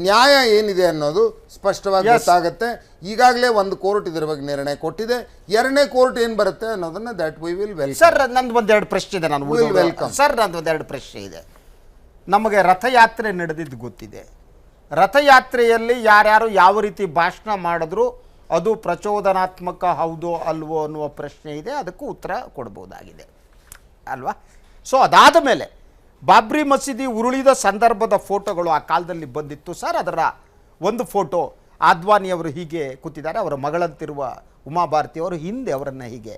ನ್ಯಾಯ ಏನಿದೆ ಅನ್ನೋದು ಸ್ಪಷ್ಟವಾಗಿ ಗೊತ್ತಾಗುತ್ತೆ. ಈಗಾಗಲೇ ಒಂದು ಕೋರ್ಟ್ ಇದರ ಬಗ್ಗೆ ನಿರ್ಣಯ ಕೊಟ್ಟಿದೆ. 2ನೇ ಕೋರ್ಟ್ ಏನು ಬರುತ್ತೆ ಅನ್ನೋದನ್ನ that we will welcome. Sir, ನಂದು ಒಂದೆರಡು ಪ್ರಶ್ನೆ ಇದೆ. ನಾನು ವೆಲ್ಕಮ್ ಸರ್, ನಂದು ಒಂದೆರಡು ಪ್ರಶ್ನೆ ಇದೆ. ನಮಗೆ ರಥಯಾತ್ರೆ ನಡೆದಿದ್ದು ಗೊತ್ತಿದೆ. ರಥಯಾತ್ರೆಯಲ್ಲಿ ಯಾರ್ಯಾರು ಯಾವ ರೀತಿ ಭಾಷಣ ಮಾಡಿದ್ರು ಅದು ಪ್ರಚೋದನಾತ್ಮಕ ಹೌದೋ ಅಲ್ವೋ ಅನ್ನುವ ಪ್ರಶ್ನೆ ಇದೆ. ಅದಕ್ಕೂ ಉತ್ತರ ಕೊಡ್ಬೋದಾಗಿದೆ ಅಲ್ವಾ? ಸೊ ಅದಾದ ಮೇಲೆ ಬಾಬ್ರಿ ಮಸೀದಿ ಉರುಳಿದ ಸಂದರ್ಭದ ಫೋಟೋಗಳು ಆ ಕಾಲದಲ್ಲಿ ಬಂದಿತ್ತು ಸರ್. ಅದರ ಒಂದು ಫೋಟೋ ಆದ್ವಾನಿಯವರು ಹೀಗೆ ಕೂತಿದ್ದಾರೆ, ಅವರ ಮಗಳಂತಿರುವ ಉಮಾಭಾರತಿಯವರು ಹಿಂದೆ ಅವರನ್ನು ಹೀಗೆ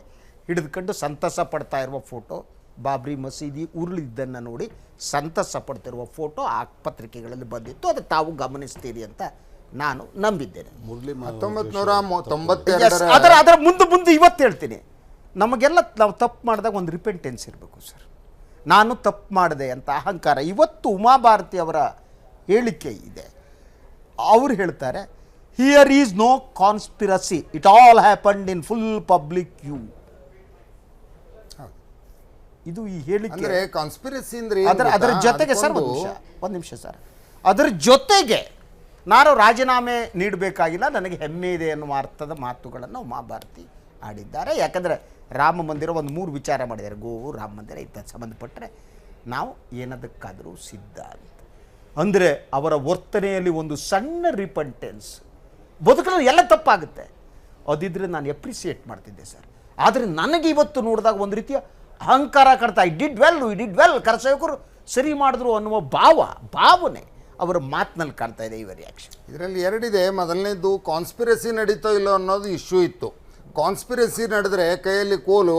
ಹಿಡಿದುಕೊಂಡು ಸಂತಸ ಪಡ್ತಾ ಇರುವ ಫೋಟೋ, ಬಾಬ್ರಿ ಮಸೀದಿ ಉರುಳಿದ್ದನ್ನು ನೋಡಿ ಸಂತಸ ಪಡ್ತಿರುವ ಫೋಟೋ ಆ ಪತ್ರಿಕೆಗಳಲ್ಲಿ ಬಂದಿತ್ತು. ಅದು ತಾವು ಗಮನಿಸ್ತೀರಿ ಅಂತ ನಾನು ನಂಬಿದ್ದೇನೆ. 1992 ಅದರ ಮುಂದೆ ಇವತ್ತು ಹೇಳ್ತೀನಿ, ನಮಗೆಲ್ಲ ನಾವು ತಪ್ಪು ಮಾಡಿದಾಗ ಒಂದು ರಿಪೆಂಟೆನ್ಸ್ ಇರಬೇಕು ಸರ್. ನಾನು ತಪ್ಪು ಮಾಡಿದೆ ಅಂತ ಅಹಂಕಾರ. ಇವತ್ತು ಉಮಾಭಾರತಿ ಅವರ ಹೇಳಿಕೆ ಇದೆ. ಅವರು ಹೇಳ್ತಾರೆ, here is no conspiracy, it all happened in full public view. ಇದು ಈ ಹೇಳಿಕೆ ಕಾನ್ಸ್ಪಿರಸಿ ಅಂದ್ರೆ ಅದರ ಜೊತೆಗೆ ಸರ್ ಒಂದು ನಿಮಿಷ ಸರ್, ಅದರ ಜೊತೆಗೆ ನಾನು ರಾಜೀನಾಮೆ ನೀಡಬೇಕಾಗಿಲ್ಲ, ನನಗೆ ಹೆಮ್ಮೆ ಇದೆ ಎನ್ನುವ ಅರ್ಥದ ಮಾತುಗಳನ್ನು ಉಮಾಭಾರತಿ ಆಡಿದ್ದಾರೆ. ಯಾಕಂದರೆ ರಾಮ ಮಂದಿರ ಒಂದು 3 ವಿಚಾರ ಮಾಡಿದ್ದಾರೆ, ಗೋವು, ರಾಮ ಮಂದಿರ ಇತ್ಯಾದಿ ಸಂಬಂಧಪಟ್ಟರೆ ನಾವು ಏನದಕ್ಕಾದರೂ ಸಿದ್ಧ ಅಂತ. ಅಂದರೆ ಅವರ ವರ್ತನೆಯಲ್ಲಿ ಒಂದು ಸಣ್ಣ ರಿಪೆಂಟೆನ್ಸ್, ಬದುಕಲು ಎಲ್ಲ ತಪ್ಪಾಗುತ್ತೆ, ಅದಿದ್ರೆ ನಾನು ಎಪ್ರಿಸಿಯೇಟ್ ಮಾಡ್ತಿದ್ದೆ ಸರ್. ಆದರೆ ನನಗೆ ಇವತ್ತು ನೋಡಿದಾಗ ಒಂದು ರೀತಿಯ ಅಹಂಕಾರ ಕಾಡ್ತಾ, ವಿ ಡಿಡ್ ವೆಲ್ ಕರಸೇವಕರು ಸರಿ ಮಾಡಿದ್ರು ಅನ್ನುವ ಭಾವನೆ ಅವರ ಮಾತಿನಲ್ಲಿ ಕಾಣ್ತಾ ಇದೆ. ಇವರ ರಿಯಾಕ್ಷನ್ ಇದರಲ್ಲಿ ಎರಡಿದೆ. ಮೊದಲನೇದು ಕಾನ್ಸ್ಪಿರಸಿ ನಡೀತೋ ಇಲ್ಲೋ ಅನ್ನೋದು ಇಶ್ಯೂ ಇತ್ತು. ಕಾನ್ಸ್ಪಿರಸಿ ನಡೆದ್ರೆ ಕೈಯಲ್ಲಿ ಕೋಲು,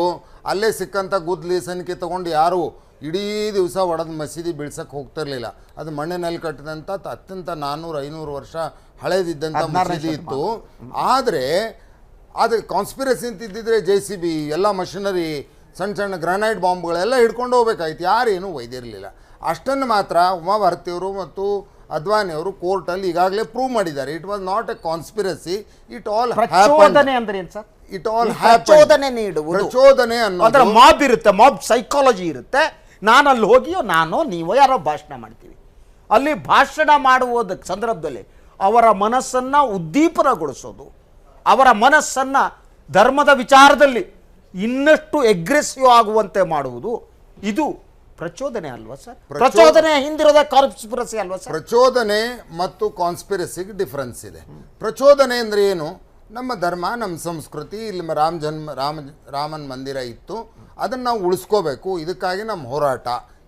ಅಲ್ಲೇ ಸಿಕ್ಕಂಥ ಗುದ್ಲಿ ಸನಿಕೆ ತೊಗೊಂಡು ಯಾರು ಇಡೀ ದಿವಸ ಒಡೆದು ಮಸೀದಿ ಬೀಳ್ಸಕ್ಕೆ ಹೋಗ್ತಿರ್ಲಿಲ್ಲ. ಅದು ಮಣ್ಣಿನಲ್ಲಿ ಕಟ್ಟಿದಂಥ ಅತ್ಯಂತ 400-500 ವರ್ಷ ಹಳೇದಿದ್ದಂಥ ಮಸೀದಿ ಇತ್ತು. ಆದರೆ ಅದು ಕಾನ್ಸ್ಪಿರಸಿ ಅಂತಿದ್ದಿದ್ರೆ JCB ಎಲ್ಲ ಮಷಿನರಿ ಸಣ್ಣ ಸಣ್ಣ ಗ್ರಾನೈಟ್ ಬಾಂಬ್ಗಳೆಲ್ಲ ಹಿಡ್ಕೊಂಡು ಹೋಗ್ಬೇಕಾಯ್ತು, ಯಾರೇನು ಒಯ್ದಿರಲಿಲ್ಲ. ಅಷ್ಟನ್ನು ಮಾತ್ರ ಉಮಾ ಭಾರತಿಯವರು ಮತ್ತು ಅದ್ವಾನಿಯವರು ಕೋರ್ಟಲ್ಲಿ ಈಗಾಗಲೇ ಪ್ರೂವ್ ಮಾಡಿದ್ದಾರೆ. It was not A conspiracy, it all ಪ್ರಚೋದನೆ ಅಂದ್ರೆ ಏನು ಸರ್? ಇಟ್ ಆಲ್ ಪ್ರಚೋದನೆ ನೀಡುವುದು, ಪ್ರಚೋದನೆ ಅದರ ಮಾಬ್ ಇರುತ್ತೆ, ಮಾಬ್ ಸೈಕಾಲಜಿ ಇರುತ್ತೆ. ನಾನಲ್ಲಿ ಹೋಗಿಯೋ ನಾನೋ ನೀವೋ ಯಾರೋ ಭಾಷಣ ಮಾಡ್ತೀವಿ. ಅಲ್ಲಿ ಭಾಷಣ ಮಾಡುವುದ ಸಂದರ್ಭದಲ್ಲಿ ಅವರ ಮನಸ್ಸನ್ನು ಉದ್ದೀಪನಗೊಳಿಸೋದು, ಅವರ ಮನಸ್ಸನ್ನು ಧರ್ಮದ ವಿಚಾರದಲ್ಲಿ ಇನ್ನಷ್ಟು ಎಗ್ರೆಸಿವ್ ಆಗುವಂತೆ ಮಾಡುವುದು, ಇದು ಪ್ರಚೋದನೆ ಅಲ್ವಾ ಸರ್? ಪ್ರಚೋದನೆ ಹಿಂದಿರೋದ ಕಾನ್ಸ್ಪಿರಸಿ ಅಲ್ವಾ ಸರ್? ಪ್ರಚೋದನೆ ಮತ್ತು ಕಾನ್ಸ್ಪಿರಸಿಗೆ ಡಿಫರೆನ್ಸ್ ಇದೆ. ಪ್ರಚೋದನೆ ಅಂದರೆ ಏನು? ನಮ್ಮ ಧರ್ಮ, ನಮ್ಮ ಸಂಸ್ಕೃತಿ, ಇಲ್ಲಿ ರಾಮನ ಮಂದಿರ ಇತ್ತು, ಅದನ್ನು ನಾವು ಉಳಿಸ್ಕೋಬೇಕು, ಇದಕ್ಕಾಗಿ ನಮ್ಮ ಹೋರಾಟ,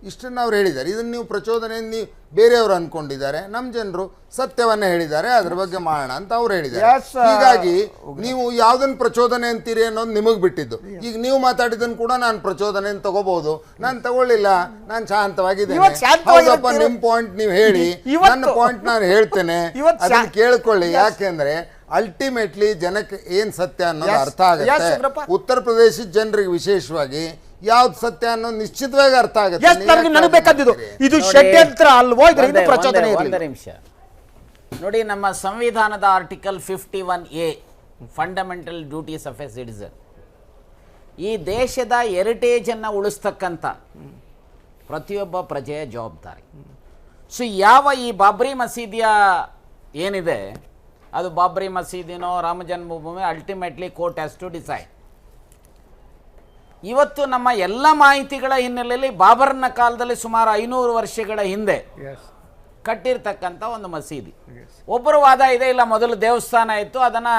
ಇಷ್ಟನ್ನು ಅವ್ರು ಹೇಳಿದ್ದಾರೆ. ಇದನ್ನು ನೀವು ಪ್ರಚೋದನೆ ನೀವು ಬೇರೆಯವರು ಅಂದ್ಕೊಂಡಿದ್ದಾರೆ, ನಮ್ಮ ಜನರು ಸತ್ಯವನ್ನೇ ಹೇಳಿದ್ದಾರೆ, ಅದ್ರ ಬಗ್ಗೆ ಮಾಡೋಣ ಅಂತ ಅವ್ರು ಹೇಳಿದ್ದಾರೆ. ಹೀಗಾಗಿ ನೀವು ಯಾವುದನ್ನು ಪ್ರಚೋದನೆ ಅಂತೀರಿ ಅನ್ನೋದು ನಿಮಗೆ ಬಿಟ್ಟಿದ್ದು. ಈಗ ನೀವು ಮಾತಾಡಿದ್ದನ್ನು ಕೂಡ ನಾನು ಪ್ರಚೋದನೆ ಅಂತ ತಗೋಬಹುದು, ನಾನು ತಗೊಳ್ಳಿಲ್ಲ, ನಾನು ಶಾಂತವಾಗಿದ್ದೇನೆ. ಹೌದಪ್ಪ, ನಿಮ್ಮ ಪಾಯಿಂಟ್ ನೀವು ಹೇಳಿ, ನನ್ನ ಪಾಯಿಂಟ್ ನಾನು ಹೇಳ್ತೇನೆ, ಅದನ್ನು ಕೇಳ್ಕೊಳ್ಳಿ. ಯಾಕೆಂದ್ರೆ ಅಲ್ಟಿಮೇಟ್ಲಿ ಜನಕ್ಕೆ ಏನ್ ಸತ್ಯ ಅನ್ನೋದು ಅರ್ಥ ಆಗುತ್ತೆ. ಉತ್ತರ ಪ್ರದೇಶದ ಜನರಿಗೆ ವಿಶೇಷವಾಗಿ ಯಾವ್ದು ಸತ್ಯ ಅನ್ನೋದು ನಿಶ್ಚಿತವಾಗಿ ಅರ್ಥ ಆಗುತ್ತೆ. ಇದು ಷಡ್ಯಂತ್ರ ಅಲ್ವೋ? ಇದರಿಂದ ಪ್ರಚೋದನೆ ಒಂದು ನಿಮಿಷ ನೋಡಿ, ನಮ್ಮ ಸಂವಿಧಾನದ article 51A fundamental duties of A citizen, ಈ ದೇಶದ ಹೆರಿಟೇಜ್ ಅನ್ನು ಉಳಿಸ್ತಕ್ಕಂಥ ಪ್ರತಿಯೊಬ್ಬ ಪ್ರಜೆಯ ಜವಾಬ್ದಾರಿ. ಸೊ ಯಾವ ಈ ಬಾಬ್ರಿ ಮಸೀದಿಯ ಏನಿದೆ, ಅದು ಬಾಬ್ರಿ ಮಸೀದಿನೋ Rama Janmabhoomi, ultimately court has to decide. ಇವತ್ತು ನಮ್ಮ ಎಲ್ಲ ಮಾಹಿತಿಗಳ ಹಿನ್ನೆಲೆಯಲ್ಲಿ ಬಾಬರ್ನ ಕಾಲದಲ್ಲಿ ಸುಮಾರು 500 ವರ್ಷಗಳ ಹಿಂದೆ ಕಟ್ಟಿರ್ತಕ್ಕಂಥ ಒಂದು ಮಸೀದಿ. ಒಬ್ಬರು ವಾದ ಇದೆ, ಇಲ್ಲ ಮೊದಲು ದೇವಸ್ಥಾನ ಇತ್ತು, ಅದನ್ನು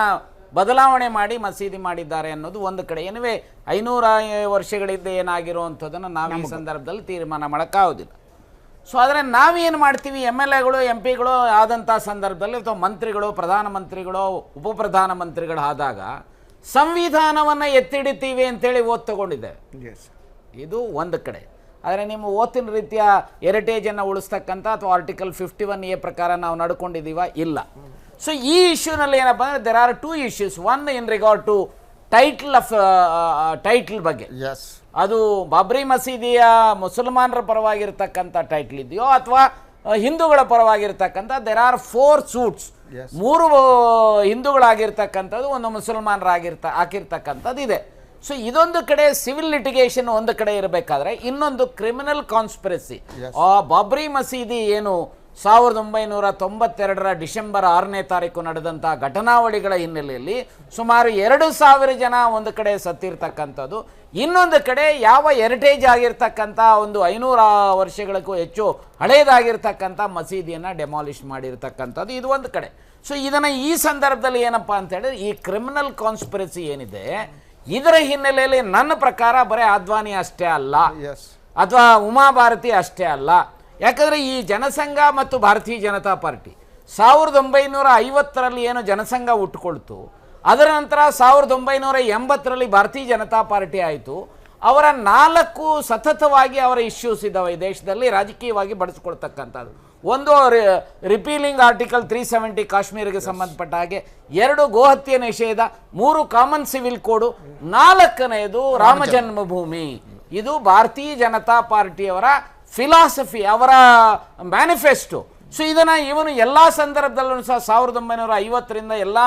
ಬದಲಾವಣೆ ಮಾಡಿ ಮಸೀದಿ ಮಾಡಿದ್ದಾರೆ ಅನ್ನೋದು ಒಂದು ಕಡೆ. ಏನಿವೆ 500 ವರ್ಷಗಳಿಂದ ಏನಾಗಿರುವಂಥದ್ದನ್ನು ನಾವು ಈ ಸಂದರ್ಭದಲ್ಲಿ ತೀರ್ಮಾನ ಮಾಡೋಕ್ಕಾಗೋದಿಲ್ಲ. ಸೊ ಆದರೆ ನಾವೇನು ಮಾಡ್ತೀವಿ, MLAಗಳು MP ಗಳು ಆದಂಥ ಸಂದರ್ಭದಲ್ಲಿ ಅಥವಾ ಮಂತ್ರಿಗಳು, ಪ್ರಧಾನಮಂತ್ರಿಗಳು, ಉಪಪ್ರಧಾನಮಂತ್ರಿಗಳು ಆದಾಗ ಸಂವಿಧಾನವನ್ನು ಎತ್ತಿಡಿತೀವಿ ಅಂತೇಳಿ ಓದ್ ತಗೊಂಡಿದೆ. ಇದು ಒಂದು ಕಡೆ. ಆದರೆ ನಿಮ್ಮ ಓತಿನ ರೀತಿಯ ಹೆರಿಟೇಜನ್ನು ಉಳಿಸ್ತಕ್ಕಂಥ ಅಥವಾ ಆರ್ಟಿಕಲ್ 51A ಪ್ರಕಾರ ನಾವು ನಡ್ಕೊಂಡಿದ್ದೀವ? ಇಲ್ಲ. ಸೊ ಈ ಇಶ್ಯೂನಲ್ಲಿ ಏನಪ್ಪ ಅಂದರೆ there are 2 issues. One in regard to title ಬಗ್ಗೆ, ಅದು ಬಾಬ್ರಿ ಮಸೀದಿಯ ಮುಸಲ್ಮಾನರ ಪರವಾಗಿರ್ತಕ್ಕಂಥ ಟೈಟ್ಲ್ ಇದೆಯೋ ಅಥವಾ ಹಿಂದೂಗಳ ಪರವಾಗಿರ್ತಕ್ಕಂಥ, ದೇರ್ ಆರ್ 4 ಸೂಟ್ಸ್. 3 ಹಿಂದೂಗಳಾಗಿರ್ತಕ್ಕಂಥದ್ದು, ಒಂದು ಹಾಕಿರ್ತಕ್ಕಂಥದ್ದು ಇದೆ. ಸೊ ಇದೊಂದು ಕಡೆ ಸಿವಿಲ್ ಲಿಟಿಗೇಷನ್ ಒಂದು ಕಡೆ ಇರಬೇಕಾದ್ರೆ, ಇನ್ನೊಂದು ಕ್ರಿಮಿನಲ್ ಕಾನ್ಸ್ಪಿರಸಿ. ಬಾಬ್ರಿ ಮಸೀದಿ ಏನು 1992 ಡಿಸೆಂಬರ್ 6ನೇ ತಾರೀಕು ನಡೆದಂಥ ಘಟನಾವಳಿಗಳ ಹಿನ್ನೆಲೆಯಲ್ಲಿ ಸುಮಾರು 2000 ಜನ ಒಂದು ಕಡೆ ಸತ್ತಿರ್ತಕ್ಕಂಥದ್ದು, ಇನ್ನೊಂದು ಕಡೆ ಯಾವ ಹೆರಿಟೇಜ್ ಆಗಿರ್ತಕ್ಕಂಥ ಒಂದು 500 ವರ್ಷಗಳಿಗೂ ಹೆಚ್ಚು ಹಳೆಯದಾಗಿರ್ತಕ್ಕಂಥ ಮಸೀದಿಯನ್ನು ಡೆಮಾಲಿಷ್ ಮಾಡಿರ್ತಕ್ಕಂಥದ್ದು, ಇದು ಒಂದು ಕಡೆ. ಸೊ ಇದನ್ನು ಈ ಸಂದರ್ಭದಲ್ಲಿ ಏನಪ್ಪ ಅಂತ ಹೇಳಿದ್ರೆ, ಈ ಕ್ರಿಮಿನಲ್ ಕಾನ್ಸ್ಪಿರಸಿ ಏನಿದೆ ಇದರ ಹಿನ್ನೆಲೆಯಲ್ಲಿ ನನ್ನ ಪ್ರಕಾರ ಬರೀ ಅದ್ವಾನಿ ಅಷ್ಟೇ ಅಲ್ಲ, ಅಥವಾ ಉಮಾ ಭಾರತಿ ಅಷ್ಟೇ ಅಲ್ಲ. ಯಾಕಂದರೆ ಈ ಜನಸಂಘ ಮತ್ತು ಭಾರತೀಯ ಜನತಾ ಪಾರ್ಟಿ 1950ರಲ್ಲಿ ಏನು ಜನಸಂಘ ಹುಟ್ಟುಕೊಳ್ತು, ಅದರ ನಂತರ 1980ರಲ್ಲಿ ಭಾರತೀಯ ಜನತಾ ಪಾರ್ಟಿ ಆಯಿತು. ಅವರ 4 ಸತತವಾಗಿ ಅವರ ಇಶ್ಯೂಸ್ ಇದ್ದಾವೆ ಈ ದೇಶದಲ್ಲಿ ರಾಜಕೀಯವಾಗಿ ಬಳಸ್ಕೊಳ್ತಕ್ಕಂಥದ್ದು. ಒಂದು ರಿಪೀಲಿಂಗ್ ಆರ್ಟಿಕಲ್ 370 ಕಾಶ್ಮೀರಿಗೆ ಸಂಬಂಧಪಟ್ಟ ಹಾಗೆ, 2 ಗೋಹತ್ಯೆ ನಿಷೇಧ, 3 ಕಾಮನ್ ಸಿವಿಲ್ ಕೋಡು, 4ನೇದು ರಾಮ ಜನ್ಮಭೂಮಿ. ಇದು ಭಾರತೀಯ ಜನತಾ ಪಾರ್ಟಿಯವರ ಫಿಲಾಸಫಿ, ಅವರ ಮ್ಯಾನಿಫೆಸ್ಟೋ. ಸೊ ಇದನ್ನು ಇವನು ಎಲ್ಲ ಸಂದರ್ಭದಲ್ಲೂ ಸಹ 1950ರಿಂದ ಎಲ್ಲ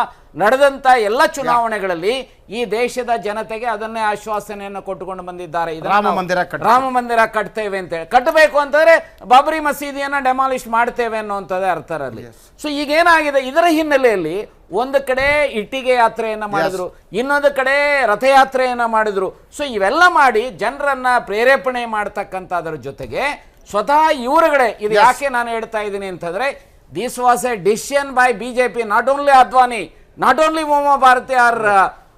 ನಡೆದಂಥ ಎಲ್ಲ ಚುನಾವಣೆಗಳಲ್ಲಿ ಈ ದೇಶದ ಜನತೆಗೆ ಅದನ್ನೇ ಆಶ್ವಾಸನೆಯನ್ನು ಕೊಟ್ಟುಕೊಂಡು ಬಂದಿದ್ದಾರೆ. ರಾಮ ಮಂದಿರ ಕಟ್ತೇವೆ ಅಂತೇಳಿ, ಕಟ್ಟಬೇಕು ಅಂತಂದ್ರೆ ಬಾಬ್ರಿ ಮಸೀದಿಯನ್ನು ಡೆಮಾಲಿಷ್ ಮಾಡ್ತೇವೆ ಅನ್ನುವಂಥದ್ದೇ ಅರ್ಥರಲ್ಲಿ. ಸೊ ಈಗೇನಾಗಿದೆ, ಇದರ ಹಿನ್ನೆಲೆಯಲ್ಲಿ ಒಂದು ಕಡೆ ಇಟ್ಟಿಗೆ ಯಾತ್ರೆಯನ್ನು ಮಾಡಿದ್ರು, ಇನ್ನೊಂದು ಕಡೆ ರಥಯಾತ್ರೆಯನ್ನು ಮಾಡಿದ್ರು. ಸೊ ಇವೆಲ್ಲ ಮಾಡಿ ಜನರನ್ನ ಪ್ರೇರೇಪಣೆ ಮಾಡ್ತಕ್ಕಂಥದ್ರ ಜೊತೆಗೆ ಸ್ವತಃ ಇವರುಗಳೇ, ಇದು ಯಾಕೆ ನಾನು ಹೇಳ್ತಾ ಇದ್ದೀನಿ ಅಂತಂದ್ರೆ, this was a decision by BJP, not only Advani, not only Uma Bharati or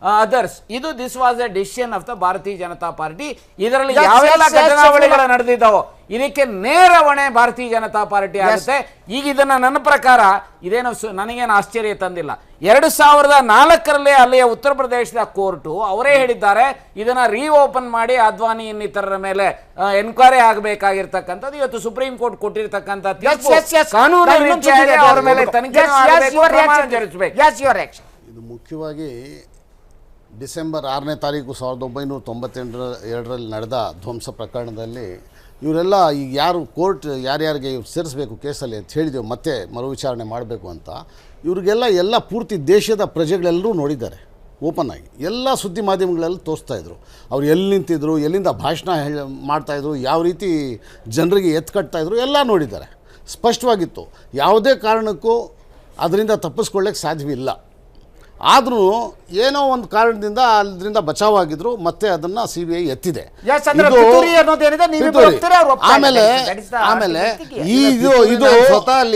others. ಇದು this was a decision of the Bharatiya Janata party. ಇದರಲ್ಲಿ ಯಾವೆಲ್ಲ ಘಟನಾವಳಿಗಳು ನಡೆದಿದ್ದಾವೋ ಇದಕ್ಕೆ ನೇರ ಹೊಣೆ ಭಾರತೀಯ ಜನತಾ ಪಾರ್ಟಿ ಆಗುತ್ತೆ. ಈಗ ಇದನ್ನ ನನ್ನ ಪ್ರಕಾರ ಇದೇನು ನನಗೇನು ಆಶ್ಚರ್ಯ ತಂದಿಲ್ಲ. 2004 ಅಲ್ಲಿಯ ಉತ್ತರ ಪ್ರದೇಶದ ಕೋರ್ಟು ಅವರೇ ಹೇಳಿದ್ದಾರೆ ಇದನ್ನ ರೀಓಪನ್ ಮಾಡಿ ಅದ್ವಾನಿ ಇನ್ನಿತರರ ಮೇಲೆ ಎನ್ಕ್ವೈರಿ ಆಗಬೇಕಾಗಿರ್ತಕ್ಕಂಥದ್ದು. ಇವತ್ತು ಸುಪ್ರೀಂ ಕೋರ್ಟ್ ಕೊಟ್ಟಿರ್ತಕ್ಕಂಥ ಕಾನೂನು ರೀತಿಯಾಗಿ ಅವರ ಮೇಲೆ ತನಿಖೆ ಜರುಗಿಸಬೇಕು. ಇದು ಮುಖ್ಯವಾಗಿ ಡಿಸೆಂಬರ್ 6ನೇ ತಾರೀಕು 1992ರಲ್ಲಿ ನಡೆದ ಧ್ವಂಸ ಪ್ರಕರಣದಲ್ಲಿ ಇವರೆಲ್ಲ ಈಗ ಯಾರು ಕೋರ್ಟ್ ಯಾರ್ಯಾರಿಗೆ ಸೇರಿಸಬೇಕು ಕೇಸಲ್ಲಿ ಅಂತ ಹೇಳಿದೆವು, ಮತ್ತೆ ಮರು ವಿಚಾರಣೆ ಮಾಡಬೇಕು ಅಂತ, ಇವ್ರಿಗೆಲ್ಲ ಪೂರ್ತಿ ದೇಶದ ಪ್ರಜೆಗಳೆಲ್ಲರೂ ನೋಡಿದ್ದಾರೆ. ಓಪನ್ ಆಗಿ ಎಲ್ಲ ಸುದ್ದಿ ಮಾಧ್ಯಮಗಳಲ್ಲಿ ತೋರಿಸ್ತಾಯಿದ್ರು ಅವ್ರು ಎಲ್ಲಿ ನಿಂತಿದ್ರು, ಎಲ್ಲಿಂದ ಭಾಷಣ ಮಾಡ್ತಾಯಿದ್ರು, ಯಾವ ರೀತಿ ಜನರಿಗೆ ಎತ್ಕಟ್ತಾಯಿದ್ರು ಎಲ್ಲ ನೋಡಿದ್ದಾರೆ. ಸ್ಪಷ್ಟವಾಗಿತ್ತು. ಯಾವುದೇ ಕಾರಣಕ್ಕೂ ಅದರಿಂದ ತಪ್ಪಿಸ್ಕೊಳ್ಳೋಕ್ಕೆ ಸಾಧ್ಯವಿಲ್ಲ. ಆದರೂ ಏನೋ ಒಂದು ಕಾರಣದಿಂದ ಅದರಿಂದ ಬಚಾವಾಗಿದ್ರು, ಮತ್ತೆ ಅದನ್ನು CBI ಎತ್ತಿದೆ. ಆಮೇಲೆ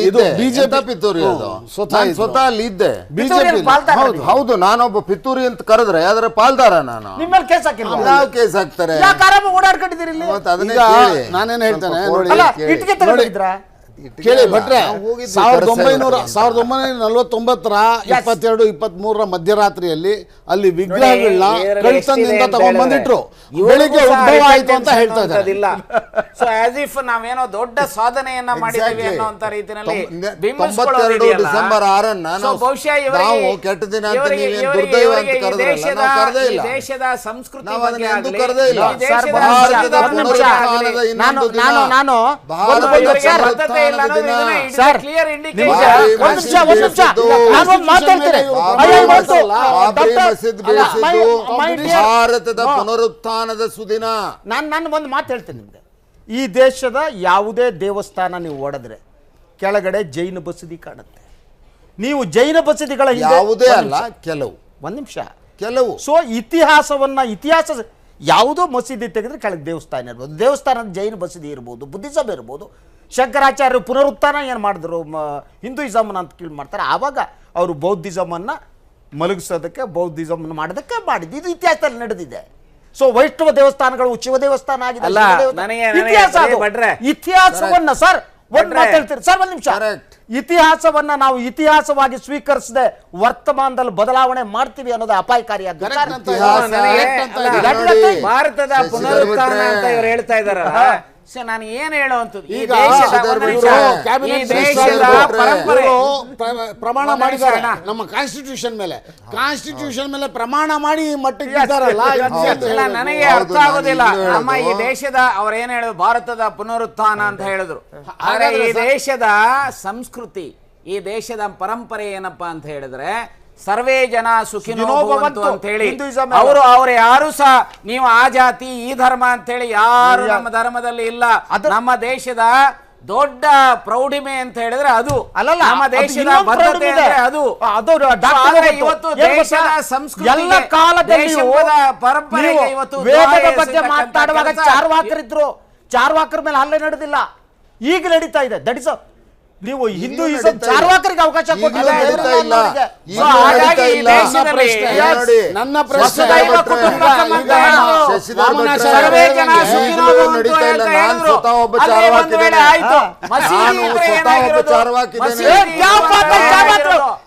ಇದು ಬಿಜೆಪಿ ಪಿತೂರಿ, ಸ್ವತಃ ಅಲ್ಲಿ ಇದ್ದೆ ಬಿಜೆಪಿ. ಹೌದು, ನಾನೊಬ್ಬ ಪಿತೂರಿ ಅಂತ ಕರೆದ್ರೆ ಅದರ ಪಾಲ್ದಾರ ನಾನು. ಯಾವ ಕೇಸ್ ಹಾಕ್ತಾರೆ? ನಾನೇನು ಹೇಳ್ತೇನೆ ನೋಡಿ ಕೇಳಿ ಭಟ್ರೆ, 1949 22-23 ಮಧ್ಯರಾತ್ರಿಯಲ್ಲಿ ಅಲ್ಲಿ ವಿಗ್ರಹಗಳನ್ನ ಕಳ್ತನದಿಂದ ತಗೊಂಡ್ಬಂದಿಟ್ರು. ಬೆಳಿಗ್ಗೆ ಉದ್ಭವ ಆಯ್ತು ಅಂತ ಹೇಳ್ತಾ ಇದ್ದಾರೆ. ಸೊ ಆಸ್ ಇಫ್ ನಾವೇನೋ ದೊಡ್ಡ ಸಾಧನೆಯನ್ನ ಮಾಡಿದ್ದೀವಿ ಅನ್ನೋಂತ ರೀತಿಯಲ್ಲಿ ಡಿಸೆಂಬರ್ 6 ನಾವು ಕೆಟ್ಟ ದಿನ ಅಂತ ನೀವೇನು ದುರ್ದೈವ ಅಂತ ಕರೆದ್ರಲ್ಲ, ನಾವು ಕರೆದೇ ಇಲ್ಲ. ದೇಶದ ಸಂಸ್ಕೃತಿ ಎಂದೂ ಕರೆದೇ ಇಲ್ಲ. ಭಾರತದ ಪುನರುತ್ಥಾನದ ಇನ್ನೊಂದು ದಿನ, ಭಾರತದ ಭಾರತದ ಪುನರುತ್ಥಾನದ ಸುದಿನ. ನಾನು ಒಂದು ಮಾತು ಹೇಳ್ತೇನೆ ನಿಮ್ಗೆ. ಈ ದೇಶದ ಯಾವುದೇ ದೇವಸ್ಥಾನ ನೀವು ಓಡಿದ್ರೆ ಕೆಳಗಡೆ ಜೈನ ಬಸದಿ ಕಾಣುತ್ತೆ. ನೀವು ಜೈನ ಬಸದಿಗಳ ಯಾವುದೇ ಅಲ್ಲ, ಕೆಲವು, ಒಂದ್ ನಿಮಿಷ, ಕೆಲವು. ಸೊ ಇತಿಹಾಸ ಯಾವುದೋ ಮಸೀದಿ ತೆಗೆದ್ರೆ ಕೆಳಗೆ ದೇವಸ್ಥಾನ ಇರ್ಬೋದು. ದೇವಸ್ಥಾನದ ಜೈನ ಬಸದಿ ಇರ್ಬೋದು, ಬುದ್ಧಿಸಮ್ ಇರ್ಬೋದು. ಶಂಕರಾಚಾರ್ಯರು ಪುನರುತ್ಥಾನ ಏನು ಮಾಡಿದ್ರು, ಹಿಂದೂಯಿಸಮ್ನ ಅಂತ ಕೇಳಿ ಮಾಡ್ತಾರೆ. ಆವಾಗ ಅವರು ಬೌದ್ಧಿಸಮನ್ನು ಮಲಗಿಸೋದಕ್ಕೆ, ಬೌದ್ಧಿಸಮ್ ಮಾಡೋದಕ್ಕೆ ಮಾಡಿದ್ದು. ಇದು ಇತಿಹಾಸದಲ್ಲಿ ನಡೆದಿದೆ. ಸೊ ವೈಷ್ಣವ ದೇವಸ್ಥಾನಗಳು ಶಿವ ದೇವಸ್ಥಾನ ಆಗಿದೆ. ಇತಿಹಾಸವನ್ನ ಸರ್ ಒಂದು ಮಾತಾಡ್ತೀರಿ ಸರ್, ಒಂದು ನಿಮಿಷ. ಇತಿಹಾಸವನ್ನ ನಾವು ಇತಿಹಾಸವಾಗಿ ಸ್ವೀಕರಿಸದೆ ವರ್ತಮಾನದಲ್ಲಿ ಬದಲಾವಣೆ ಮಾಡ್ತೀವಿ ಅನ್ನೋದು ಅಪಾಯಕಾರಿ. ಭಾರತದ ಪುನರುತ್ಥಾನ ಅಂತ ಇವರು ಹೇಳ್ತಾ ಇದಾರಲ್ಲ, ನಾನು ಏನ್ ಹೇಳುವಂಥದ್ದು, ಈ ದೇಶದ ಪರಂಪರೆ ಪ್ರಮಾಣ ಮಾಡಿದ್ದಾರೆ ನಮ್ಮ ಕಾನ್ಸ್ಟಿಟ್ಯೂಷನ್ ಮೇಲೆ ಪ್ರಮಾಣ ಮಾಡಿ ಮಟ್ಟಿಗೆ ನನಗೆ ಅರ್ಥ ಆಗೋದಿಲ್ಲ. ನಮ್ಮ ಈ ದೇಶದ ಅವ್ರು ಏನ್ ಹೇಳಿದ್ರು, ಭಾರತದ ಪುನರುತ್ಥಾನ ಅಂತ ಹೇಳಿದ್ರು. ಆದ್ರೆ ಈ ದೇಶದ ಸಂಸ್ಕೃತಿ, ಈ ದೇಶದ ಪರಂಪರೆ ಏನಪ್ಪಾ ಅಂತ ಹೇಳಿದ್ರೆ ಸರ್ವೇ ಜನ ಸುಖಿನೋ ಭವಂತು ಅಂತ ಹೇಳಿ ಅವರು ಯಾರು ಸಹ ನೀವು ಆ ಜಾತಿ ಈ ಧರ್ಮ ಅಂತ ಹೇಳಿ ಯಾರು ನಮ್ಮ ಧರ್ಮದಲ್ಲಿ ಇಲ್ಲ. ನಮ್ಮ ದೇಶದ ದೊಡ್ಡ ಪ್ರೌಢಿಮೆ ಅಂತ ಹೇಳಿದ್ರೆ ಅದು ಅಲ್ಲ, ನಮ್ಮ ದೇಶದ ಬದ್ಧತೆ ಅದು. ಇವತ್ತು ದೇಶದ ಸಂಸ್ಕೃತಿ ಪರಂಪರೆಗೆ ಇವತ್ತು ವೇದದ ಬಗ್ಗೆ ಮಾತಾಡುವಾಗ ಚಾರ್ವಾಕರಿದ್ರು, ಚಾರ್ವಾಕರ ಮೇಲೆ ಹಲ್ಲೆ ನಡೆದಿಲ್ಲ, ಈಗ ನಡೀತಾ ಇದೆ. ದಟ್ ಇಸ್ ನೀವು ಹಿಂದೂಯಿಸಂ ಚಾರ್ವಾಕರಿಗೆ ಅವಕಾಶ ಕೊಟ್ಟಿಲ್ಲ. ನನ್ನ ಪ್ರಶ್ನೆ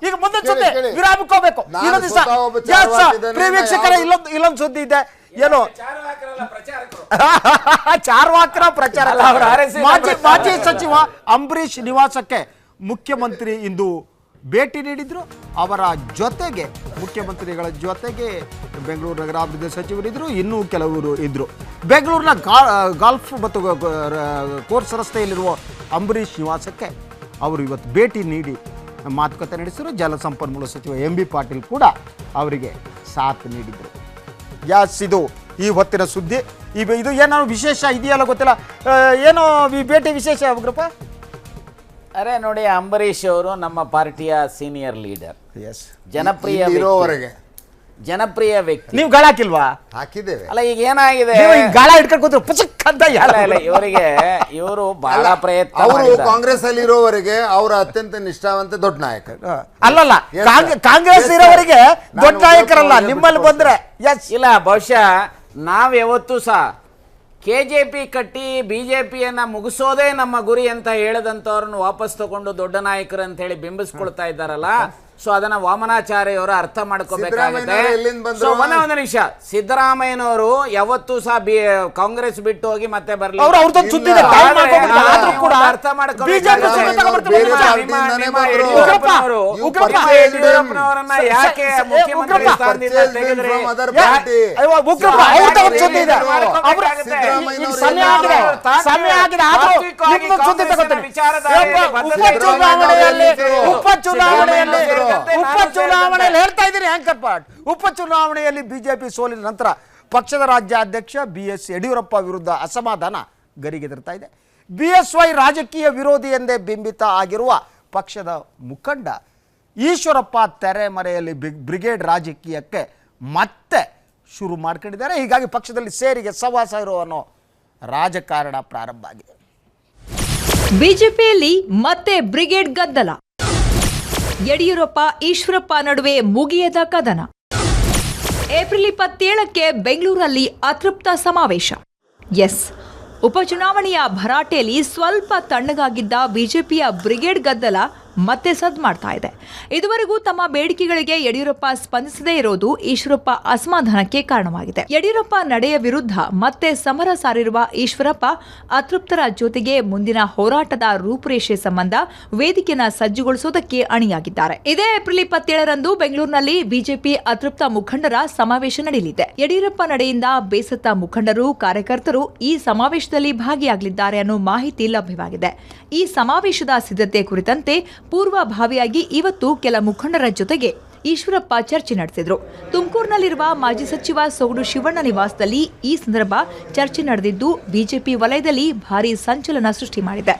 ಈಗ ಮುಂದೆ ಸುದ್ದಿ ವಿರಾಮಕ್ಕೋಗ್ಬೇಕು. ವೀಕ್ಷಕರ ಇಲ್ಲೊಂದು ಸುದ್ದಿ ಇದೆ. ಏನು ಚಾರ್ವಾಕರ ಪ್ರಚಾರ, ಮಾಜಿ ಸಚಿವ ಅಂಬರೀಷ್ ನಿವಾಸಕ್ಕೆ ಮುಖ್ಯಮಂತ್ರಿ ಇಂದು ಭೇಟಿ ನೀಡಿದ್ರು. ಅವರ ಜೊತೆಗೆ ಮುಖ್ಯಮಂತ್ರಿಗಳ ಜೊತೆಗೆ ಬೆಂಗಳೂರು ನಗರಾಭಿವೃದ್ಧಿ ಸಚಿವರಿದ್ದರು, ಇನ್ನೂ ಕೆಲವರು ಇದ್ದರು. ಬೆಂಗಳೂರಿನ ಗಾಲ್ಫ್ ಮತ್ತು ಕೋರ್ಸ್ ರಸ್ತೆಯಲ್ಲಿರುವ ಅಂಬರೀಷ್ ನಿವಾಸಕ್ಕೆ ಅವರು ಇವತ್ತು ಭೇಟಿ ನೀಡಿ ಮಾತುಕತೆ ನಡೆಸಿದರು. ಜಲಸಂಪನ್ಮೂಲ ಸಚಿವ MB ಪಾಟೀಲ್ ಕೂಡ ಅವರಿಗೆ ಸಾಥ್ ನೀಡಿದರು. ಇದು ಈ ಹೊತ್ತಿನ ಸುದ್ದಿ. ಇದು ಏನೋ ವಿಶೇಷ ಇದೆಯಲ್ಲ ಗೊತ್ತಿಲ್ಲ, ಏನೋ ಈ ಭೇಟಿ ವಿಶೇಷ ಉಗ್ರಪ್ಪ? ಅರೆ ನೋಡಿ, ಅಂಬರೀಷ್ ಅವರು ನಮ್ಮ ಪಾರ್ಟಿಯ ಸೀನಿಯರ್ ಲೀಡರ್, ಎಸ್, ಜನಪ್ರಿಯ ಇರೋವರೆಗೆ ಜನಪ್ರಿಯ ವ್ಯಕ್ತಿ. ನೀವು ಗಾಳ ಹಾಕಿಲ್ವಾ? ಹಾಕಿದ್ದೇವೆ. ಅಲ್ಲ ಈಗ ಏನಾಗಿದೆ, ನೀವು ಈ ಗಾಳ ಇಟ್ಕೊಂಡು ಕೂತ್ರು ಪುಚಕ್ ಅಂತ ಇವರಿಗೆ ಇವರು ಬಹಳ ಪ್ರಯತ್ನ ಅವರು ಮಾಡಿದ್ದಾರೆ. ಕಾಂಗ್ರೆಸ್ ಅಲ್ಲಿ ಇರೋವರೆಗೆ ಅವರ ಅತ್ಯಂತ ನಿಷ್ಠಾವಂತ ದೊಡ್ಡ ನಾಯಕ. ಅಲ್ಲಲ್ಲ, ಕಾಂಗ್ರೆಸ್ ಇರೋವರಿಗೆ ದೊಡ್ಡ ನಾಯಕರಲ್ಲ, ನಿಮ್ಮಲ್ಲಿ ಬಂದ್ರೆ ಇಲ್ಲ. ಬಹುಶಃ ನಾವ್ ಯಾವತ್ತೂ ಸಹ KJP ಕಟ್ಟಿ BJPಯನ್ನ ಮುಗಿಸೋದೇ ನಮ್ಮ ಗುರಿ ಅಂತ ಹೇಳದಂತವ್ರನ್ನ ವಾಪಸ್ ತಗೊಂಡು ದೊಡ್ಡ ನಾಯಕರು ಅಂತ ಹೇಳಿ ಬಿಂಬಿಸ್ಕೊಳ್ತಾ ಇದ್ದಾರಲ್ಲ, ಸೊ ಅದನ್ನ ವಾಮನಾಚಾರ್ಯವರು ಅರ್ಥ ಮಾಡ್ಕೋಬೇಕಾಗುತ್ತೆ. ಸೊ ಒಂದು ನಿಮಿಷ, ಸಿದ್ದರಾಮಯ್ಯನವರು ಯಾವತ್ತೂ ಸಹ ಕಾಂಗ್ರೆಸ್ ಬಿಟ್ಟು ಹೋಗಿ ಮತ್ತೆ ಬರ್ಲಿ, ಅರ್ಥ ಯಡಿಯೂರಪ್ಪನವರನ್ನ ಯಾಕೆ ಮುಖ್ಯಮಂತ್ರಿ ಸ್ಥಾನದಿಂದ ತೆಗೆದ್ರಿ? ಉಪಚುನಾವಣೆಯಲ್ಲಿ ಹೇಳ್ತಾ ಇದ್ದೀರಿ ಆಂಕರ್ ಪಾಟ್. ಉಪಚುನಾವಣೆಯಲ್ಲಿ ಬಿಜೆಪಿ ಸೋಲಿನ ನಂತರ ಪಕ್ಷದ ರಾಜ್ಯಾಧ್ಯಕ್ಷ BS ಯಡಿಯೂರಪ್ಪ ವಿರುದ್ಧ ಅಸಮಾಧಾನ ಗರಿಗೆದರ್ತಾ ಇದೆ. BSY ರಾಜಕೀಯ ವಿರೋಧಿ ಎಂದೇ ಬಿಂಬಿತ ಆಗಿರುವ ಪಕ್ಷದ ಮುಖಂಡ ಈಶ್ವರಪ್ಪ ತೆರೆಮರೆಯಲ್ಲಿ ಬ್ರಿಗೇಡ್ ರಾಜಕೀಯಕ್ಕೆ ಮತ್ತೆ ಶುರು ಮಾಡ್ಕೊಂಡಿದ್ದಾರೆ. ಹೀಗಾಗಿ ಪಕ್ಷದಲ್ಲಿ ಸೇರಿಗೆ ಸವಾಸ ಇರೋ ಅನ್ನೋ ರಾಜಕಾರಣ ಪ್ರಾರಂಭ ಆಗಿದೆ. ಬಿಜೆಪಿಯಲ್ಲಿ ಮತ್ತೆ ಬ್ರಿಗೇಡ್ ಗದ್ದಲ. ಯಡಿಯೂರಪ್ಪ ಈಶ್ವರಪ್ಪ ನಡುವೆ ಮುಗಿಯದ ಕದನ. ಏಪ್ರಿಲ್ 27ಕ್ಕೆ ಬೆಂಗಳೂರಲ್ಲಿ ಅತೃಪ್ತ ಸಮಾವೇಶ. ಎಸ್, ಉಪಚುನಾವಣೆಯ ಭರಾಟೆಯಲ್ಲಿ ಸ್ವಲ್ಪ ತಣ್ಣಗಾಗಿದ್ದ ಬಿಜೆಪಿಯ ಬ್ರಿಗೇಡ್ ಗದ್ದಲ ಮತ್ತೆ ಸದ್ದು ಮಾಡ್ತಾ ಇದೆ. ಇದುವರೆಗೂ ತಮ್ಮ ಬೇಡಿಕೆಗಳಿಗೆ ಯಡಿಯೂರಪ್ಪ ಸ್ಪಂದಿಸದೇ ಇರೋದು ಈಶ್ವರಪ್ಪ ಅಸಮಾಧಾನಕ್ಕೆ ಕಾರಣವಾಗಿದೆ. ಯಡಿಯೂರಪ್ಪ ನಡೆಯ ವಿರುದ್ಧ ಮತ್ತೆ ಸಮರ ಸಾರಿರುವ ಈಶ್ವರಪ್ಪ ಅತೃಪ್ತರ ಜೊತೆಗೆ ಮುಂದಿನ ಹೋರಾಟದ ರೂಪುರೇಷೆ ಸಂಬಂಧ ವೇದಿಕೆಯನ್ನು ಸಜ್ಜುಗೊಳಿಸುವುದಕ್ಕೆ ಅಣಿಯಾಗಿದ್ದಾರೆ. ಇದೇ ಏಪ್ರಿಲ್ 27ರಂದು ಬೆಂಗಳೂರಿನಲ್ಲಿ ಬಿಜೆಪಿ ಅತೃಪ್ತ ಮುಖಂಡರ ಸಮಾವೇಶ ನಡೆಯಲಿದೆ. ಯಡಿಯೂರಪ್ಪ ನಡೆಯಿಂದ ಬೇಸತ್ತ ಮುಖಂಡರು, ಕಾರ್ಯಕರ್ತರು ಈ ಸಮಾವೇಶದಲ್ಲಿ ಭಾಗಿಯಾಗಲಿದ್ದಾರೆ ಅನ್ನೋ ಮಾಹಿತಿ ಲಭ್ಯವಾಗಿದೆ. ಈ ಸಮಾವೇಶದ ಸಿದ್ಧತೆ ಕುರಿತಂತೆ ಪೂರ್ವಭಾವಿಯಾಗಿ ಇವತ್ತು ಕೆಲ ಮುಖಂಡರ ಜೊತೆಗೆ ಈಶ್ವರಪ್ಪ ಚರ್ಚೆ ನಡೆಸಿದ್ರು. ತುಮಕೂರಿನಲ್ಲಿರುವ ಮಾಜಿ ಸಚಿವ ಸೊಗಡು ಶಿವಣ್ಣ ನಿವಾಸದಲ್ಲಿ ಈ ಸಂದರ್ಭ ಚರ್ಚೆ ನಡೆದಿದ್ದು ಬಿಜೆಪಿ ವಲಯದಲ್ಲಿ ಭಾರೀ ಸಂಚಲನ ಸೃಷ್ಟಿ ಮಾಡಿದೆ.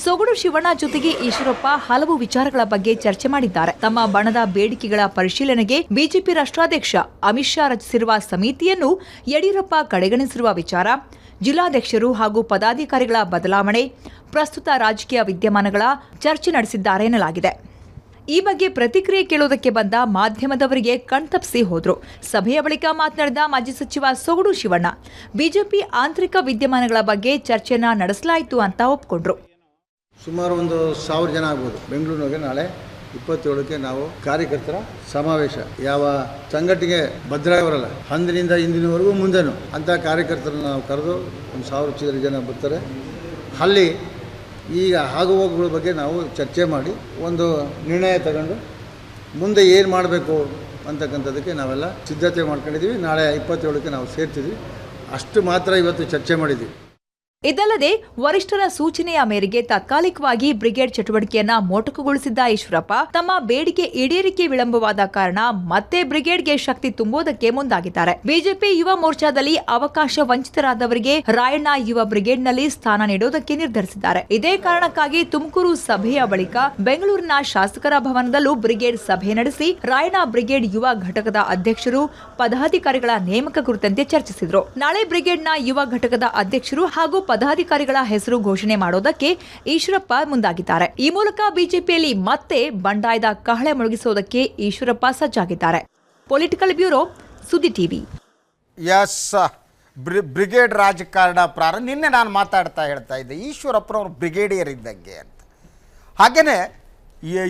ಸೊಗಡು ಶಿವಣ್ಣ ಜೊತೆಗೆ ಈಶ್ವರಪ್ಪ ಹಲವು ವಿಚಾರಗಳ ಬಗ್ಗೆ ಚರ್ಚೆ ಮಾಡಿದ್ದಾರೆ. ತಮ್ಮ ಬಣದ ಬೇಡಿಕೆಗಳ ಪರಿಶೀಲನೆಗೆ ಬಿಜೆಪಿ ರಾಷ್ಟ್ರಾಧ್ಯಕ್ಷ ಅಮಿತ್ ಶಾ ರಚಿಸಿರುವ ಸಮಿತಿಯನ್ನು ಯಡಿಯೂರಪ್ಪ ಕಡೆಗಣಿಸಿರುವ ವಿಚಾರ, ಜಿಲ್ಲಾಧ್ಯಕ್ಷರು ಹಾಗೂ ಪದಾಧಿಕಾರಿಗಳ ಬದಲಾವಣೆ, ಪ್ರಸ್ತುತ ರಾಜಕೀಯ ವಿದ್ಯಮಾನಗಳ ಚರ್ಚೆ ನಡೆಸಿದ್ದಾರೆ ಎನ್ನಲಾಗಿದೆ. ಈ ಬಗ್ಗೆ ಪ್ರತಿಕ್ರಿಯೆ ಕೇಳುವುದಕ್ಕೆ ಬಂದ ಮಾಧ್ಯಮದವರಿಗೆ ಕಣ್ತಪ್ಪಿಸಿ ಹೋದ್ರು. ಸಭೆಯ ಬಳಿಕ ಮಾತನಾಡಿದ ಮಾಜಿ ಸಚಿವ ಸೊಗಡು ಶಿವಣ್ಣ, ಬಿಜೆಪಿ ಆಂತರಿಕ ವಿದ್ಯಮಾನಗಳ ಬಗ್ಗೆ ಚರ್ಚೆಯನ್ನ ನಡೆಸಲಾಯಿತು ಅಂತ ಒಪ್ಪಿಕೊಂಡ್ರು. ಸುಮಾರು 1000 ಜನ ಆಗ್ಬೋದು. ಬೆಂಗಳೂರಿನಾಗೆ ನಾಳೆ 27ಕ್ಕೆ ನಾವು ಕಾರ್ಯಕರ್ತರ ಸಮಾವೇಶ, ಯಾವ ಸಂಘಟನೆಗೆ ಭದ್ರಾಯವರಲ್ಲ, ಅಂದಿನಿಂದ ಇಂದಿನವರೆಗೂ ಮುಂದೆನೂ ಅಂಥ ಕಾರ್ಯಕರ್ತರನ್ನು ನಾವು ಕರೆದು 1000 ಚಿಲ್ಲರೆ ಜನ ಬರ್ತಾರೆ. ಅಲ್ಲಿ ಈಗ ಆಗುಹೋಗುಗಳ ಬಗ್ಗೆ ನಾವು ಚರ್ಚೆ ಮಾಡಿ ಒಂದು ನಿರ್ಣಯ ತಗೊಂಡು ಮುಂದೆ ಏನು ಮಾಡಬೇಕು ಅಂತಕ್ಕಂಥದ್ದಕ್ಕೆ ನಾವೆಲ್ಲ ಸಿದ್ಧತೆ ಮಾಡ್ಕೊಂಡಿದ್ದೀವಿ. ನಾಳೆ 27ಕ್ಕೆ ನಾವು ಸೇರ್ತಿದ್ವಿ. ಅಷ್ಟು ಮಾತ್ರ ಇವತ್ತು ಚರ್ಚೆ ಮಾಡಿದ್ದೀವಿ. ಇದಲ್ಲದೆ ವರಿಷ್ಠರ ಸೂಚನೆಯ ಮೇರೆಗೆ ತಾತ್ಕಾಲಿಕವಾಗಿ ಬ್ರಿಗೇಡ್ ಚಟುವಟಿಕೆಯನ್ನ ಮೊಟಕುಗೊಳಿಸಿದ್ದ ಈಶ್ವರಪ್ಪ ತಮ್ಮ ಬೇಡಿಕೆ ಈಡೇರಿಕೆ ವಿಳಂಬವಾದ ಕಾರಣ ಮತ್ತೆ ಬ್ರಿಗೇಡ್ಗೆ ಶಕ್ತಿ ತುಂಬುವುದಕ್ಕೆ ಮುಂದಾಗಿದ್ದಾರೆ. ಬಿಜೆಪಿ ಯುವ ಮೋರ್ಚಾದಲ್ಲಿ ಅವಕಾಶ ವಂಚಿತರಾದವರಿಗೆ ರಾಯಣ್ಣ ಯುವ ಬ್ರಿಗೇಡ್ನಲ್ಲಿ ಸ್ಥಾನ ನೀಡುವುದಕ್ಕೆ ನಿರ್ಧರಿಸಿದ್ದಾರೆ. ಇದೇ ಕಾರಣಕ್ಕಾಗಿ ತುಮಕೂರು ಸಭೆಯ ಬಳಿಕ ಬೆಂಗಳೂರಿನ ಶಾಸಕರ ಭವನದಲ್ಲೂ ಬ್ರಿಗೇಡ್ ಸಭೆ ನಡೆಸಿ ರಾಯಣ್ಣ ಬ್ರಿಗೇಡ್ ಯುವ ಘಟಕದ ಅಧ್ಯಕ್ಷರು, ಪದಾಧಿಕಾರಿಗಳ ನೇಮಕ ಕುರಿತಂತೆ ಚರ್ಚಿಸಿದರು. ನಾಳೆ ಬ್ರಿಗೇಡ್ನ ಯುವ ಘಟಕದ ಅಧ್ಯಕ್ಷರು ಹಾಗೂ ಪದಾಧಿಕಾರಿಗಳ ಹೆಸರು ಘೋಷಣೆ ಮಾಡೋದಕ್ಕೆ ಈಶ್ವರಪ್ಪ ಮುಂದಾಗಿದ್ದಾರೆ. ಈ ಮೂಲಕ ಬಿಜೆಪಿಯಲ್ಲಿ ಮತ್ತೆ ಬಂಡಾಯದ ಕಹಳೆ ಮೊಳಗಿಸುವುದಕ್ಕೆ ಈಶ್ವರಪ್ಪ ಸಜ್ಜಾಗಿದ್ದಾರೆ. ಪೊಲಿಟಿಕಲ್ ಬ್ಯೂರೋ, ಸುದ್ದಿ ಟಿವಿ. ಎಸ್, ಬ್ರಿಗೇಡ್ ರಾಜಕಾರಣ ಪ್ರಾರಂಭ. ನಿನ್ನೆ ನಾನು ಹೇಳ್ತಾ ಇದ್ದೆ ಈಶ್ವರಪ್ಪನವರು ಬ್ರಿಗೇಡಿಯರ್ ಇದ್ದಂಗೆ ಅಂತ. ಹಾಗೆಯೇ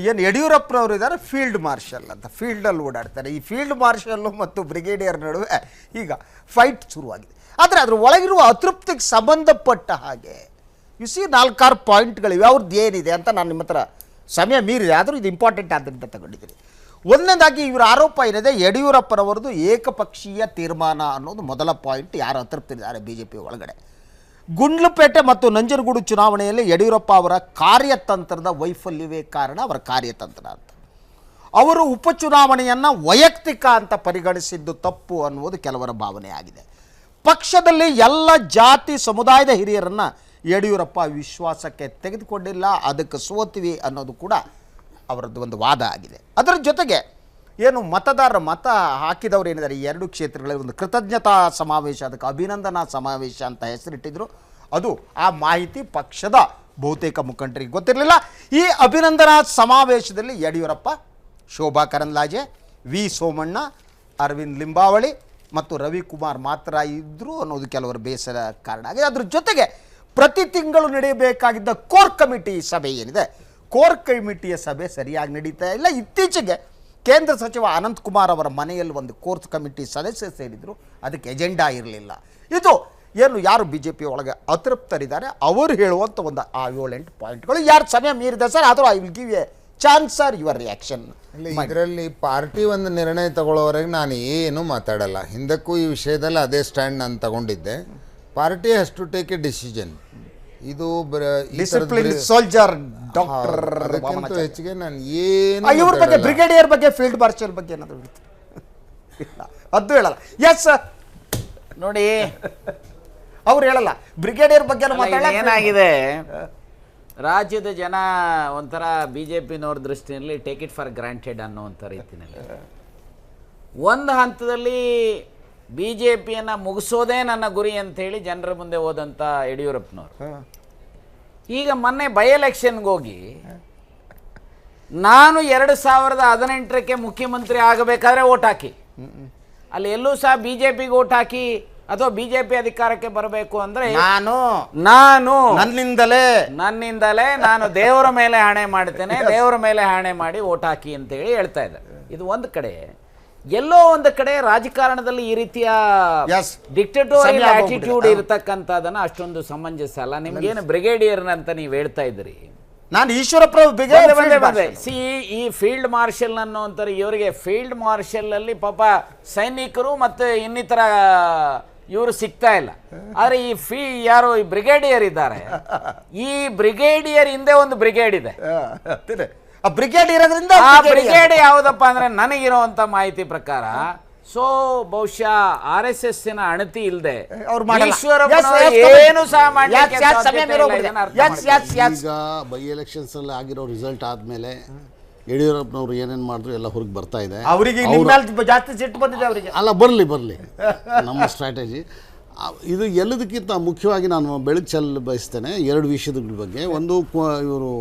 ಏನು ಯಡಿಯೂರಪ್ಪನವರು ಇದ್ದಾರೆ ಫೀಲ್ಡ್ ಮಾರ್ಷಲ್ ಅಂತ, ಫೀಲ್ಡಲ್ಲಿ ಓಡಾಡ್ತಾರೆ. ಈ ಫೀಲ್ಡ್ ಮಾರ್ಷಲ್ಲು ಮತ್ತು ಬ್ರಿಗೇಡಿಯರ್ ನಡುವೆ ಈಗ ಫೈಟ್ ಶುರುವಾಗಿದೆ. ಆದರೆ ಅದ್ರ ಒಳಗಿರುವ ಅತೃಪ್ತಿಗೆ ಸಂಬಂಧಪಟ್ಟ ಹಾಗೆ ಸಿ 4-6 ಪಾಯಿಂಟ್ಗಳಿವೆ. ಅವ್ರದ್ದು ಏನಿದೆ ಅಂತ ನಾನು ನಿಮ್ಮ ಹತ್ರ ಸಮಯ ಮೀರಿದೆ, ಆದರೂ ಇದು ಇಂಪಾರ್ಟೆಂಟ್ ಆದ್ದರಿಂದ ತಗೊಂಡಿದ್ದೀನಿ. ಒಂದನೇದಾಗಿ ಇವರ ಆರೋಪ ಏನಿದೆ, ಯಡಿಯೂರಪ್ಪನವರದು ಏಕಪಕ್ಷೀಯ ತೀರ್ಮಾನ ಅನ್ನೋದು ಮೊದಲ ಪಾಯಿಂಟ್. ಯಾರು ಅತೃಪ್ತಿದ್ದಾರೆ ಬಿ ಜೆ ಪಿ ಒಳಗಡೆ. ಗುಂಡ್ಲುಪೇಟೆ ಮತ್ತು ನಂಜನಗೂಡು ಚುನಾವಣೆಯಲ್ಲಿ ಯಡಿಯೂರಪ್ಪ ಅವರ ಕಾರ್ಯತಂತ್ರದ ವೈಫಲ್ಯವೇ ಕಾರಣ, ಅವರ ಕಾರ್ಯತಂತ್ರ ಅಂತ. ಅವರು ಉಪಚುನಾವಣೆಯನ್ನು ವೈಯಕ್ತಿಕ ಅಂತ ಪರಿಗಣಿಸಿದ್ದು ತಪ್ಪು ಅನ್ನುವುದು ಕೆಲವರ ಭಾವನೆ ಆಗಿದೆ. ಪಕ್ಷದಲ್ಲಿ ಎಲ್ಲ ಜಾತಿ ಸಮುದಾಯದ ಹಿರಿಯರನ್ನು ಯಡಿಯೂರಪ್ಪ ವಿಶ್ವಾಸಕ್ಕೆ ತೆಗೆದುಕೊಂಡಿಲ್ಲ, ಅದಕ್ಕೆ ಸೋತಿವಿ ಅನ್ನೋದು ಕೂಡ ಅವರದ್ದು ಒಂದು ವಾದ ಆಗಿದೆ. ಅದರ ಜೊತೆಗೆ ಏನು ಮತದಾರರ ಮತ ಹಾಕಿದವರು ಏನಿದ್ದಾರೆ ಈ ಎರಡು ಕ್ಷೇತ್ರಗಳಲ್ಲಿ ಒಂದು ಕೃತಜ್ಞತಾ ಸಮಾವೇಶ, ಅದಕ್ಕೆ ಅಭಿನಂದನಾ ಸಮಾವೇಶ ಅಂತ ಹೆಸರಿಟ್ಟಿದ್ರು. ಅದು ಆ ಮಾಹಿತಿ ಪಕ್ಷದ ಬಹುತೇಕ ಮುಖಂಡರಿಗೆ ಗೊತ್ತಿರಲಿಲ್ಲ. ಈ ಅಭಿನಂದನಾ ಸಮಾವೇಶದಲ್ಲಿ ಯಡಿಯೂರಪ್ಪ, ಶೋಭಾ ಕರಂದ್ಲಾಜೆ, ವಿ ಸೋಮಣ್ಣ, ಅರವಿಂದ್ ಲಿಂಬಾವಳಿ ಮತ್ತು ರವಿಕುಮಾರ್ ಮಾತ್ರ ಇದ್ದರು ಅನ್ನೋದು ಕೆಲವರ ಬೇಸರ ಕಾರಣ ಆಗಿದೆ. ಅದ್ರ ಜೊತೆಗೆ ಪ್ರತಿ ತಿಂಗಳು ನಡೆಯಬೇಕಾಗಿದ್ದ ಕೋರ್ ಕಮಿಟಿ ಸಭೆ ಏನಿದೆ, ಕೋರ್ ಕಮಿಟಿಯ ಸಭೆ ಸರಿಯಾಗಿ ನಡೀತಾ ಇಲ್ಲ. ಇತ್ತೀಚೆಗೆ ಕೇಂದ್ರ ಸಚಿವ ಅನಂತಕುಮಾರ್ ಅವರ ಮನೆಯಲ್ಲಿ ಒಂದು ಕೋರ್ ಕಮಿಟಿ ಸದಸ್ಯರು ಸೇರಿದ್ರು, ಅದಕ್ಕೆ ಎಜೆಂಡಾ ಇರಲಿಲ್ಲ. ಇದು ಏನು ಯಾರು ಬಿ ಜೆ ಪಿ ಒಳಗೆ ಅತೃಪ್ತರಿದ್ದಾರೆ ಅವರು ಹೇಳುವಂಥ ಒಂದು 7-8 ಪಾಯಿಂಟ್ಗಳು. ಯಾರು ಸಮಯ ಮೀರಿದೆ ಸರ್, ಆದರೂ I will give A chance sir your reaction. ಇದರಲ್ಲಿ ಪಾರ್ಟಿ ಒಂದು ನಿರ್ಣಯ ತಗೊಳ್ಳೋವರೆಗೆ ನಾನು ಏನು ಮಾತಾಡಲ್ಲ. ಹಿಂದಕ್ಕೂ ಈ ವಿಷಯದಲ್ಲಿ ಅದೇ ಸ್ಟ್ಯಾಂಡ್ ನಾನು ತಗೊಂಡಿದ್ದೆ. Party has to take a decision. ಇದು ಡಿಸಿಪ್ಲಿನ್ ಸೋಲ್ಜರ್ ಡಾಕ್ಟರ್ ಅದಕ್ಕಿಂತ ಹೆಚ್ಚಿಗೆ ನಾನು ಏನು ಇವ್ರ ಬಗ್ಗೆ ಬ್ರಿಗೇಡಿಯರ್ ಬಗ್ಗೆ ಫೀಲ್ಡ್ ಮಾರ್ಷಲ್ ಬಗ್ಗೆ ಏನಾದರೂ ಇಲ್ಲ, ಅದು ಹೇಳಲ್ಲ. ಎಸ್ ಸರ್ ನೋಡಿ, ಅವ್ರು ಹೇಳಲ್ಲ ಬ್ರಿಗೇಡಿಯರ್ ಬಗ್ಗೆ ಏನಾಗಿದೆ, ರಾಜ್ಯದ ಜನ ಒಂಥರ BJP-ನವ್ರ ದೃಷ್ಟಿಯಲ್ಲಿ ಟೇಕ್ ಇಟ್ ಫಾರ್ ಗ್ರಾಂಟೆಡ್ ಅನ್ನೋವಂಥ ರೀತಿಯಲ್ಲಿ ಒಂದು ಹಂತದಲ್ಲಿ BJP-ಯನ್ನು ಮುಗಿಸೋದೇ ನನ್ನ ಗುರಿ ಅಂತೇಳಿ ಜನರ ಮುಂದೆ ಹೋದಂಥ ಯಡಿಯೂರಪ್ಪನವರು ಈಗ ಮೊನ್ನೆ ಬೈ ಎಲೆಕ್ಷನ್ಗೆ ಹೋಗಿ ನಾನು 2018ಕ್ಕೆ ಮುಖ್ಯಮಂತ್ರಿ ಆಗಬೇಕಾದ್ರೆ ಓಟ್ ಹಾಕಿ, ಅಲ್ಲಿ ಎಲ್ಲೂ ಸಹ BJP-ಗೆ ಓಟ್ ಹಾಕಿ ಅಥವಾ BJP ಅಧಿಕಾರಕ್ಕೆ ಬರಬೇಕು ಅಂದ್ರೆ ನಾನು ನನ್ನಿಂದಲೇ ನಾನು ದೇವರ ಮೇಲೆ ಹಣೆ ಮಾಡ್ತೇನೆ, ದೇವರ ಮೇಲೆ ಹಣೆ ಮಾಡಿ ಓಟ್ ಹಾಕಿ ಅಂತೇಳಿ ಹೇಳ್ತಾ ಇದ್ದಾರೆ. ಇದು ಒಂದು ಕಡೆ. ಎಲ್ಲೋ ಒಂದು ಕಡೆ ರಾಜಕಾರಣದಲ್ಲಿ ಈ ರೀತಿಯ ಡಿಕ್ಟೇಟೋರಿಯಲ್ ಆಟಿಟ್ಯೂಡ್ ಇರತಕ್ಕಂಥದನ್ನ ಅಷ್ಟೊಂದು ಸಮಂಜಸ ಅಲ್ಲ. ನಿಮ್ಗೇನು ಬ್ರಿಗೇಡಿಯರ್ ಅಂತ ನೀವು ಹೇಳ್ತಾ ಇದ್ರಿ, ನಾನು ಈಶ್ವರಪ್ಪ ಈ ಫೀಲ್ಡ್ ಮಾರ್ಷಲ್ ಅನ್ನೋಂಥರ ಇವರಿಗೆ ಫೀಲ್ಡ್ ಮಾರ್ಷಲ್ ಅಲ್ಲಿ ಪಾಪ ಸೈನಿಕರು ಮತ್ತೆ ಇನ್ನಿತರ ಇವರು ಸಿಗ್ತಾ ಇಲ್ಲ. ಆದ್ರೆ ಯಾರು ಈ ಬ್ರಿಗೇಡಿಯರ್ ಇದ್ದಾರೆ, ಈ ಬ್ರಿಗೇಡಿಯರ್ ಹಿಂದೆ ಒಂದು ಬ್ರಿಗೇಡ್ ಇದೆ. ಬ್ರಿಗೇಡ್ ಯಾವುದಪ್ಪ ಅಂದ್ರೆ ನನಗಿರುವಂತ ಮಾಹಿತಿ ಪ್ರಕಾರ ಬಹುಶಃ RSS ಅಣತಿ ಇಲ್ಲದೆ ಏನು ಸಹ ಈಗ ಬೈ ಎಲೆಕ್ಷನ್ಸ್ ಅಲ್ಲಿ ಆಗಿರೋ ರಿಸಲ್ಟ್ ಆದ್ಮೇಲೆ ಯಡಿಯೂರಪ್ಪನವರು ಏನೇನು ಮಾಡಿದ್ರು ಎಲ್ಲ ಹೊರಗೆ ಬರ್ತಾ ಇದೆ. ಜಾಸ್ತಿ ಸಿಟ್ಟು ಬಂದಿದೆ ಅವರಿಗೆ. ಅಲ್ಲ, ಬರಲಿ ನಮ್ಮ ಸ್ಟ್ರಾಟಜಿ ಇದು. ಎಲ್ಲದಕ್ಕಿಂತ ಮುಖ್ಯವಾಗಿ ನಾನು ಬೆಳಕು ಚೆಲ್ಲ ಬಯಸ್ತೇನೆ 2 ವಿಷಯದ ಬಗ್ಗೆ. ಒಂದು, ಇವರು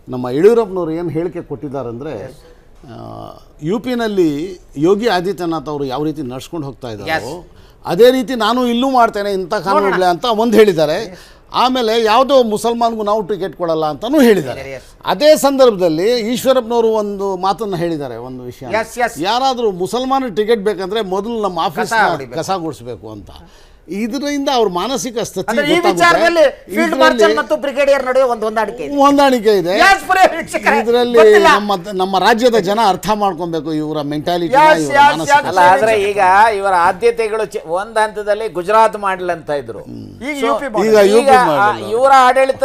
ನಮ್ಮ ಯಡಿಯೂರಪ್ಪನವರು ಏನು ಹೇಳಿಕೆ ಕೊಟ್ಟಿದ್ದಾರೆ ಅಂದರೆ, UP-ನಲ್ಲಿ ಯೋಗಿ ಆದಿತ್ಯನಾಥ್ ಅವರು ಯಾವ ರೀತಿ ನಡ್ಸ್ಕೊಂಡು ಹೋಗ್ತಾ ಇದ್ದಾರೋ ಅದೇ ರೀತಿ ನಾನು ಇಲ್ಲೂ ಮಾಡ್ತೇನೆ ಇಂಥ ಕಾನೂನುಗಳೇ ಅಂತ ಒಂದು ಹೇಳಿದ್ದಾರೆ. ಆಮೇಲೆ ಯಾವುದೋ ಮುಸಲ್ಮಾನ್ಗೂ ನಾವು ಟಿಕೆಟ್ ಕೊಡಲ್ಲ ಅಂತಲೂ ಹೇಳಿದ್ದಾರೆ. ಅದೇ ಸಂದರ್ಭದಲ್ಲಿ ಈಶ್ವರಪ್ಪನವರು ಒಂದು ಮಾತನ್ನು ಹೇಳಿದ್ದಾರೆ, ಒಂದು ವಿಷಯ, ಯಾರಾದರೂ ಮುಸಲ್ಮಾನ ಟಿಕೆಟ್ ಬೇಕಂದ್ರೆ ಮೊದಲು ನಮ್ಮ ಆಫೀಸ್ ಕಸ ಗುಡಿಸ್ಬೇಕು ಅಂತ. ಇದರಿಂದ ಅವ್ರ ಮಾನಸಿಕ ಸ್ಥಿತಿ ಹೊಂದಾಣಿಕೆ ಇದೆ. ಇದರಲ್ಲಿ ನಮ್ಮ ರಾಜ್ಯದ ಜನ ಅರ್ಥ ಮಾಡ್ಕೊಬೇಕು ಇವರ ಮೆಂಟಾಲಿಟಿ. ಆದ್ರೆ ಈಗ ಇವರ ಆದ್ಯತೆಗಳು ಒಂದ್ ಹಂತದಲ್ಲಿ ಗುಜರಾತ್ ಮಾಡ್ಲಂತ ಇದ್ರು, ಇವರ ಆಡಳಿತ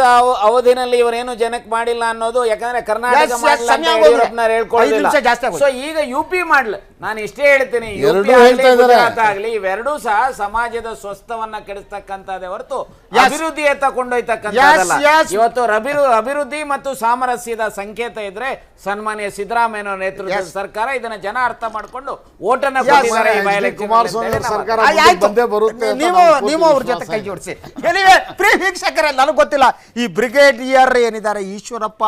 ಅವಧಿನಲ್ಲಿ ಇವರೇನು ಜನಕ್ಕೆ ಮಾಡಿಲ್ಲ ಅನ್ನೋದು, ಯಾಕಂದ್ರೆ ಕರ್ನಾಟಕ ಹೇಳ್ಕೊಳ್ಳಿಲ್ಲ. ಸೊ ಈಗ UP ಮಾಡ್ಲ, ನಾನು ಇಷ್ಟೇ ಹೇಳ್ತೀನಿ, ಗುಜರಾತ್ ಆಗ್ಲಿ ಇವೆರಡೂ ಸಹ ಸಮಾಜದ ಸ್ವಸ್ಥವನ್ನ ಕೆಡಿಸ್ತಕ್ಕಂಥದ್ದೇ ಹೊರತು ಅಭಿವೃದ್ಧಿಯತ್ತ ಕೊಂಡೊಯ್ತಕ್ಕಂಥದ್ದಲ್ಲ. ಇವತ್ತು ಅಭಿವೃದ್ಧಿ ಮತ್ತು ಸಾಮರಸ್ಯದ ಸಂಕೇತ ಇದ್ರೆ ಸನ್ಮಾನ್ಯ ಸಿದ್ದರಾಮಯ್ಯ ನೇತೃತ್ವದ ಸರ್ಕಾರ ಇದನ್ನ ಜನ ಅರ್ಥ ಮಾಡಿಕೊಂಡು ಓಟನ್ನ ಕೊಟ್ಟಿದ್ದಾರೆ. ನೀವು ಅವ್ರ ಜೊತೆ ಕೈ ಜೋಡಿಸಿ. ಪ್ರಿಯ ವೀಕ್ಷಕರೇ, ನನಗೆ ಗೊತ್ತಿಲ್ಲ ಈ ಬ್ರಿಗೇಡಿಯರ್ ಏನಿದ್ದಾರೆ ಈಶ್ವರಪ್ಪ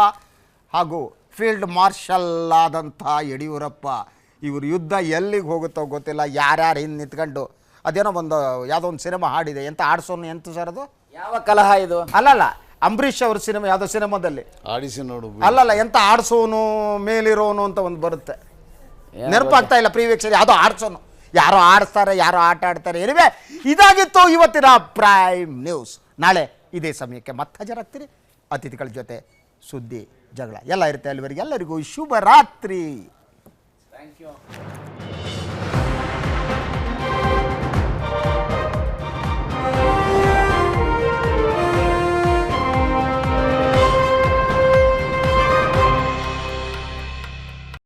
ಹಾಗೂ ಫೀಲ್ಡ್ ಮಾರ್ಷಲ್ ಆದಂಥ ಯಡಿಯೂರಪ್ಪ, ಇವ್ರ ಯುದ್ಧ ಎಲ್ಲಿಗೆ ಹೋಗುತ್ತೋ ಗೊತ್ತಿಲ್ಲ. ಯಾರ್ಯಾರು ಹಿಂದೆ ನಿಂತ್ಕೊಂಡು ಅದೇನೋ ಯಾವುದೋ ಒಂದು ಸಿನಿಮಾ ಹಾಡಿದೆ, ಎಂತ ಆಡ್ಸೋನು ಎಂತ ಸರ್ ಅದು, ಯಾವ ಕಲಹ ಇದು? ಅಲ್ಲಲ್ಲ, ಅಂಬರೀಷ್ ಅವ್ರ ಸಿನಿಮಾ ಯಾವುದೋ ಸಿನಿಮಾದಲ್ಲಿ ಆಡಿಸಿ ನೋಡು, ಅಲ್ಲಲ್ಲ, ಎಂತ ಆಡ್ಸೋನು ಮೇಲಿರೋನು ಅಂತ ಒಂದು ಬರುತ್ತೆ, ನೆನಪಾಗ್ತಾ ಇಲ್ಲ ಪ್ರೀವೀಕ್ಷಣೆ. ಯಾವುದೋ ಆಡ್ಸೋನು, ಯಾರೋ ಆಡಿಸ್ತಾರೆ, ಯಾರೋ ಆಟ ಆಡ್ತಾರೆ. ಏನಿವೆ, ಇದಾಗಿತ್ತು ಇವತ್ತಿನ ಪ್ರೈಮ್ ನ್ಯೂಸ್. ನಾಳೆ ಇದೇ ಸಮಯಕ್ಕೆ ಮತ್ತೆ ಹಾಜರಾಗ್ತೀರಿ. ಅತಿಥಿಗಳ ಜೊತೆ ಸುದ್ದಿ, ಜಗಳ ಎಲ್ಲ ಇರುತ್ತೆ. ಅಲ್ಲಿವರೆಗೆ ಎಲ್ಲರಿಗೂ ಶುಭ ರಾತ್ರಿ. Thank you.